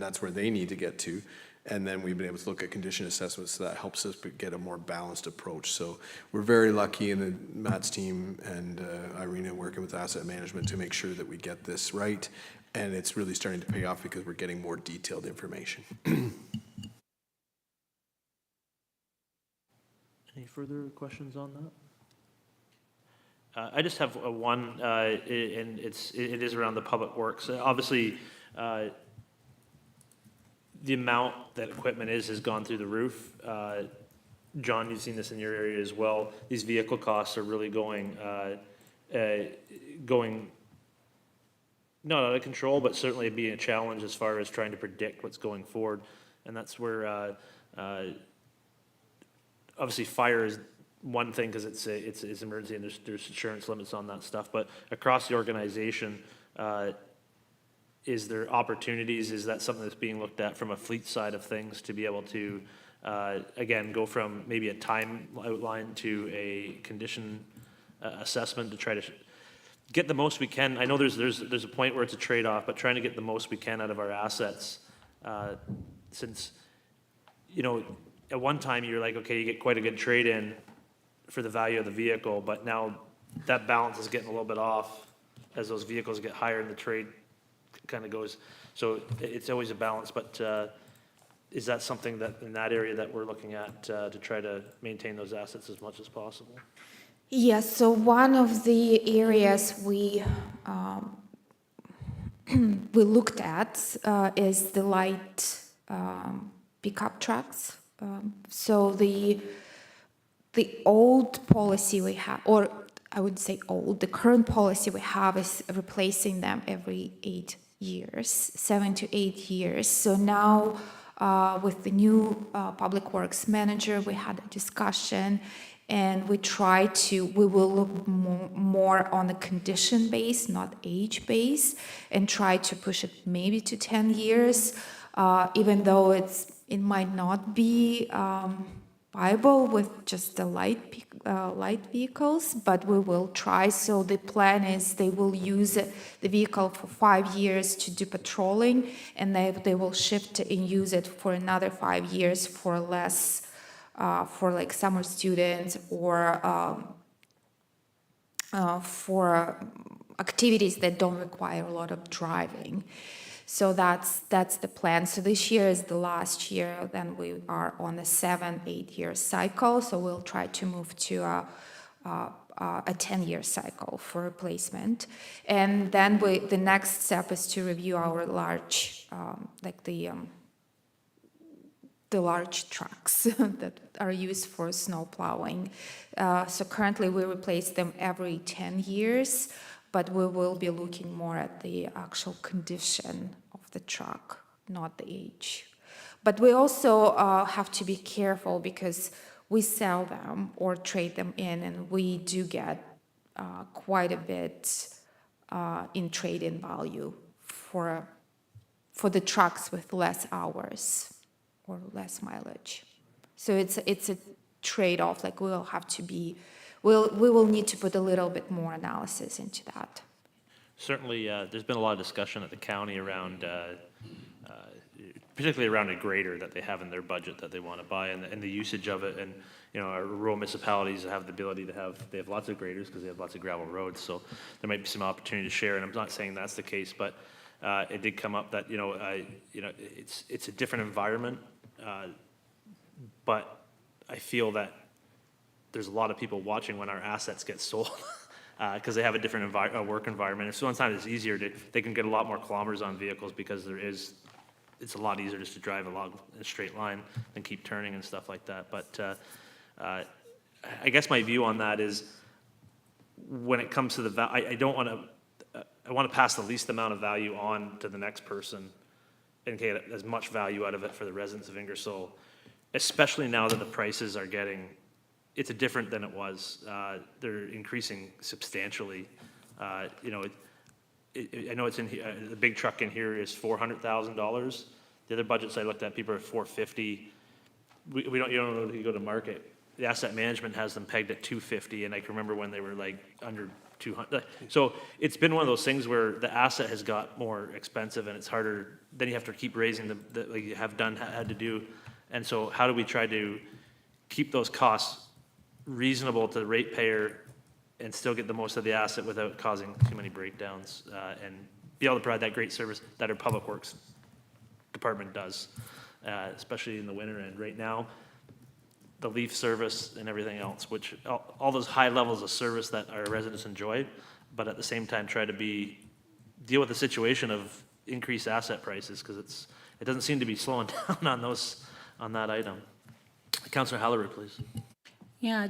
Speaker 2: that's where they need to get to. And then we've been able to look at condition assessments, so that helps us get a more balanced approach. So we're very lucky in Matt's team and Irina working with asset management to make sure that we get this right. And it's really starting to pay off because we're getting more detailed information.
Speaker 1: Any further questions on that? I just have one, and it is around the public works. Obviously, the amount that equipment has gone through the roof. John, you've seen this in your area as well. These vehicle costs are really going not out of control, but certainly being a challenge as far as trying to predict what's going forward. And that's where obviously fire is one thing because it's emergency and there's insurance limits on that stuff. But across the organization, is there opportunities? Is that something that's being looked at from a fleet side of things to be able to, again, go from maybe a time outline to a condition assessment to try to get the most we can? I know there's a point where it's a trade-off, but trying to get the most we can out of our assets, since, you know, at one time you're like, okay, you get quite a good trade-in for the value of the vehicle, but now that balance is getting a little bit off as those vehicles get higher in the trade kind of goes. So it's always a balance, but is that something that in that area that we're looking at to try to maintain those assets as much as possible?
Speaker 9: Yes, so one of the areas we looked at is the light pickup trucks. So the old policy we have, or I would say old, the current policy we have is replacing them every 8 years, 7 to 8 years. So now with the new public works manager, we had a discussion and we will look more on the condition base, not age base, and try to push it maybe to 10 years, even though it might not be viable with just the light vehicles, but we will try. So the plan is they will use the vehicle for 5 years to do patrolling, and they will shift and use it for another 5 years for less, for like summer students or for activities that don't require a lot of driving. So that's the plan. So this year is the last year, then we are on a 7-8 year cycle. So we'll try to move to a 10-year cycle for replacement. And then the next step is to review our large, the large trucks that are used for snow plowing. So currently we replace them every 10 years. But we will be looking more at the actual condition of the truck, not the age. But we also have to be careful because we sell them or trade them in, and we do get quite a bit in trade-in value for the trucks with less hours or less mileage. So it's a trade-off. Like we will need to put a little bit more analysis into that.
Speaker 1: Certainly, there's been a lot of discussion at the county around, particularly around a grader that they have in their budget that they want to buy, and the usage of it. And you know, our rural municipalities have the ability to have lots of graders because they have lots of gravel roads. So there might be some opportunity to share. And I'm not saying that's the case, but it did come up that it's a different environment but I feel that there's a lot of people watching when our assets get sold because they have a different work environment. And so sometimes it's easier they can get a lot more kilometers on vehicles because it's a lot easier just to drive along in a straight line than keep turning and stuff like that. But I guess my view on that is when it comes to I want to pass the least amount of value on to the next person and get as much value out of it for the residents of Ingersoll, especially now that the prices are it's different than it was. They're increasing substantially. You know, I know it's in here, the big truck in here is $400,000. The other budgets I looked at, people are $450,000. You don't know if you go to market. The asset management has them pegged at $250,000, and I can remember when they were like under 200. So it's been one of those things where the asset has got more expensive, and it's harder. Then you have to keep raising like you had to do. And so how do we try to keep those costs reasonable to the ratepayer and still get the most of the asset without causing too many breakdowns, and be able to provide that great service that our public works department does, especially in the winter. And right now, the leaf service and everything else, which all those high levels of service that our residents enjoy, but at the same time try to deal with the situation of increased asset prices, because it doesn't seem to be slowing down on that item. Councillor Hallery, please.
Speaker 6: Yeah,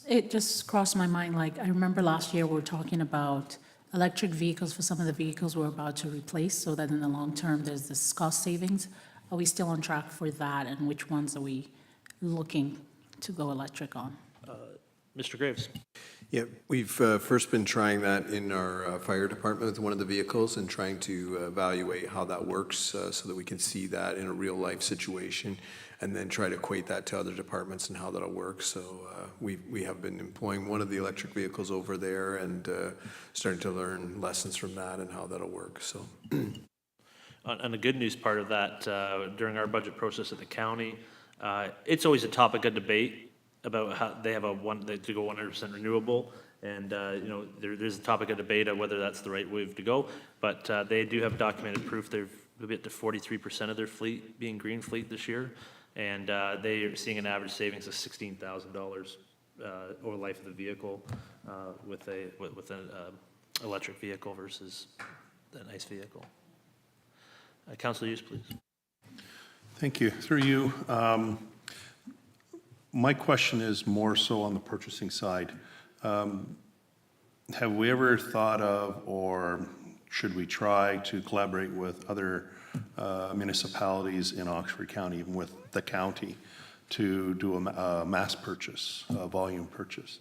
Speaker 6: it just crossed my mind, like, I remember last year we were talking about electric vehicles for some of the vehicles we're about to replace, so that in the long term, there's this cost savings. Are we still on track for that, and which ones are we looking to go electric on?
Speaker 1: Mr. Graves.
Speaker 2: Yeah, we've first been trying that in our fire department with one of the vehicles and trying to evaluate how that works so that we can see that in a real life situation and then try to equate that to other departments and how that'll work. So we have been employing one of the electric vehicles over there and starting to learn lessons from that and how that'll work. So.
Speaker 1: On the good news part of that, during our budget process at the county, it's always a topic of debate about how they have to go 100% renewable, and you know, there's a topic of debate of whether that's the right way to go. But they do have documented proof they'll be up to 43% of their fleet being green fleet this year, and they are seeing an average savings of $16,000 over the life of the vehicle with an electric vehicle versus an ICE vehicle. Councilor Hughes, please.
Speaker 7: Thank you. Through you, my question is more so on the purchasing side. Have we ever thought of, or should we try to collaborate with other municipalities in Oxford County, even with the county, to do a mass purchase, a volume purchase?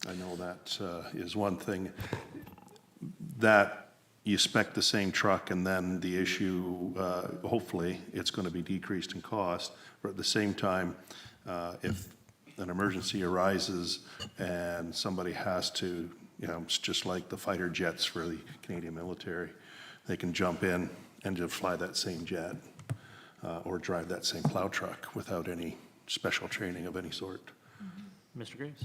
Speaker 7: I know that is one thing that you spec the same truck, and then the issue, hopefully, it's going to be decreased in cost. But at the same time, if an emergency arises and somebody has to, you know, it's just like the fighter jets for the Canadian military, they can jump in and just fly that same jet or drive that same plow truck without any special training of any sort.
Speaker 1: Mr. Graves.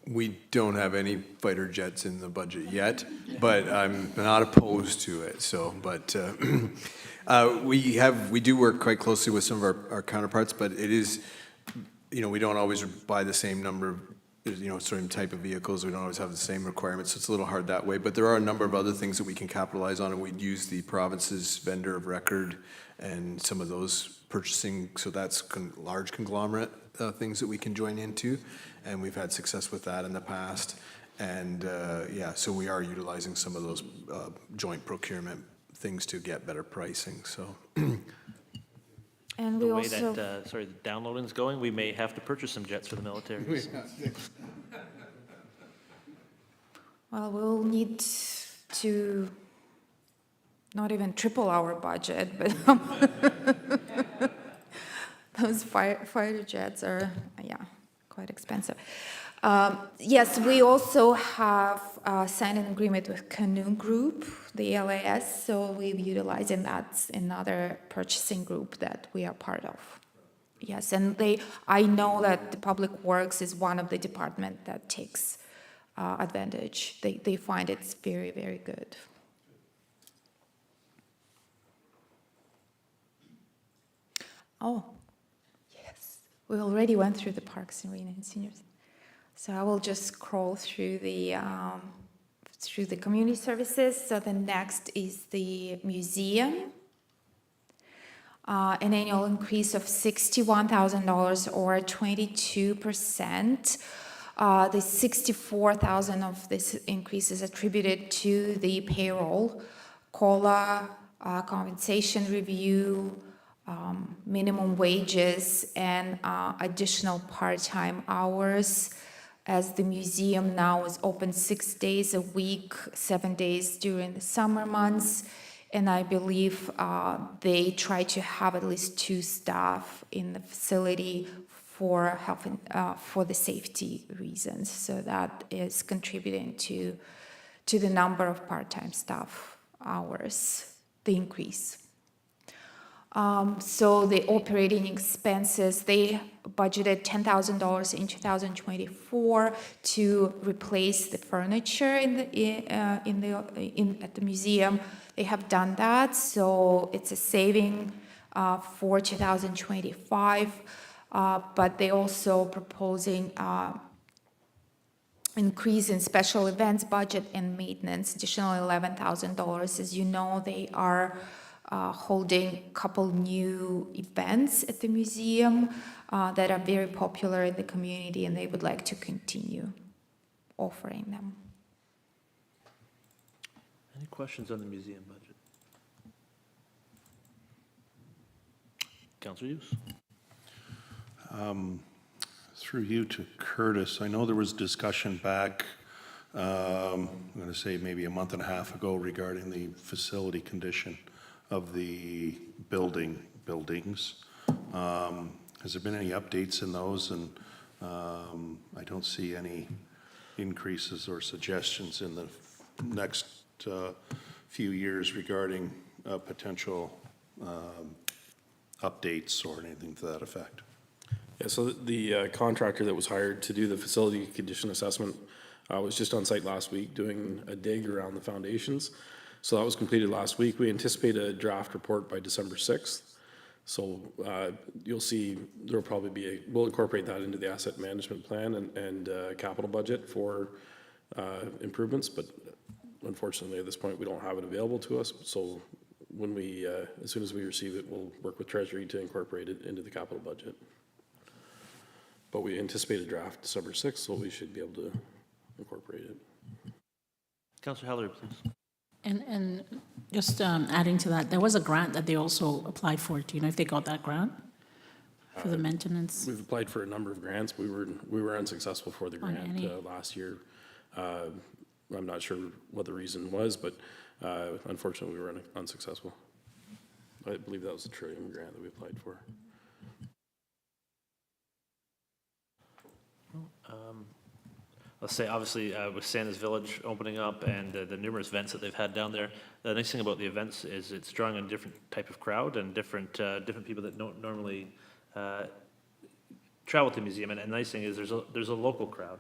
Speaker 2: We don't have any fighter jets in the budget yet, but I'm not opposed to it. So, but we do work quite closely with some of our counterparts, but it is, you know, we don't always buy the same number of, you know, certain type of vehicles. We don't always have the same requirements, so it's a little hard that way. But there are a number of other things that we can capitalize on, and we'd use the province's vendor of record and some of those purchasing. So that's large conglomerate things that we can join into, and we've had success with that in the past. And yeah, so we are utilizing some of those joint procurement things to get better pricing. So.
Speaker 9: And
Speaker 1: the
Speaker 9: we
Speaker 1: way
Speaker 9: also
Speaker 1: that the downloading's going, we may have to purchase some jets for the military.
Speaker 9: Well, we'll need to not even triple our budget, but those fighter jets are, yeah, quite expensive. Yes, we also have signed an agreement with Canoe Group, the LAS, so we're utilizing that, another purchasing group that we are part of. Yes, and I know that the Public Works is one of the departments that takes advantage. They find it's very, very good. Oh, yes. We already went through the parks and arena and seniors. So I will just scroll through the community services. So the next is the museum. An annual increase of $61,000 or 22%. The $64,000 of this increase is attributed to the payroll, COLA, compensation review, minimum wages, and additional part-time hours, as the museum now is open 6 days a week, 7 days during the summer months. And I believe they try to have at least 2 staff in the facility for health and for the safety reasons. So that is contributing to the number of part-time staff hours, the increase. So the operating expenses, they budgeted $10,000 in 2024 to replace the furniture at the museum. They have done that, so it's a saving for 2025. But they also proposing increase in special events budget and maintenance, additional $11,000. As you know, they are holding a couple new events at the museum that are very popular in the community, and they would like to continue offering them.
Speaker 1: Any questions on the museum budget? Councilor Hughes.
Speaker 7: Through you to Curtis, I know there was discussion back, I'm going to say maybe a month and a half ago, regarding the facility condition of the buildings. Has there been any updates in those? And I don't see any increases or suggestions in the next few years regarding potential updates or anything to that effect.
Speaker 16: Yeah, so the contractor that was hired to do the facility condition assessment was just on site last week doing a dig around the foundations. So that was completed last week. We anticipate a draft report by December 6th. So you'll see there'll probably be we'll incorporate that into the asset management plan and capital budget for improvements. But unfortunately, at this point, we don't have it available to us. So when we, as soon as we receive it, we'll work with Treasury to incorporate it into the capital budget. But we anticipate a draft December 6th, so we should be able to incorporate it.
Speaker 1: Councilor Heller, please.
Speaker 6: And just adding to that, there was a grant that they also applied for. Do you know if they got that grant for the maintenance?
Speaker 16: We've applied for a number of grants. We were unsuccessful for the grant last year. I'm not sure what the reason was, but unfortunately, we were unsuccessful. I believe that was the Trillium grant that we applied for.
Speaker 1: Let's say, obviously, with Santa's Village opening up and the numerous events that they've had down there, the nice thing about the events is it's drawing a different type of crowd and different people that don't normally travel to the museum. And the nice thing is there's a local crowd,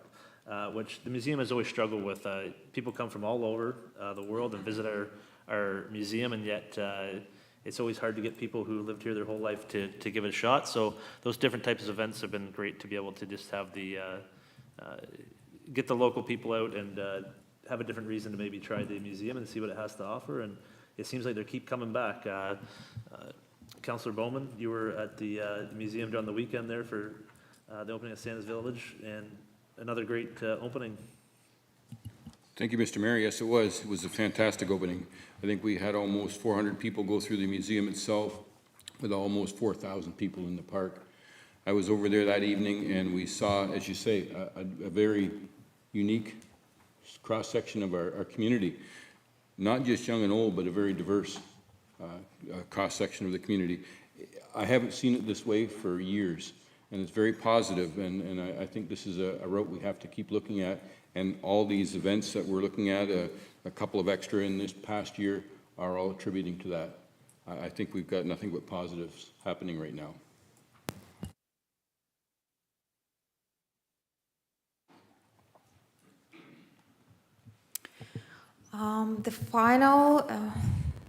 Speaker 1: which the museum has always struggled with. People come from all over the world and visit our museum, and yet it's always hard to get people who lived here their whole life to give it a shot. So those different types of events have been great to be able to just have the get the local people out and have a different reason to maybe try the museum and see what it has to offer. And it seems like they keep coming back. Councillor Bowman, you were at the museum during the weekend there for the opening of Santa's Village, and another great opening.
Speaker 17: Thank you, Mr. Mayor. Yes, it was. It was a fantastic opening. I think we had almost 400 people go through the museum itself, with almost 4,000 people in the park. I was over there that evening, and we saw, as you say, a very unique cross-section of our community. Not just young and old, but a very diverse cross-section of the community. I haven't seen it this way for years, and it's very positive, and I think this is a route we have to keep looking at. And all these events that we're looking at, a couple of extra in this past year, are all attributing to that. I think we've got nothing but positives happening right now.
Speaker 9: The final,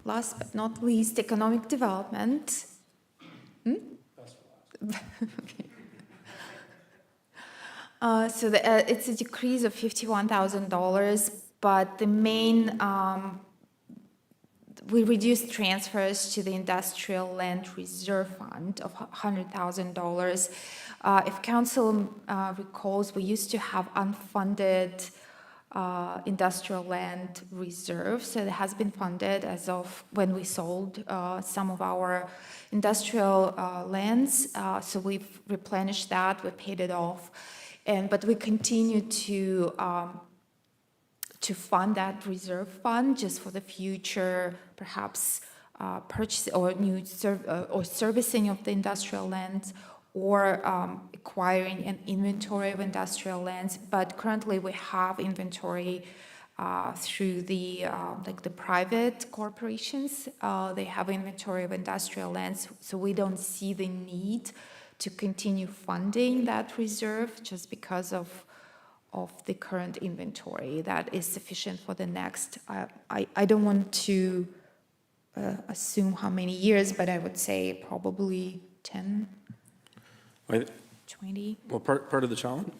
Speaker 9: last but not least, economic development. So it's a decrease of $51,000, but the main, we reduced transfers to the Industrial Land Reserve Fund of $100,000. If council recalls, we used to have unfunded industrial land reserve, so it has been funded as of when we sold some of our industrial lands. So we've replenished that, we paid it off, but we continue to fund that reserve fund just for the future, perhaps purchase or or servicing of the industrial lands, or acquiring an inventory of industrial lands. But currently we have inventory through the like the private corporations. They have inventory of industrial lands, so we don't see the need to continue funding that reserve just because of the current inventory that is sufficient for the next, I don't want to assume how many years, but I would say probably 10, 20.
Speaker 16: Well, part of the challenge,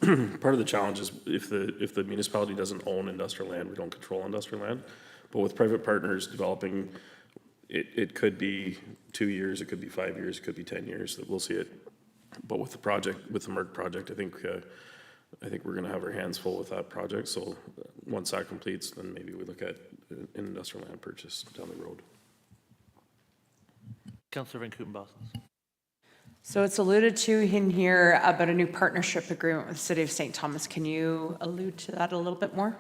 Speaker 16: part of the challenge is if the municipality doesn't own industrial land, we don't control industrial land. But with private partners developing, it could be 2 years, it could be 5 years, it could be 10 years that we'll see it. But with the project, with the MERC project, I think we're going to have our hands full with that project. So once that completes, then maybe we look at an industrial land purchase down the road.
Speaker 1: Councillor Van Kootenbos.
Speaker 3: So it's alluded to in here about a new partnership agreement with the City of St. Thomas. Can you allude to that a little bit more?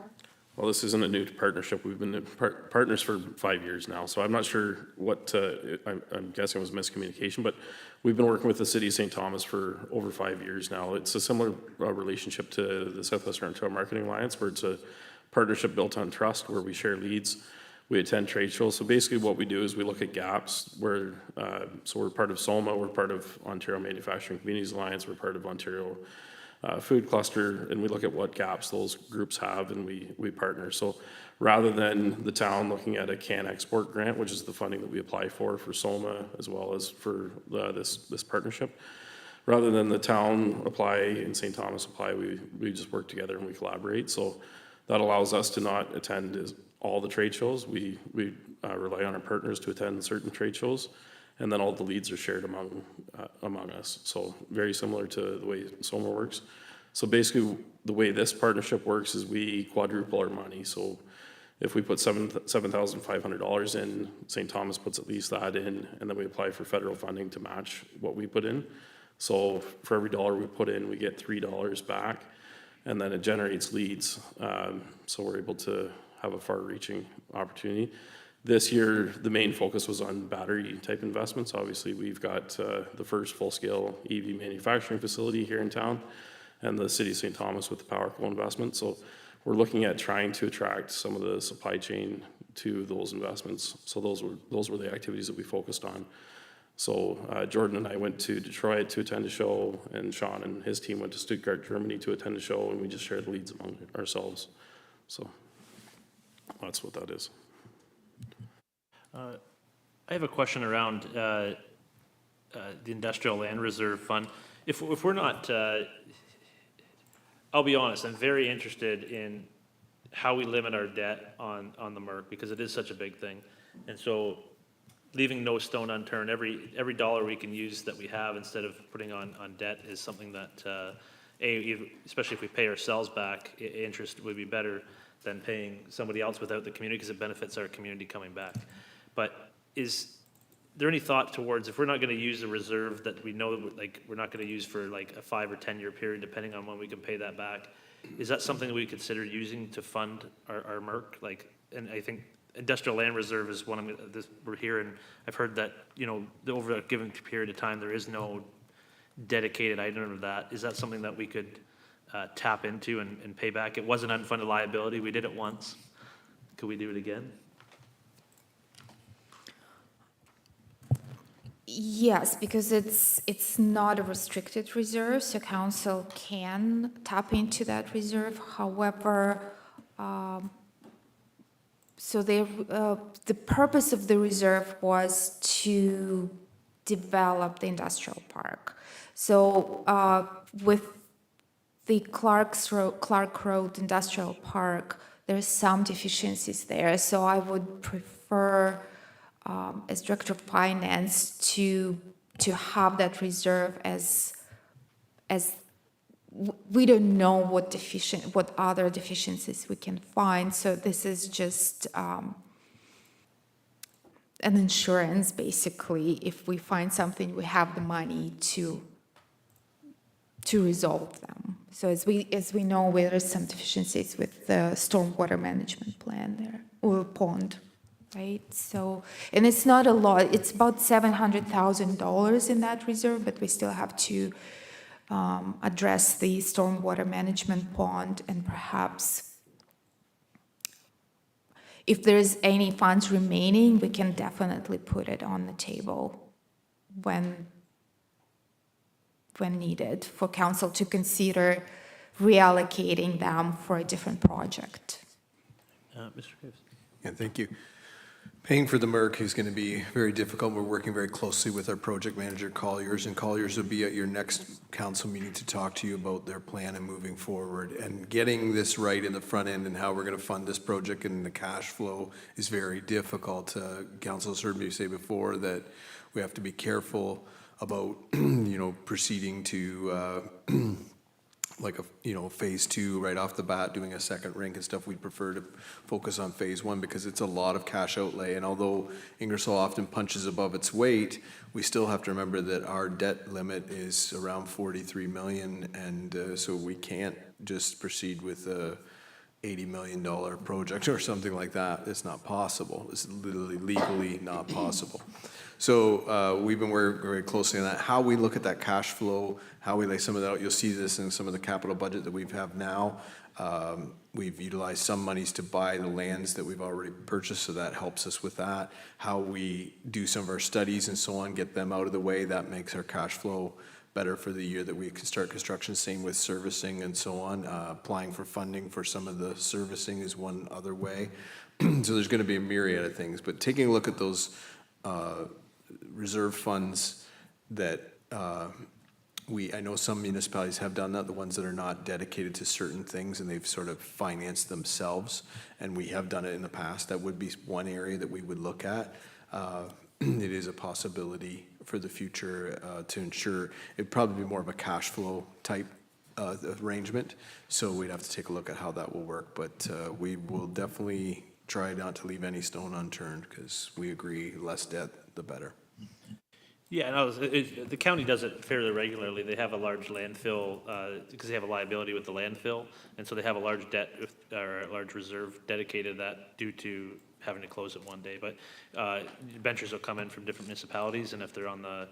Speaker 16: Well, this isn't a new partnership. We've been partners for 5 years now. So I'm not sure what, I'm guessing it was miscommunication, but we've been working with the City of St. Thomas for over 5 years now. It's a similar relationship to the Southwestern Ontario Marketing Alliance, where it's a partnership built on trust, where we share leads. We attend trade shows. So basically what we do is we look at gaps where, so we're part of SOMA, we're part of Ontario Manufacturing Communities Alliance, we're part of Ontario Food Cluster, and we look at what gaps those groups have, and we partner. So rather than the town looking at a CAN export grant, which is the funding that we apply for SOMA as well as for this partnership, rather than the town apply and St. Thomas apply, we just work together and we collaborate. So that allows us to not attend all the trade shows. We rely on our partners to attend certain trade shows, and then all the leads are shared among us. So very similar to the way SOMA works. So basically the way this partnership works is we quadruple our money. So if we put $7,500 in, St. Thomas puts at least that in, and then we apply for federal funding to match what we put in. So for every dollar we put in, we get $3 back, and then it generates leads. So we're able to have a far-reaching opportunity. This year, the main focus was on battery type investments. Obviously, we've got the first full-scale EV manufacturing facility here in town, and the City of St. Thomas with the PowerCo investment. So we're looking at trying to attract some of the supply chain to those investments. So those were the activities that we focused on. So Jordan and I went to Detroit to attend a show, and Sean and his team went to Stuttgart, Germany to attend a show, and we just shared leads among ourselves. So that's what that is.
Speaker 1: I have a question around the Industrial Land Reserve Fund. If we're not, I'll be honest, I'm very interested in how we limit our debt on the MERC, because it is such a big thing. And so leaving no stone unturned, every dollar we can use that we have instead of putting on debt is something that, especially if we pay ourselves back, interest would be better than paying somebody else without the community, because it benefits our community coming back. But is there any thought towards, if we're not going to use a reserve that we know like we're not going to use for like a 5 or 10 year period, depending on when we can pay that back, is that something that we consider using to fund our MERC? Like, and I think Industrial Land Reserve is one we're hearing. I've heard that, you know, over a given period of time, there is no dedicated item of that. Is that something that we could tap into and pay back? It was an unfunded liability. We did it once. Could we do it again?
Speaker 9: Yes, because it's not a restricted reserve, so council can tap into that reserve. However, so the purpose of the reserve was to develop the industrial park. So with the Clark Road Industrial Park, there's some deficiencies there. So I would prefer, as Director of Finance, to have that reserve as we don't know what other deficiencies we can find. So this is just an insurance, basically. If we find something, we have the money to resolve them. So as we know, there is some deficiencies with the stormwater management plan there, or pond, right? So, and it's not a lot. It's about $700,000 in that reserve, but we still have to address the stormwater management pond, and perhaps if there's any funds remaining, we can definitely put it on the table when needed for council to consider reallocating them for a different project.
Speaker 1: Mr. Graves.
Speaker 2: Yeah, thank you. Paying for the MERC is going to be very difficult. We're working very closely with our project manager, Colliers, and Colliers will be at your next council meeting to talk to you about their plan and moving forward. And getting this right in the front end and how we're going to fund this project and the cash flow is very difficult. Council's heard me say before that we have to be careful about, proceeding to like phase 2 right off the bat, doing a second rink and stuff. We'd prefer to focus on phase 1 because it's a lot of cash outlay. And although Ingersoll often punches above its weight, we still have to remember that our debt limit is around 43 million. And so we can't just proceed with a $80 million project or something like that. It's not possible. It's literally legally not possible. So we've been working very closely on that. How we look at that cash flow, how we lay some of that out, you'll see this in some of the capital budget that we have now. We've utilized some monies to buy the lands that we've already purchased, so that helps us with that. How we do some of our studies and so on, get them out of the way, that makes our cash flow better for the year that we can start construction. Same with servicing and so on. Applying for funding for some of the servicing is one other way. So there's going to be a myriad of things, but taking a look at those reserve funds that I know some municipalities have done that, the ones that are not dedicated to certain things and they've sort of financed themselves, and we have done it in the past. That would be one area that we would look at. It is a possibility for the future to ensure. It'd probably be more of a cash flow type arrangement, so we'd have to take a look at how that will work, but we will definitely try not to leave any stone unturned, because we agree less debt the better.
Speaker 1: Yeah, no, the county does it fairly regularly. They have a large landfill, because they have a liability with the landfill, and so they have a large debt or a large reserve dedicated to that due to having to close it one day. But ventures will come in from different municipalities, and if they're on the,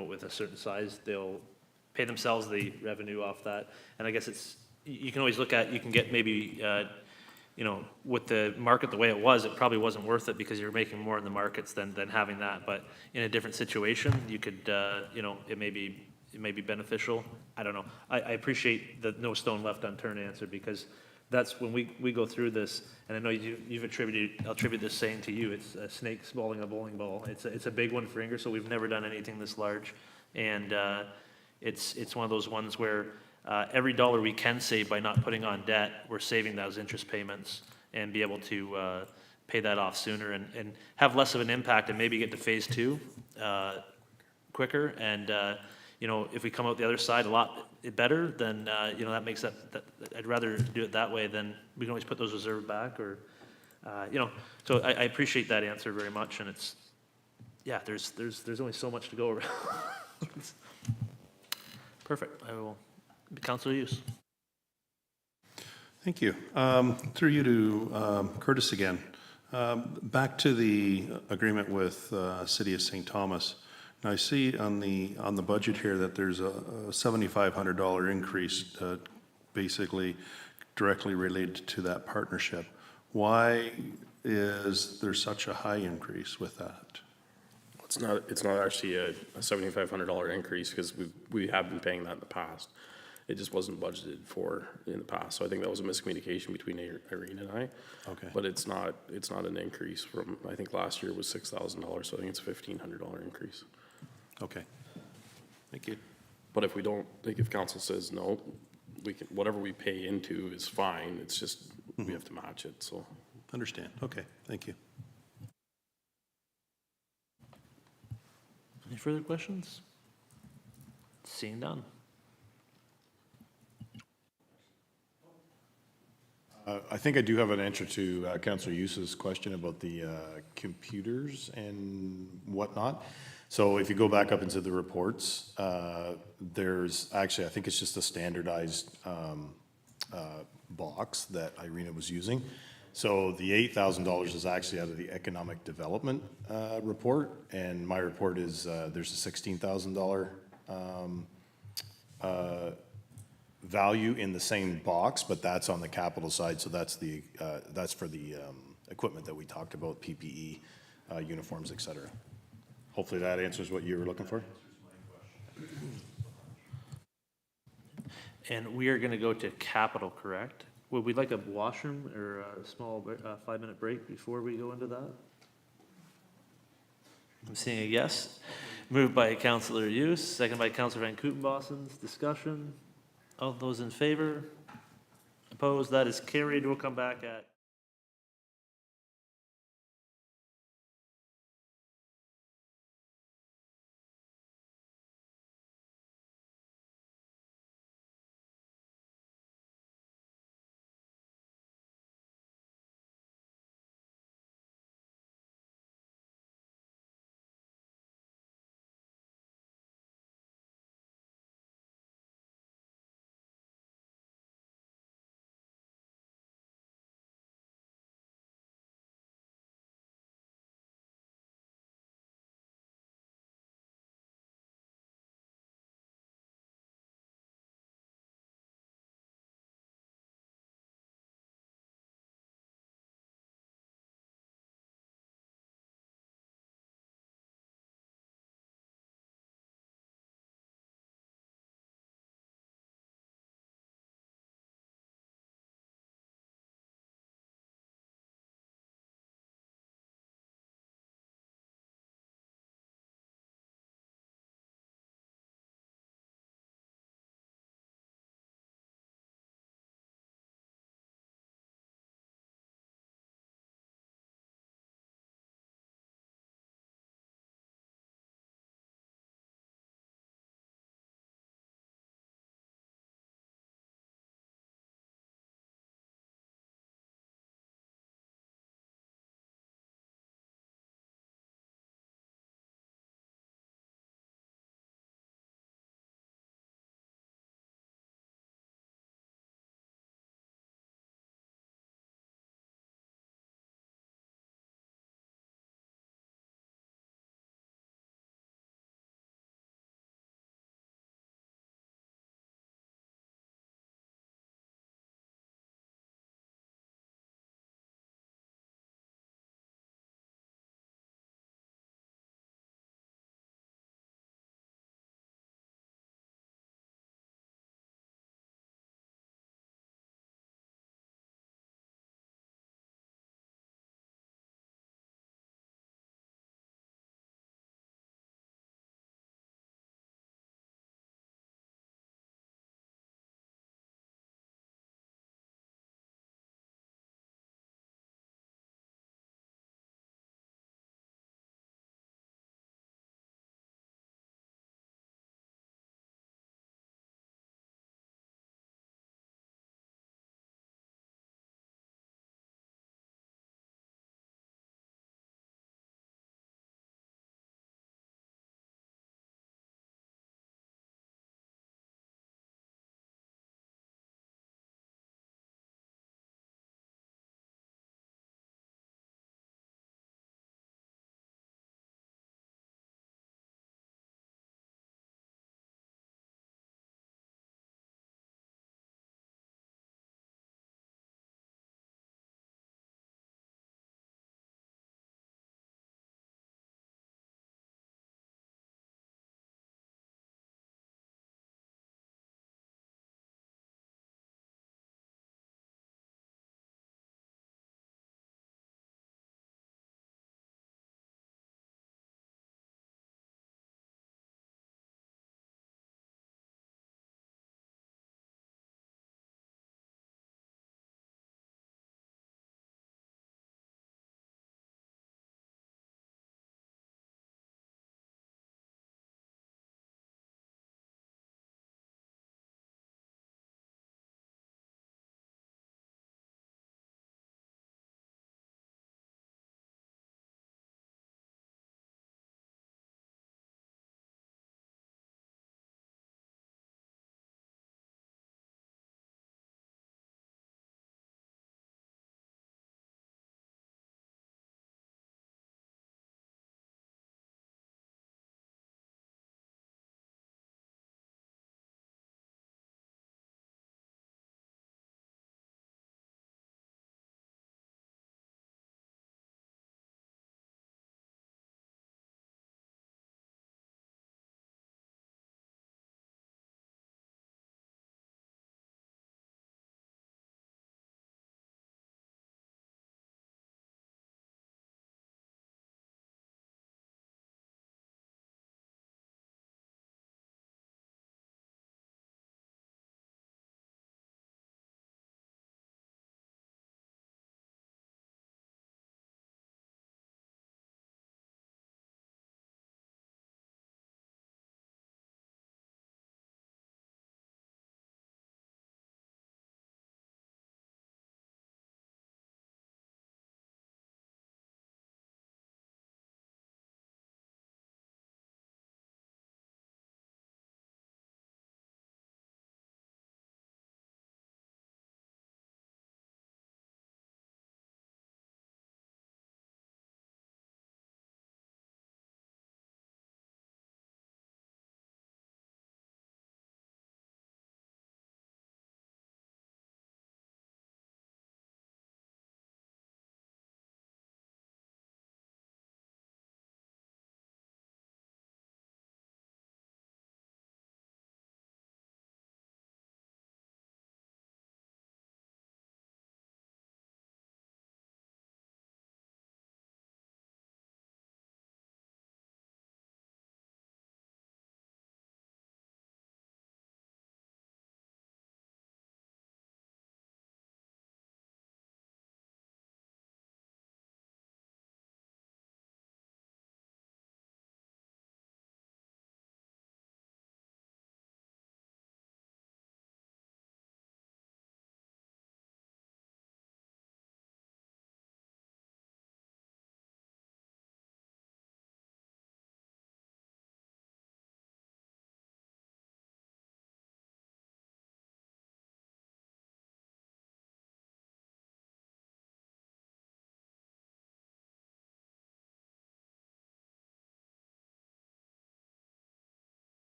Speaker 1: with a certain size, they'll pay themselves the revenue off that. And I guess you can always look at, you can get maybe, with the market the way it was, it probably wasn't worth it because you're making more in the markets than having that. But in a different situation, you could, it may be beneficial. I don't know. I appreciate the no stone left unturned answer, because that's when we go through this, and I know I'll attribute this saying to you, it's a snake swallowing a bowling ball. It's a big one for Ingersoll. We've never done anything this large, and it's one of those ones where every dollar we can save by not putting on debt, we're saving those interest payments and be able to pay that off sooner and have less of an impact and maybe get to phase 2 quicker. And, if we come out the other side a lot better, then, that makes that I'd rather do it that way than we can always put those reserves back or, so I appreciate that answer very much. And it's, yeah, there's only so much to go around. Perfect. I will. Councilor Hughes.
Speaker 7: Thank you. Through you to Curtis again. Back to the agreement with City of St. Thomas. Now I see on the budget here that there's a $7,500 increase, basically directly related to that partnership. Why is there such a high increase with that?
Speaker 16: It's not actually a $7,500 increase, because we have been paying that in the past. It just wasn't budgeted for in the past. So I think that was a miscommunication between Irene and I. Okay. But it's not an increase from, I think last year was $6,000, so I think it's a $1,500 increase.
Speaker 7: Okay. Thank you.
Speaker 16: But if we don't, like, if council says no, we can, whatever we pay into is fine, it's just, we have to match it, so.
Speaker 7: Understand. Okay, thank you.
Speaker 1: Any further questions? Seeing none.
Speaker 14: I think I do have an answer to Councillor Youssef's question about the computers and whatnot. So if you go back up into the reports, there's actually, I think it's just a standardized box that Irina was using. So the $8,000 is actually out of the economic development report, and my report is there's a $16,000 value in the same box, but that's on the capital side, so that's the that's for the equipment that we talked about, PPE, uniforms, et cetera. Hopefully that answers what you were looking for.
Speaker 1: And we are going to go to capital, correct? Would we like a washroom or a small 5-minute break before we go into that? I'm seeing a yes. Moved by Councillor Hughes, second by Councillor Van Kootenbossen's discussion. All those in favor? Opposed? That is carried. We'll come back at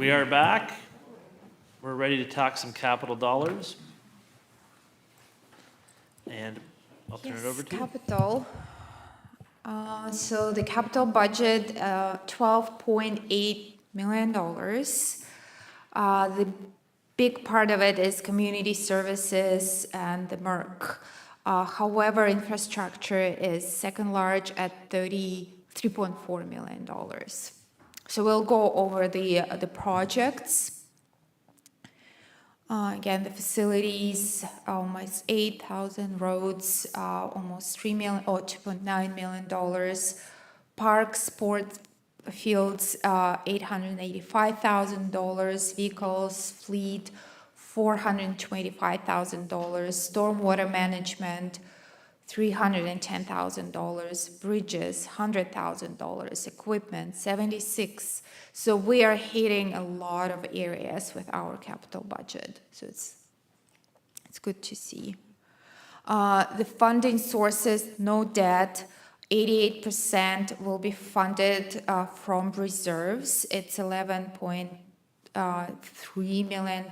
Speaker 1: We are back. We're ready to talk some capital dollars. And I'll turn it over to you.
Speaker 9: Capital. So the capital budget, $12.8 million. The big part of it is community services and the MERC. However, infrastructure is second large at $33.4 million. So we'll go over the projects. Again, the facilities, almost 8,000 roads, almost $3 million or $2.9 million. Parks, sports fields, $885,000. Vehicles, fleet, $425,000. Stormwater management, $310,000. Bridges, $100,000. Equipment, $76,000. So we are hitting a lot of areas with our capital budget. So it's good to see. The funding sources, no debt. 88% will be funded from reserves. It's $11.3 million.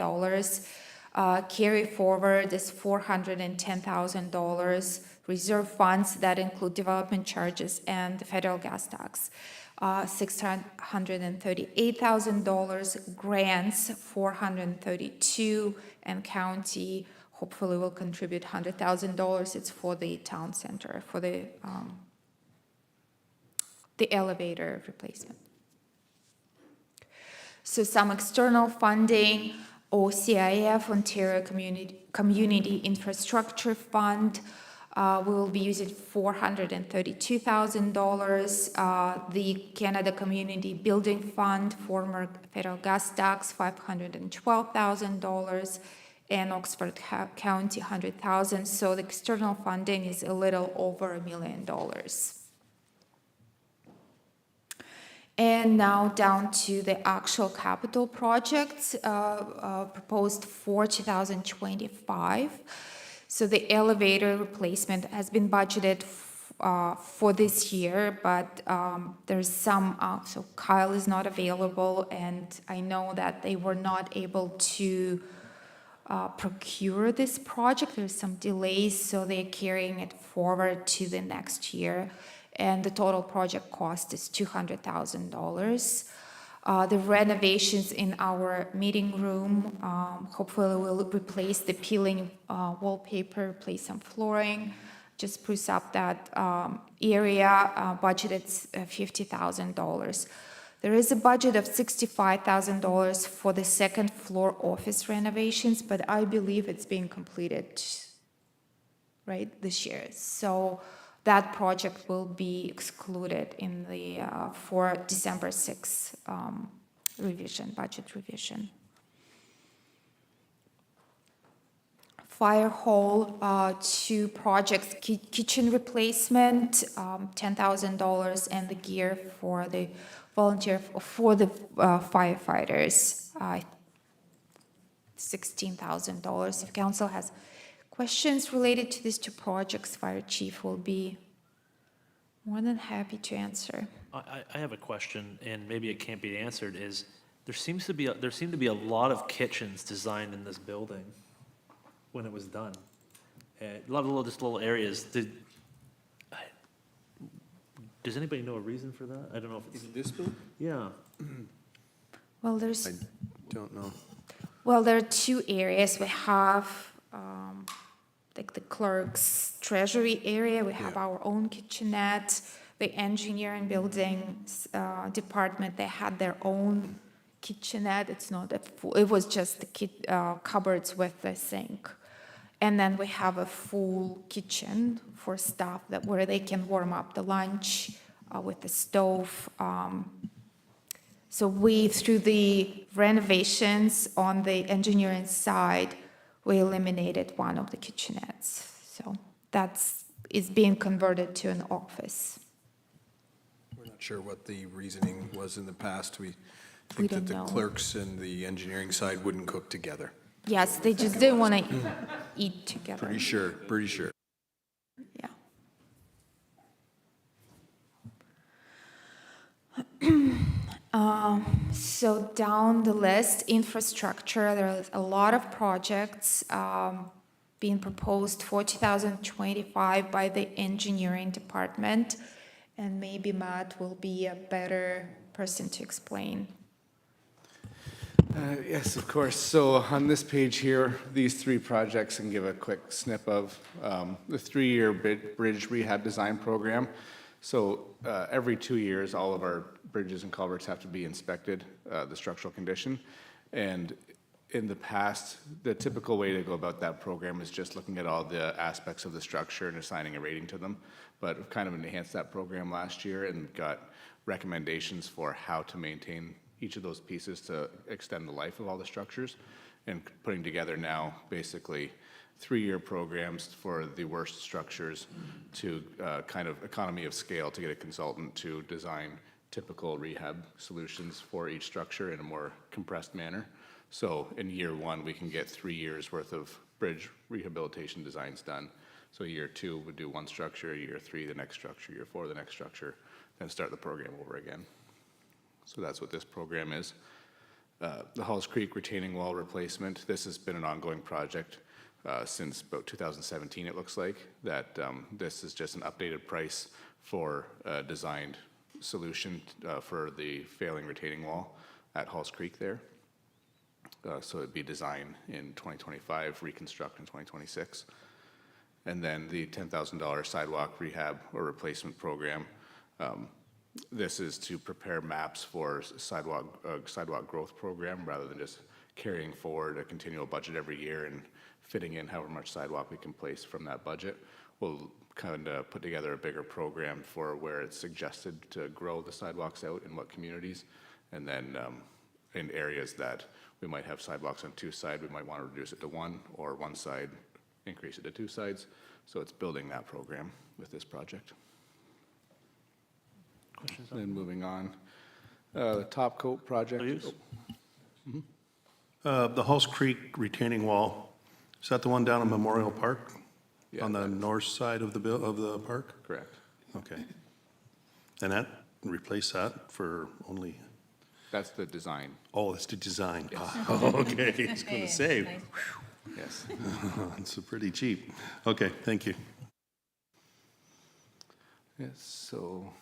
Speaker 9: Carry forward is $410,000. Reserve funds that include development charges and the federal gas tax, $638,000. Grants, $432,000, and county hopefully will contribute $100,000. It's for the town center, for the elevator replacement. So some external funding, OCIF, Ontario Community Infrastructure Fund. We will be using $432,000. The Canada Community Building Fund, former federal gas tax, $512,000. And Oxford County, $100,000. So the external funding is a little over $1 million. And now down to the actual capital projects proposed for 2025. So the elevator replacement has been budgeted for this year, but there's some, so Kyle is not available, and I know that they were not able to procure this project. There's some delays, so they're carrying it forward to the next year. And the total project cost is $200,000. The renovations in our meeting room, hopefully we'll replace the peeling wallpaper, replace some flooring, just spruce up that area. Budgeted $50,000. There is a budget of $65,000 for the second floor office renovations, but I believe it's being completed, right, this year. So that project will be excluded in the for December 6th revision, budget revision. Fire hall, 2 projects, kitchen replacement, $10,000, and the gear for the volunteer for the firefighters, $16,000. If council has questions related to these 2 projects, fire chief will be more than happy to answer.
Speaker 1: I have a question, and maybe it can't be answered, is there seemed to be a lot of kitchens designed in this building when it was done. A lot of little areas. Does anybody know a reason for that? I don't know if it's
Speaker 2: this building?
Speaker 1: Yeah.
Speaker 9: Well, there's.
Speaker 2: I don't know.
Speaker 9: Well, there are 2 areas. We have like the clerk's treasury area. We have our own kitchenette. The engineering buildings department, they had their own kitchenette. It's not a full, it was just the cupboards with the sink. And then we have a full kitchen for staff where they can warm up the lunch with the stove. So we, through the renovations on the engineering side, we eliminated one of the kitchenettes. So is being converted to an office.
Speaker 2: We're not sure what the reasoning was in the past. We think that the clerks and the engineering side wouldn't cook together.
Speaker 9: Yes, they just didn't want to eat together.
Speaker 2: Pretty sure.
Speaker 9: Yeah. So down the list, infrastructure, there's a lot of projects being proposed for 2025 by the engineering department. And maybe Matt will be a better person to explain.
Speaker 15: Yes, of course. So on this page here, these three projects, and give a quick snip of the 3-year bridge rehab design program. So every 2 years, all of our bridges and culverts have to be inspected, the structural condition. And in the past, the typical way to go about that program is just looking at all the aspects of the structure and assigning a rating to them. But we've kind of enhanced that program last year and got recommendations for how to maintain each of those pieces to extend the life of all the structures, and putting together now basically 3-year programs for the worst structures to kind of economy of scale to get a consultant to design typical rehab solutions for each structure in a more compressed manner. So in year 1, we can get 3 years worth of bridge rehabilitation designs done. So year 2 would do one structure, year 3 the next structure, year 4 the next structure, then start the program over again. So that's what this program is. The Halls Creek retaining wall replacement, this has been an ongoing project since about 2017, it looks like, that this is just an updated price for a designed solution for the failing retaining wall at Halls Creek there. So it'd be design in 2025, reconstruct in 2026. And then the $10,000 sidewalk rehab or replacement program. This is to prepare maps for sidewalk growth program rather than just carrying forward a continual budget every year and fitting in however much sidewalk we can place from that budget. We'll kind of put together a bigger program for where it's suggested to grow the sidewalks out in what communities, and then in areas that we might have sidewalks on 2 sides, we might want to reduce it to 1, or 1 side, increase it to 2 sides. So it's building that program with this project.
Speaker 1: Questions?
Speaker 15: Then moving on, the Top Coat project.
Speaker 7: The Halls Creek retaining wall, is that the one down in Memorial Park?
Speaker 15: Yeah,
Speaker 7: on the north side of the park?
Speaker 15: Correct.
Speaker 7: Okay. And that, replace that for only?
Speaker 15: That's the design.
Speaker 7: Oh, that's the design.
Speaker 15: Yes.
Speaker 7: Oh, okay, I was going to say.
Speaker 15: Yes.
Speaker 7: It's pretty cheap. Okay, thank you.
Speaker 15: Yes, so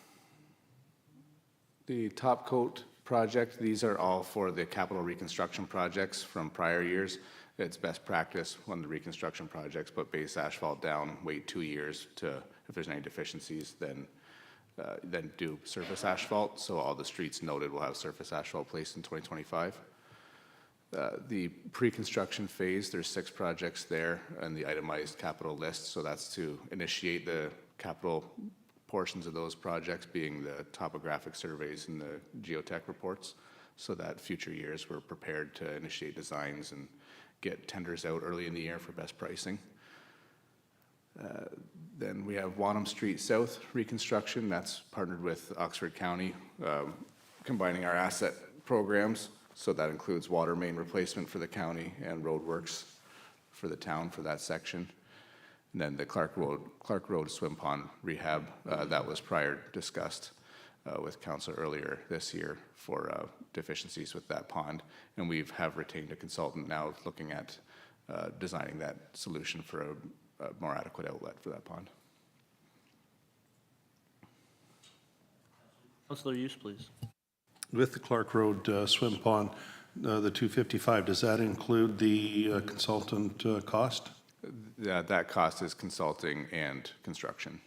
Speaker 15: the Top Coat project, these are all for the capital reconstruction projects from prior years. It's best practice when the reconstruction projects put base asphalt down, wait 2 years to, if there's any deficiencies, then do surface asphalt. So all the streets noted will have surface asphalt placed in 2025. The pre-construction phase, there's 6 projects there on the itemized capital list. So that's to initiate the capital portions of those projects, being the topographic surveys and the geotech reports, so that future years we're prepared to initiate designs and get tenders out early in the year for best pricing. Then we have Wanham Street South reconstruction. That's partnered with Oxford County, combining our asset programs. So that includes water main replacement for the county and roadworks for the town for that section. And then the Clark Road Swim Pond rehab, that was prior discussed with council earlier this year for deficiencies with that pond. And we have retained a consultant now looking at designing that solution for a more adequate outlet for that pond.
Speaker 1: Councilor Hughes, please.
Speaker 7: With the Clark Road swim pond, the 255, does that include the consultant cost?
Speaker 15: Yeah, that cost is consulting and construction.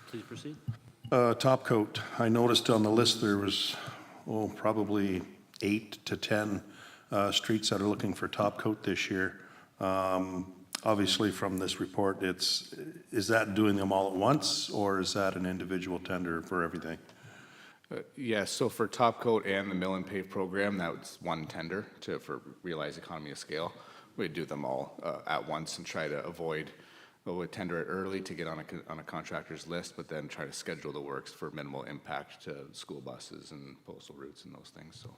Speaker 1: Please proceed.
Speaker 7: Top Coat, I noticed on the list there was, probably 8 to 10 streets that are looking for top coat this year. Obviously, from this report, is that doing them all at once, or is that an individual tender for everything?
Speaker 15: Yes, so for Top Coat and the mill and pave program, that was one tender for realize economy of scale. We'd do them all at once and try to avoid, we'd tender it early to get on a contractor's list, but then try to schedule the works for minimal impact to school buses and postal routes and those things. So.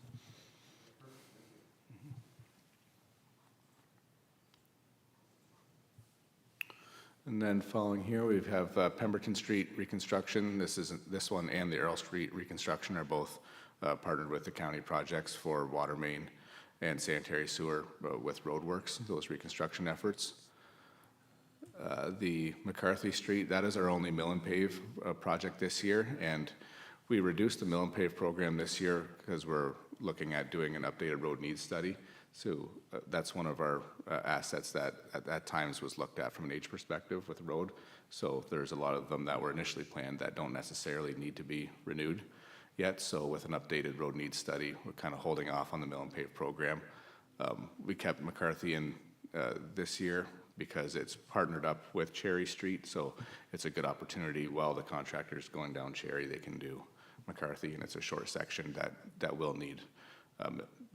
Speaker 15: And then following here, we have Pemberton Street reconstruction. This one and the Earl Street reconstruction are both partnered with the county projects for water main and sanitary sewer with roadworks, those reconstruction efforts. The McCarthy Street, that is our only mill and pave project this year, and we reduced the mill and pave program this year because we're looking at doing an updated road needs study. So that's one of our assets that at times was looked at from an age perspective with the road. So there's a lot of them that were initially planned that don't necessarily need to be renewed yet. So with an updated road needs study, we're kind of holding off on the mill and pave program. We kept McCarthy in this year because it's partnered up with Cherry Street. So it's a good opportunity while the contractor's going down Cherry, they can do McCarthy, and it's a short section that will need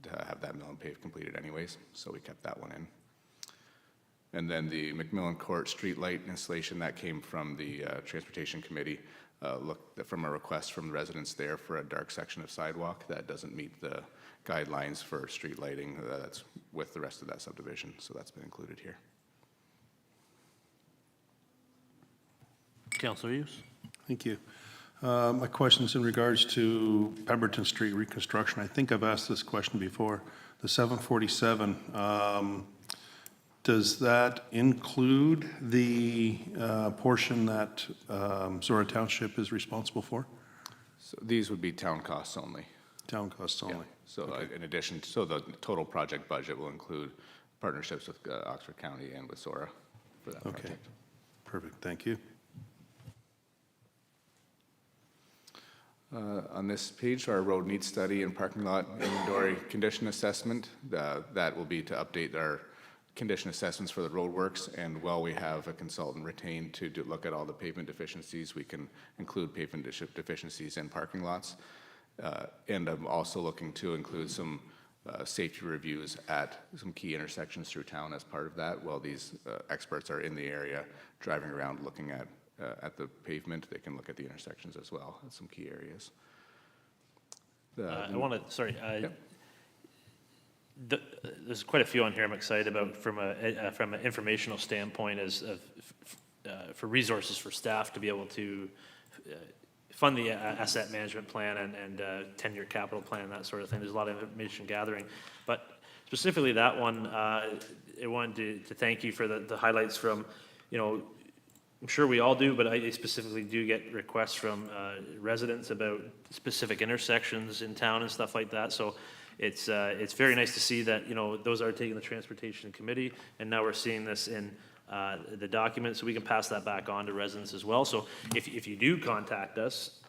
Speaker 15: to have that mill and pave completed anyways, so we kept that one in. And then the McMillan Court street light installation, that came from the Transportation Committee, from a request from the residents there for a dark section of sidewalk that doesn't meet the guidelines for street lighting that's with the rest of that subdivision, so that's been included here.
Speaker 1: Councilor Hughes.
Speaker 7: Thank you. My question is in regards to Pemberton Street reconstruction. I think I've asked this question before. The 747, does that include the portion that Zora Township is responsible for?
Speaker 15: So these would be town costs only.
Speaker 7: Town costs only.
Speaker 15: Yeah. So in addition, so the total project budget will include partnerships with Oxford County and with Zora for that project.
Speaker 7: Okay, perfect, thank you.
Speaker 15: On this page, our road needs study and parking lot inventory condition assessment. That will be to update our condition assessments for the road works, and while we have a consultant retained to look at all the pavement deficiencies, we can include pavement deficiencies in parking lots. And I'm also looking to include some safety reviews at some key intersections through town as part of that. While these experts are in the area driving around looking at the pavement, they can look at the intersections as well at some key areas.
Speaker 1: I want to, sorry,
Speaker 15: Yep.
Speaker 1: There's quite a few on here I'm excited about from an informational standpoint for resources for staff to be able to fund the asset management plan and 10-year capital plan, that sort of thing. There's a lot of information gathering. But specifically that one, I wanted to thank you for the highlights from, I'm sure we all do, but I specifically do get requests from residents about specific intersections in town and stuff like that. So it's very nice to see that, those are taking the Transportation Committee, and now we're seeing this in the document, so we can pass that back on to residents as well. So if you do contact us,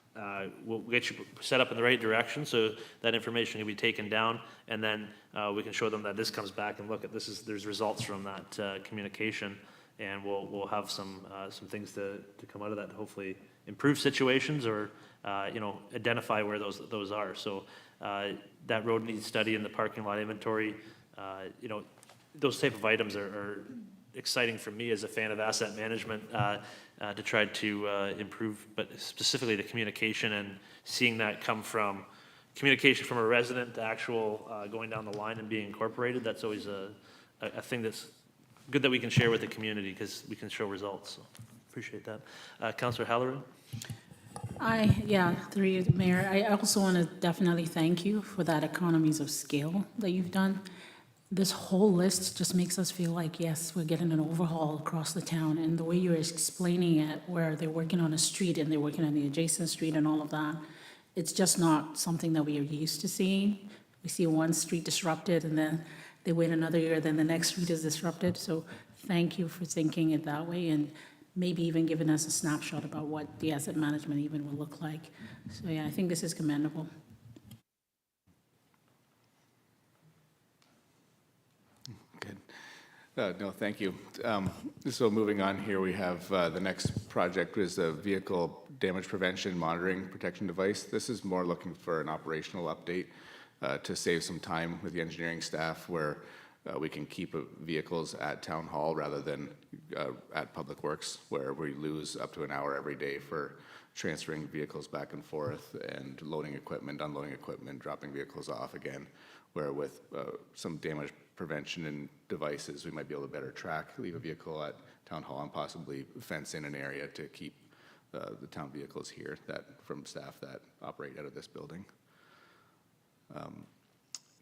Speaker 1: we'll get you set up in the right direction so that information can be taken down, and then we can show them that this comes back and look at this. There's results from that communication, and we'll have some things to come out of that to hopefully improve situations or identify where those are. So that road needs study and the parking lot inventory, those type of items are exciting for me as a fan of asset management to try to improve, but specifically the communication and seeing that come from communication from a resident to actual going down the line and being incorporated. That's always a thing that's good that we can share with the community because we can show results. So appreciate that. Councillor Halloran.
Speaker 6: Through you, Mayor, I also want to definitely thank you for that economies of scale that you've done. This whole list just makes us feel like, yes, we're getting an overhaul across the town, and the way you're explaining it, where they're working on a street and they're working on the adjacent street and all of that, it's just not something that we are used to seeing. We see one street disrupted and then they wait another year, then the next street is disrupted. So thank you for thinking it that way, and maybe even giving us a snapshot about what the asset management even will look like. So I think this is commendable.
Speaker 15: Good. No, thank you. So moving on here, we have the next project is the vehicle damage prevention monitoring protection device. This is more looking for an operational update to save some time with the engineering staff, where we can keep vehicles at Town Hall rather than at Public Works, where we lose up to an hour every day for transferring vehicles back and forth and loading equipment, unloading equipment, dropping vehicles off again, where with some damage prevention and devices, we might be able to better track, leave a vehicle at town hall and possibly fence in an area to keep the town vehicles here from staff that operate out of this building.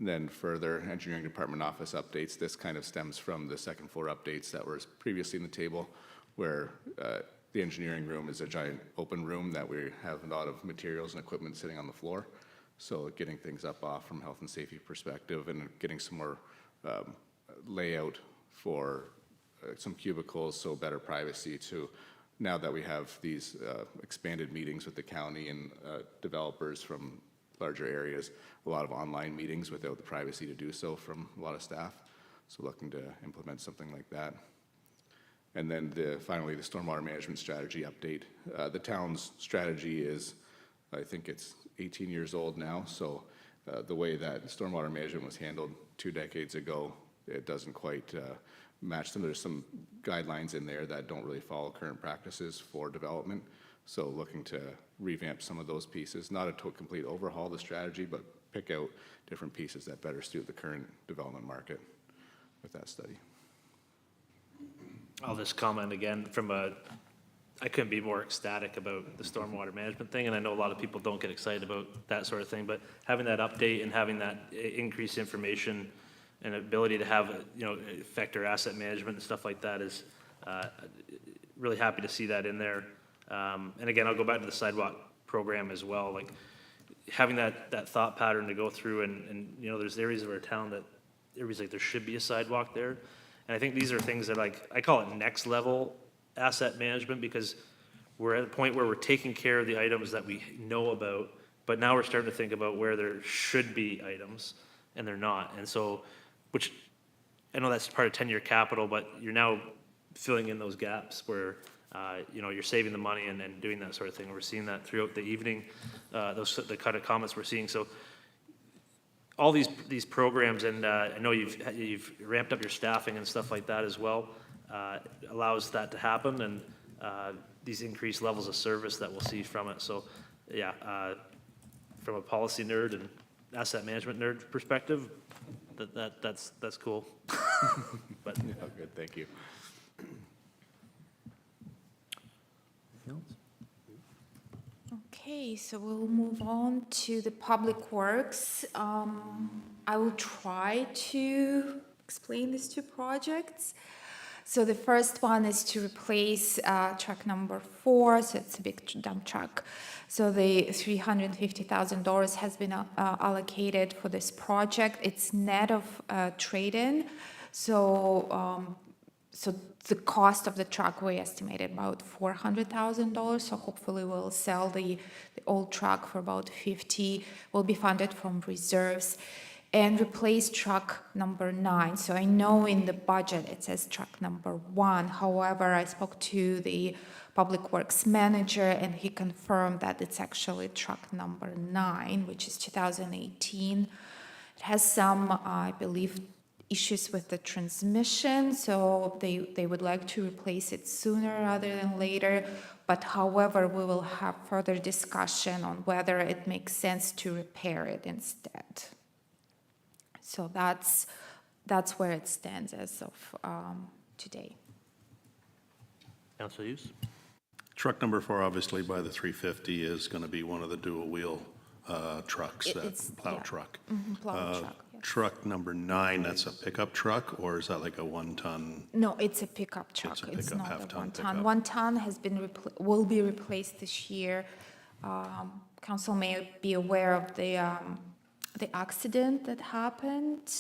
Speaker 15: Then further engineering department office updates. This kind of stems from the second floor updates that were previously in the table, where the engineering room is a giant open room that we have a lot of materials and equipment sitting on the floor. So getting things up off from health and safety perspective and getting some more layout for some cubicles, so better privacy too. Now that we have these expanded meetings with the county and developers from larger areas, a lot of online meetings without the privacy to do so from a lot of staff. So looking to implement something like that. And then finally, the stormwater management strategy update. The town's strategy is, I think it's 18 years old now, so the way that stormwater management was handled 2 decades ago, it doesn't quite match them. There's some guidelines in there that don't really follow current practices for development. So looking to revamp some of those pieces, not a complete overhaul of the strategy, but pick out different pieces that better suit the current development market with that study.
Speaker 1: I'll just comment again I couldn't be more ecstatic about the stormwater management thing, and I know a lot of people don't get excited about that sort of thing, but having that update and having that increased information and ability to have, affect our asset management and stuff like that is really happy to see that in there. And again, I'll go back to the sidewalk program as well, like having that thought pattern to go through and there's areas of our town that everybody's like, there should be a sidewalk there. And I think these are things that I call it next level asset management, because we're at a point where we're taking care of the items that we know about, but now we're starting to think about where there should be items and they're not. And so, which I know that's part of 10-year capital, but you're now filling in those gaps where you're saving the money and doing that sort of thing. We're seeing that throughout the evening, the kind of comments we're seeing. So all these programs, and I know you've ramped up your staffing and stuff like that as well, allows that to happen, and these increased levels of service that we'll see from it. So yeah, from a policy nerd and asset management nerd perspective, that's cool. But
Speaker 15: yeah, good, thank you.
Speaker 9: Okay, so we'll move on to the public works. I will try to explain these two projects. So the first one is to replace truck number 4, so it's a big dump truck. So the $350,000 has been allocated for this project. It's net of trade-in. So the cost of the truck, we estimated about $400,000. So hopefully we'll sell the old truck for about $50,000. Will be funded from reserves. And replace truck number 9. So I know in the budget it says truck number 1. However, I spoke to the public works manager and he confirmed that it's actually truck number 9, which is 2018. It has some, I believe, issues with the transmission, so they would like to replace it sooner rather than later. But however, we will have further discussion on whether it makes sense to repair it instead. So that's where it stands as of today.
Speaker 1: Councilor Hughes?
Speaker 7: Truck number 4, obviously by the 350, is going to be one of the dual wheel trucks, plow truck.
Speaker 9: Mm-hmm, plow truck. Yes.
Speaker 7: Truck number 9, that's a pickup truck, or is that like a 1-ton?
Speaker 9: No, it's a pickup truck. It's not a 1-ton. 1-ton has been will be replaced this year. Council may be aware of the accident that happened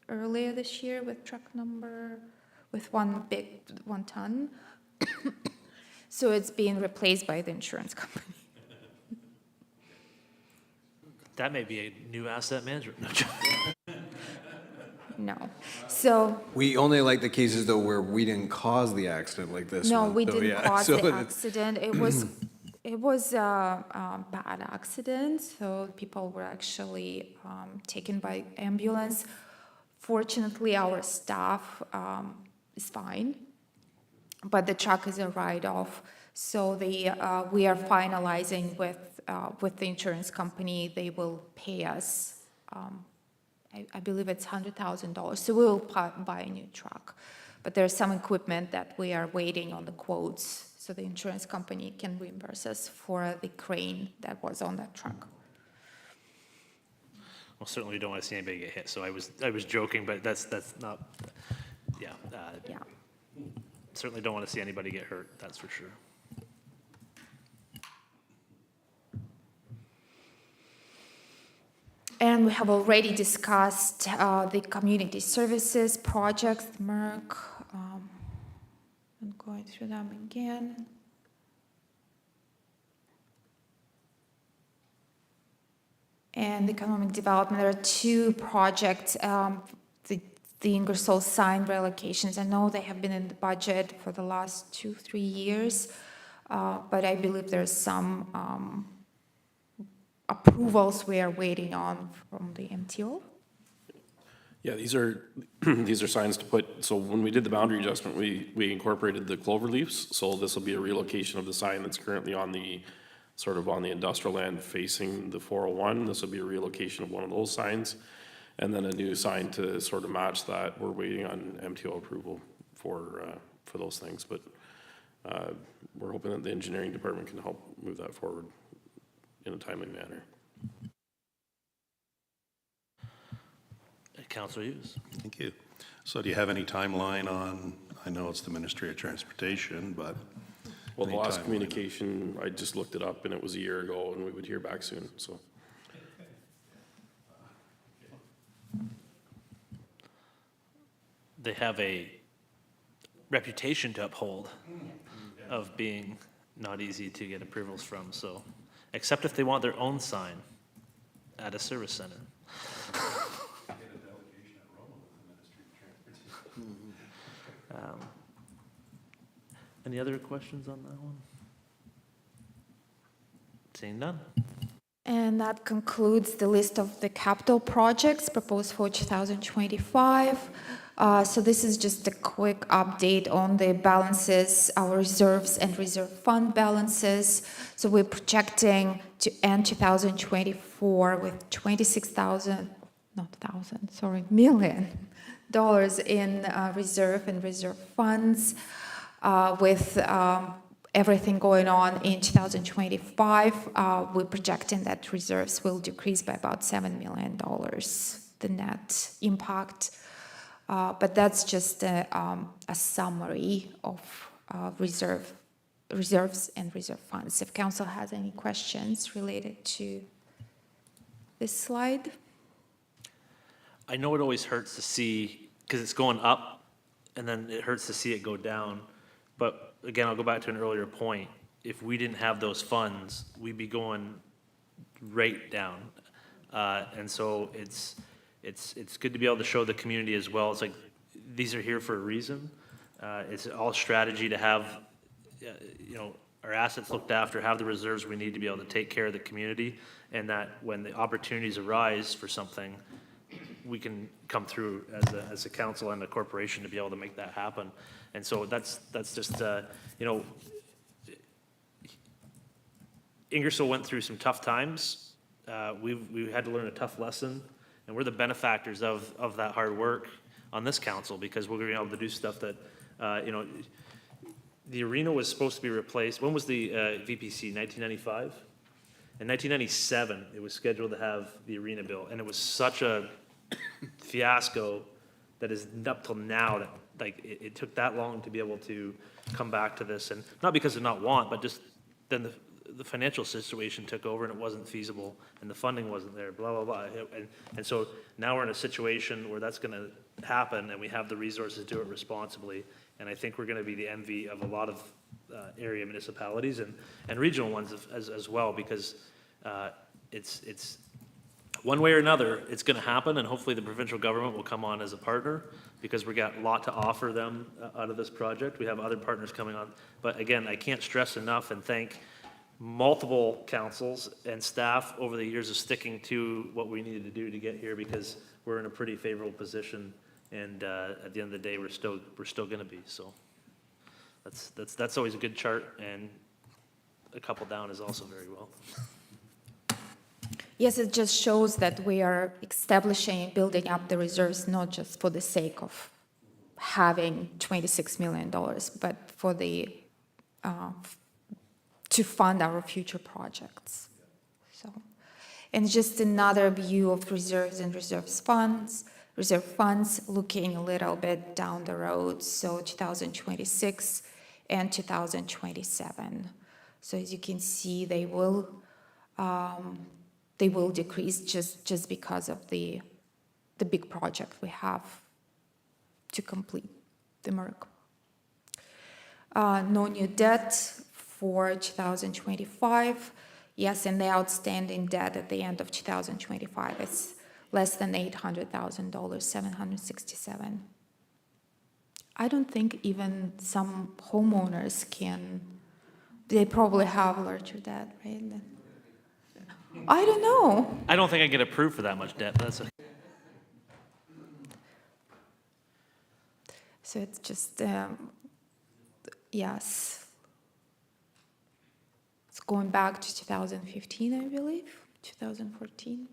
Speaker 9: earlier this year with one big 1-ton. So it's being replaced by the insurance company.
Speaker 1: That may be a new asset management.
Speaker 9: No. So
Speaker 2: We only like the cases though where we didn't cause the accident like this
Speaker 9: no,
Speaker 2: one.
Speaker 9: we
Speaker 2: So,
Speaker 9: didn't
Speaker 2: yeah.
Speaker 9: cause
Speaker 2: So
Speaker 9: the
Speaker 2: it's-
Speaker 9: accident. It was a bad accident. So people were actually taken by ambulance. Fortunately, our staff is fine, but the truck is a write-off. So we are finalizing with the insurance company. They will pay us, I believe it's $100,000. So we will buy a new truck. But there's some equipment that we are waiting on the quotes, so the insurance company can reimburse us for the crane that was on that truck.
Speaker 1: Well, certainly we don't want to see anybody get hit, so I was joking, but that's not, yeah.
Speaker 9: Yeah.
Speaker 1: Certainly don't want to see anybody get hurt, that's for sure.
Speaker 9: And we have already discussed the community services projects, Merck. I'm going through them again. And economic development, there are two projects, the Ingersoll sign relocations. I know they have been in the budget for the last 2-3 years, but I believe there's some approvals we are waiting on from the MTO.
Speaker 16: Yeah, these are these are signs to put, so when we did the boundary adjustment, we incorporated the clover leaves. So this will be a relocation of the sign that's currently on the, sort of on the industrial land facing the 401. This will be a relocation of one of those signs. And then a new sign to sort of match that. We're waiting on MTO approval for those things, but we're hoping that the engineering department can help move that forward in a timely manner.
Speaker 1: Councilor Hughes.
Speaker 7: Thank you. So do you have any timeline on, I know it's the Ministry of Transportation, but.
Speaker 16: Well, the
Speaker 7: any
Speaker 16: last
Speaker 7: timeline?
Speaker 16: communication, I just looked it up and it was a year ago and we would hear back soon, so.
Speaker 1: They have a reputation to uphold of being not easy to get approvals from, so, except if they want their own sign at a service center. Any other questions on that one? Seeing none.
Speaker 9: And that concludes the list of the capital projects proposed for 2025. So this is just a quick update on the balances, our reserves and reserve fund balances. So we're projecting to end 2024 with $million in reserve and reserve funds. With everything going on in 2025, we're projecting that reserves will decrease by about $7 million, the net impact. But that's just a summary of reserves and reserve funds. If council has any questions related to this slide.
Speaker 1: I know it always hurts to see, because it's going up, and then it hurts to see it go down. But again, I'll go back to an earlier point. If we didn't have those funds, we'd be going right down. And so it's good to be able to show the community as well. It's like, these are here for a reason. It's all strategy to have, our assets looked after, have the reserves we need to be able to take care of the community, and that when the opportunities arise for something, we can come through as a council and a corporation to be able to make that happen. And so that's just, Ingersoll went through some tough times. We had to learn a tough lesson, and we're the benefactors of that hard work on this council, because we're going to be able to do stuff that, the arena was supposed to be replaced. When was the VPC, 1995? In 1997, it was scheduled to have the arena built, and it was such a fiasco that is up till now that, like, it took that long to be able to come back to this, and not because of not want, but just then the financial situation took over and it wasn't feasible and the funding wasn't there, blah, blah, blah. And so now we're in a situation where that's gonna happen and we have the resources to do it responsibly. And I think we're gonna be the envy of a lot of area municipalities and regional ones as well, because it's one way or another, it's gonna happen, and hopefully the provincial government will come on as a partner, because we got a lot to offer them out of this project. We have other partners coming on. But again, I can't stress enough and thank multiple councils and staff over the years of sticking to what we needed to do to get here, because we're in a pretty favorable position, and at the end of the day, we're still gonna be. So that's always a good chart, and a couple down is also very well.
Speaker 9: Yes, it just shows that we are establishing, building up the reserves, not just for the sake of having $26 million, but for the, to fund our future projects. So, and just another view of reserves and reserve funds, looking a little bit down the road, so 2026 and 2027. So as you can see, they will decrease just because of the big project we have to complete the MERC. No new debt for 2025. Yes, and the outstanding debt at the end of 2025 is less than $800,000, $767. I don't think even some homeowners can, they probably have larger debt, right? I don't know.
Speaker 1: I don't think I get approved for that much debt, but that's a.
Speaker 9: So it's just, yes. It's going back to 2015, I believe, 2014.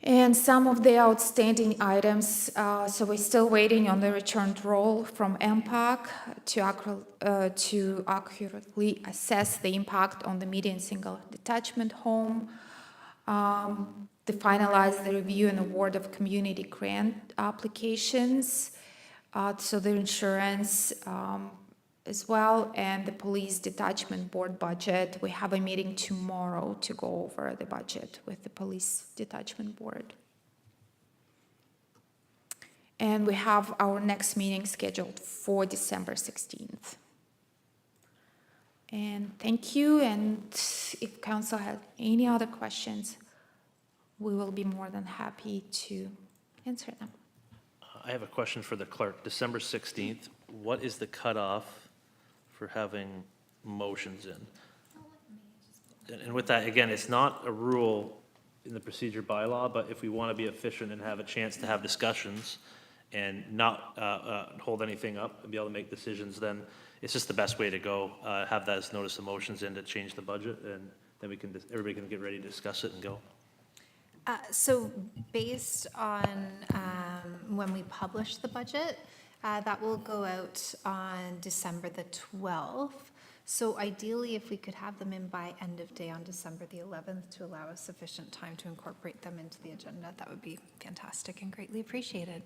Speaker 9: And some of the outstanding items, so we're still waiting on the returned roll from MPAC to accurately assess the impact on the median single detachment home, to finalize the review and award of community grant applications, so the insurance as well, and the police detachment board budget. We have a meeting tomorrow to go over the budget with the police detachment board. And we have our next meeting scheduled for December 16th. And thank you, and if council has any other questions, we will be more than happy to answer them.
Speaker 1: I have a question for the clerk. December 16th, what is the cutoff for having motions in? And with that, again, it's not a rule in the procedure bylaw, but if we want to be efficient and have a chance to have discussions and not hold anything up and be able to make decisions, then it's just the best way to go. Have that as notice of motions in to change the budget, and then we can, everybody can get ready to discuss it and go.
Speaker 12: So based on when we publish the budget, that will go out on December the 12th. So ideally, if we could have them in by end of day on December the 11th to allow us sufficient time to incorporate them into the agenda, that would be fantastic and greatly appreciated.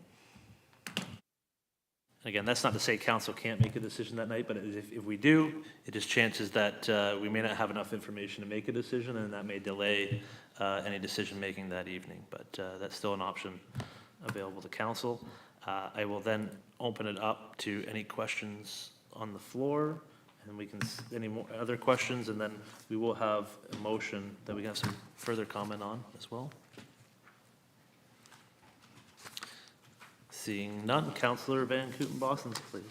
Speaker 1: Again, that's not to say council can't make a decision that night, but if we do, it is chances that we may not have enough information to make a decision, and that may delay any decision-making that evening. But that's still an option available to council. I will then open it up to any questions on the floor, and we can, any more other questions, and then we will have a motion that we can have some further comment on as well. Seeing none, Councillor Van Kooten-Bosens, please.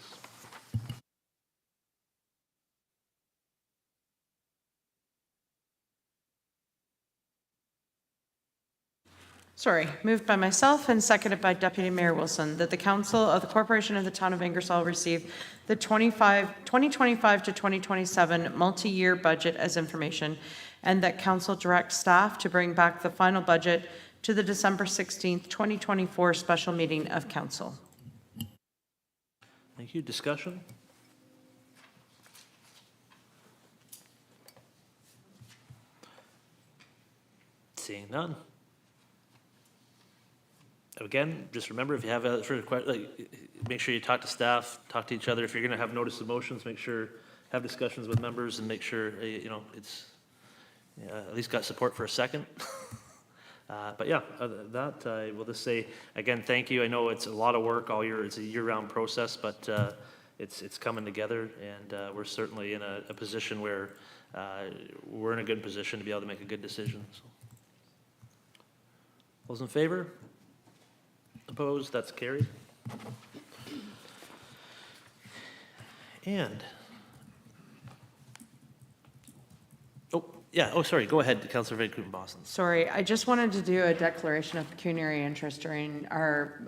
Speaker 3: Sorry, moved by myself and seconded by Deputy Mayor Wilson, that the Council of the Corporation of the Town of Ingersoll receive the 2025 to 2027 multi-year budget as information, and that Council direct staff to bring back the final budget to the December 16th, 2024 special meeting of Council.
Speaker 1: Thank you. Discussion? Seeing none. Again, just remember, if you have further questions, make sure you talk to staff, talk to each other. If you're going to have notice of motions, make sure, have discussions with members and make sure, it's at least got support for a second. But yeah, other than that, I will just say, again, thank you. I know it's a lot of work all year. It's a year-round process, but it's coming together, and we're certainly in a position where we're in a good position to be able to make a good decision. So. Those in favor? Opposed? That's carried. And, Yeah, oh, sorry, go ahead, Councillor Van Kouten-Bosson.
Speaker 3: Sorry, I just wanted to do a declaration of pecuniary interest during our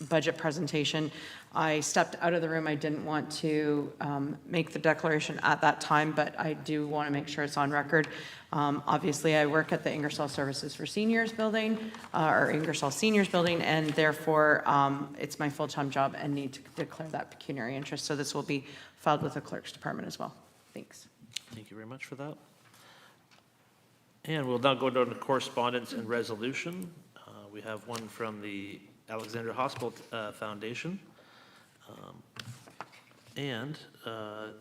Speaker 3: budget presentation. I stepped out of the room. I didn't want to make the declaration at that time, but I do want to make sure it's on record. Obviously, I work at the Ingersoll Services for Seniors building, or Ingersoll Seniors building, and therefore it's my full-time job and need to declare that pecuniary interest. So this will be filed with the clerk's department as well. Thanks.
Speaker 1: Thank you very much for that. And we'll now go down to correspondence and resolution. We have one from the Alexandra Hospital Foundation. I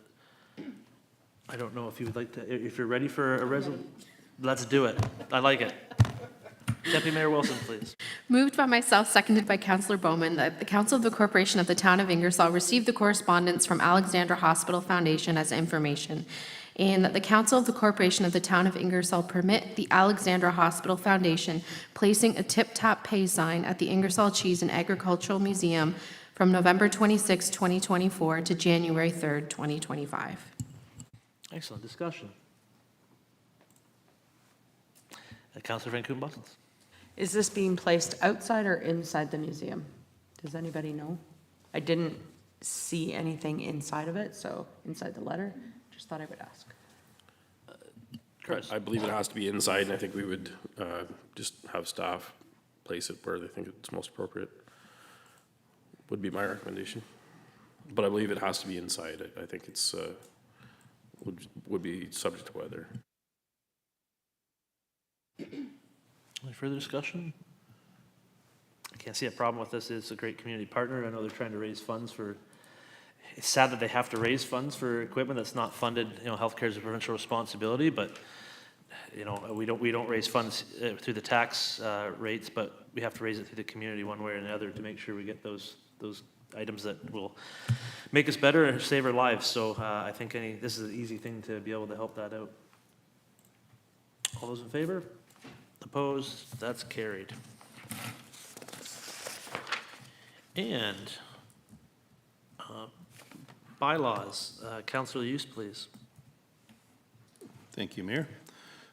Speaker 1: don't know if you would like to, if you're ready for a resolution, let's do it. I like it. Deputy Mayor Wilson, please.
Speaker 4: Moved by myself, seconded by Councillor Bowman, that the Council of the Corporation of the Town of Ingersoll receive the correspondence from Alexandra Hospital Foundation as information, and that the Council of the Corporation of the Town of Ingersoll permit the Alexandra Hospital Foundation placing a tip-tap pay sign at the Ingersoll Cheese and Agricultural Museum from November 26, 2024 to January 3rd, 2025.
Speaker 1: Excellent discussion. Councillor Van Kouten-Bosson.
Speaker 3: Is this being placed outside or inside the museum? Does anybody know? I didn't see anything inside of it, so inside the letter, just thought I would ask.
Speaker 1: Chris.
Speaker 16: I believe it has to be inside, and I think we would just have staff place it where they think it's most appropriate, would be my recommendation. But I believe it has to be inside. I think it's, would be subject to weather.
Speaker 1: Any further discussion? I can't see a problem with this. It's a great community partner. I know they're trying to raise funds for, it's sad that they have to raise funds for equipment that's not funded. You know, healthcare is a provincial responsibility, but you know, we don't raise funds through the tax rates, but we have to raise it through the community one way or another to make sure we get those items that will make us better and save our lives. So I think this is an easy thing to be able to help that out. All those in favor? Opposed? That's carried. And bylaws. Councillor Hughes, please.
Speaker 7: Thank you, Mayor.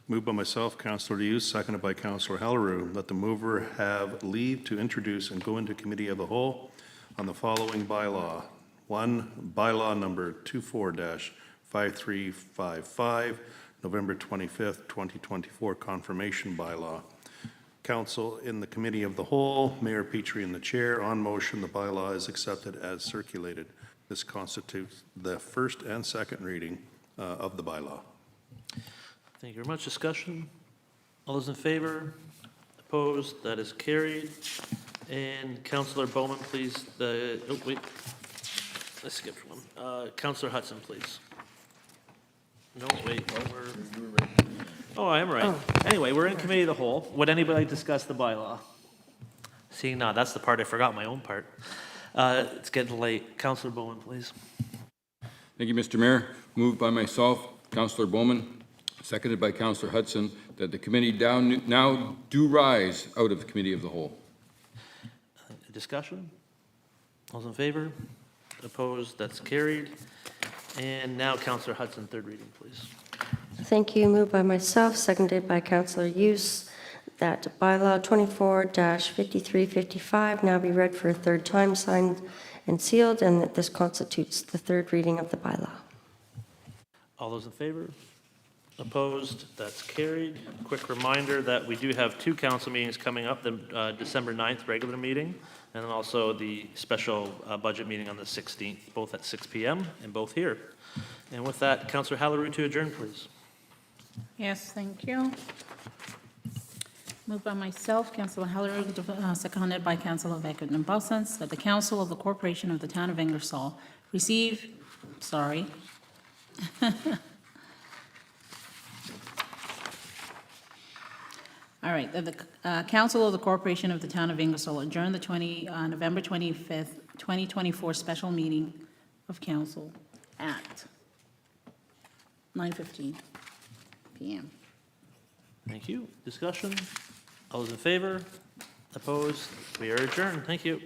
Speaker 7: Moved by myself, Councillor Hughes, seconded by Councillor Hallerow, that the mover have leave to introduce and go into committee of the whole on the following bylaw. 1, bylaw number 24-5355, November 25th, 2024, confirmation bylaw. Council in the committee of the whole, Mayor Petrie in the chair. On motion, the bylaw is accepted as circulated. This constitutes the first and second reading of the bylaw.
Speaker 1: Thank you very much. Discussion? All those in favor? Opposed? That is carried. And Councillor Bowman, please. Oh, wait. Let's skip one. Councillor Hudson, please. No, wait. Oh, I am right.
Speaker 3: Oh.
Speaker 1: Anyway, we're in committee of the whole. Would anybody like to discuss the bylaw? Seeing none, that's the part I forgot, my own part. It's getting late. Councillor Bowman, please.
Speaker 17: Thank you, Mr. Mayor. Moved by myself, Councillor Bowman, seconded by Councillor Hudson, that the committee now do rise out of the committee of the whole.
Speaker 1: Discussion? All those in favor? Opposed? That's carried. And now Councillor Hudson, third reading, please.
Speaker 18: Thank you. Moved by myself, seconded by Councillor Hughes, that bylaw 24-5355 now be read for a third time, signed and sealed, and that this constitutes the third reading of the bylaw.
Speaker 1: All those in favor? Opposed? That's carried. Quick reminder that we do have 2 council meetings coming up, the December 9th regular meeting, and then also the special budget meeting on the 16th, both at 6 p.m. and both here. And with that, Councillor Hallerow to adjourn, please.
Speaker 6: Yes, thank you. Moved by myself, Councillor Hallerow, seconded by Councillor Van Kouten-Bosson, that the Council of the Corporation of the Town of Ingersoll receive, sorry. All right, that the Council of the Corporation of the Town of Ingersoll adjourn the November 25th, 2024 special meeting of council at 9:15 p.m.
Speaker 1: Thank you. Discussion? All those in favor? Opposed? We are adjourned. Thank you.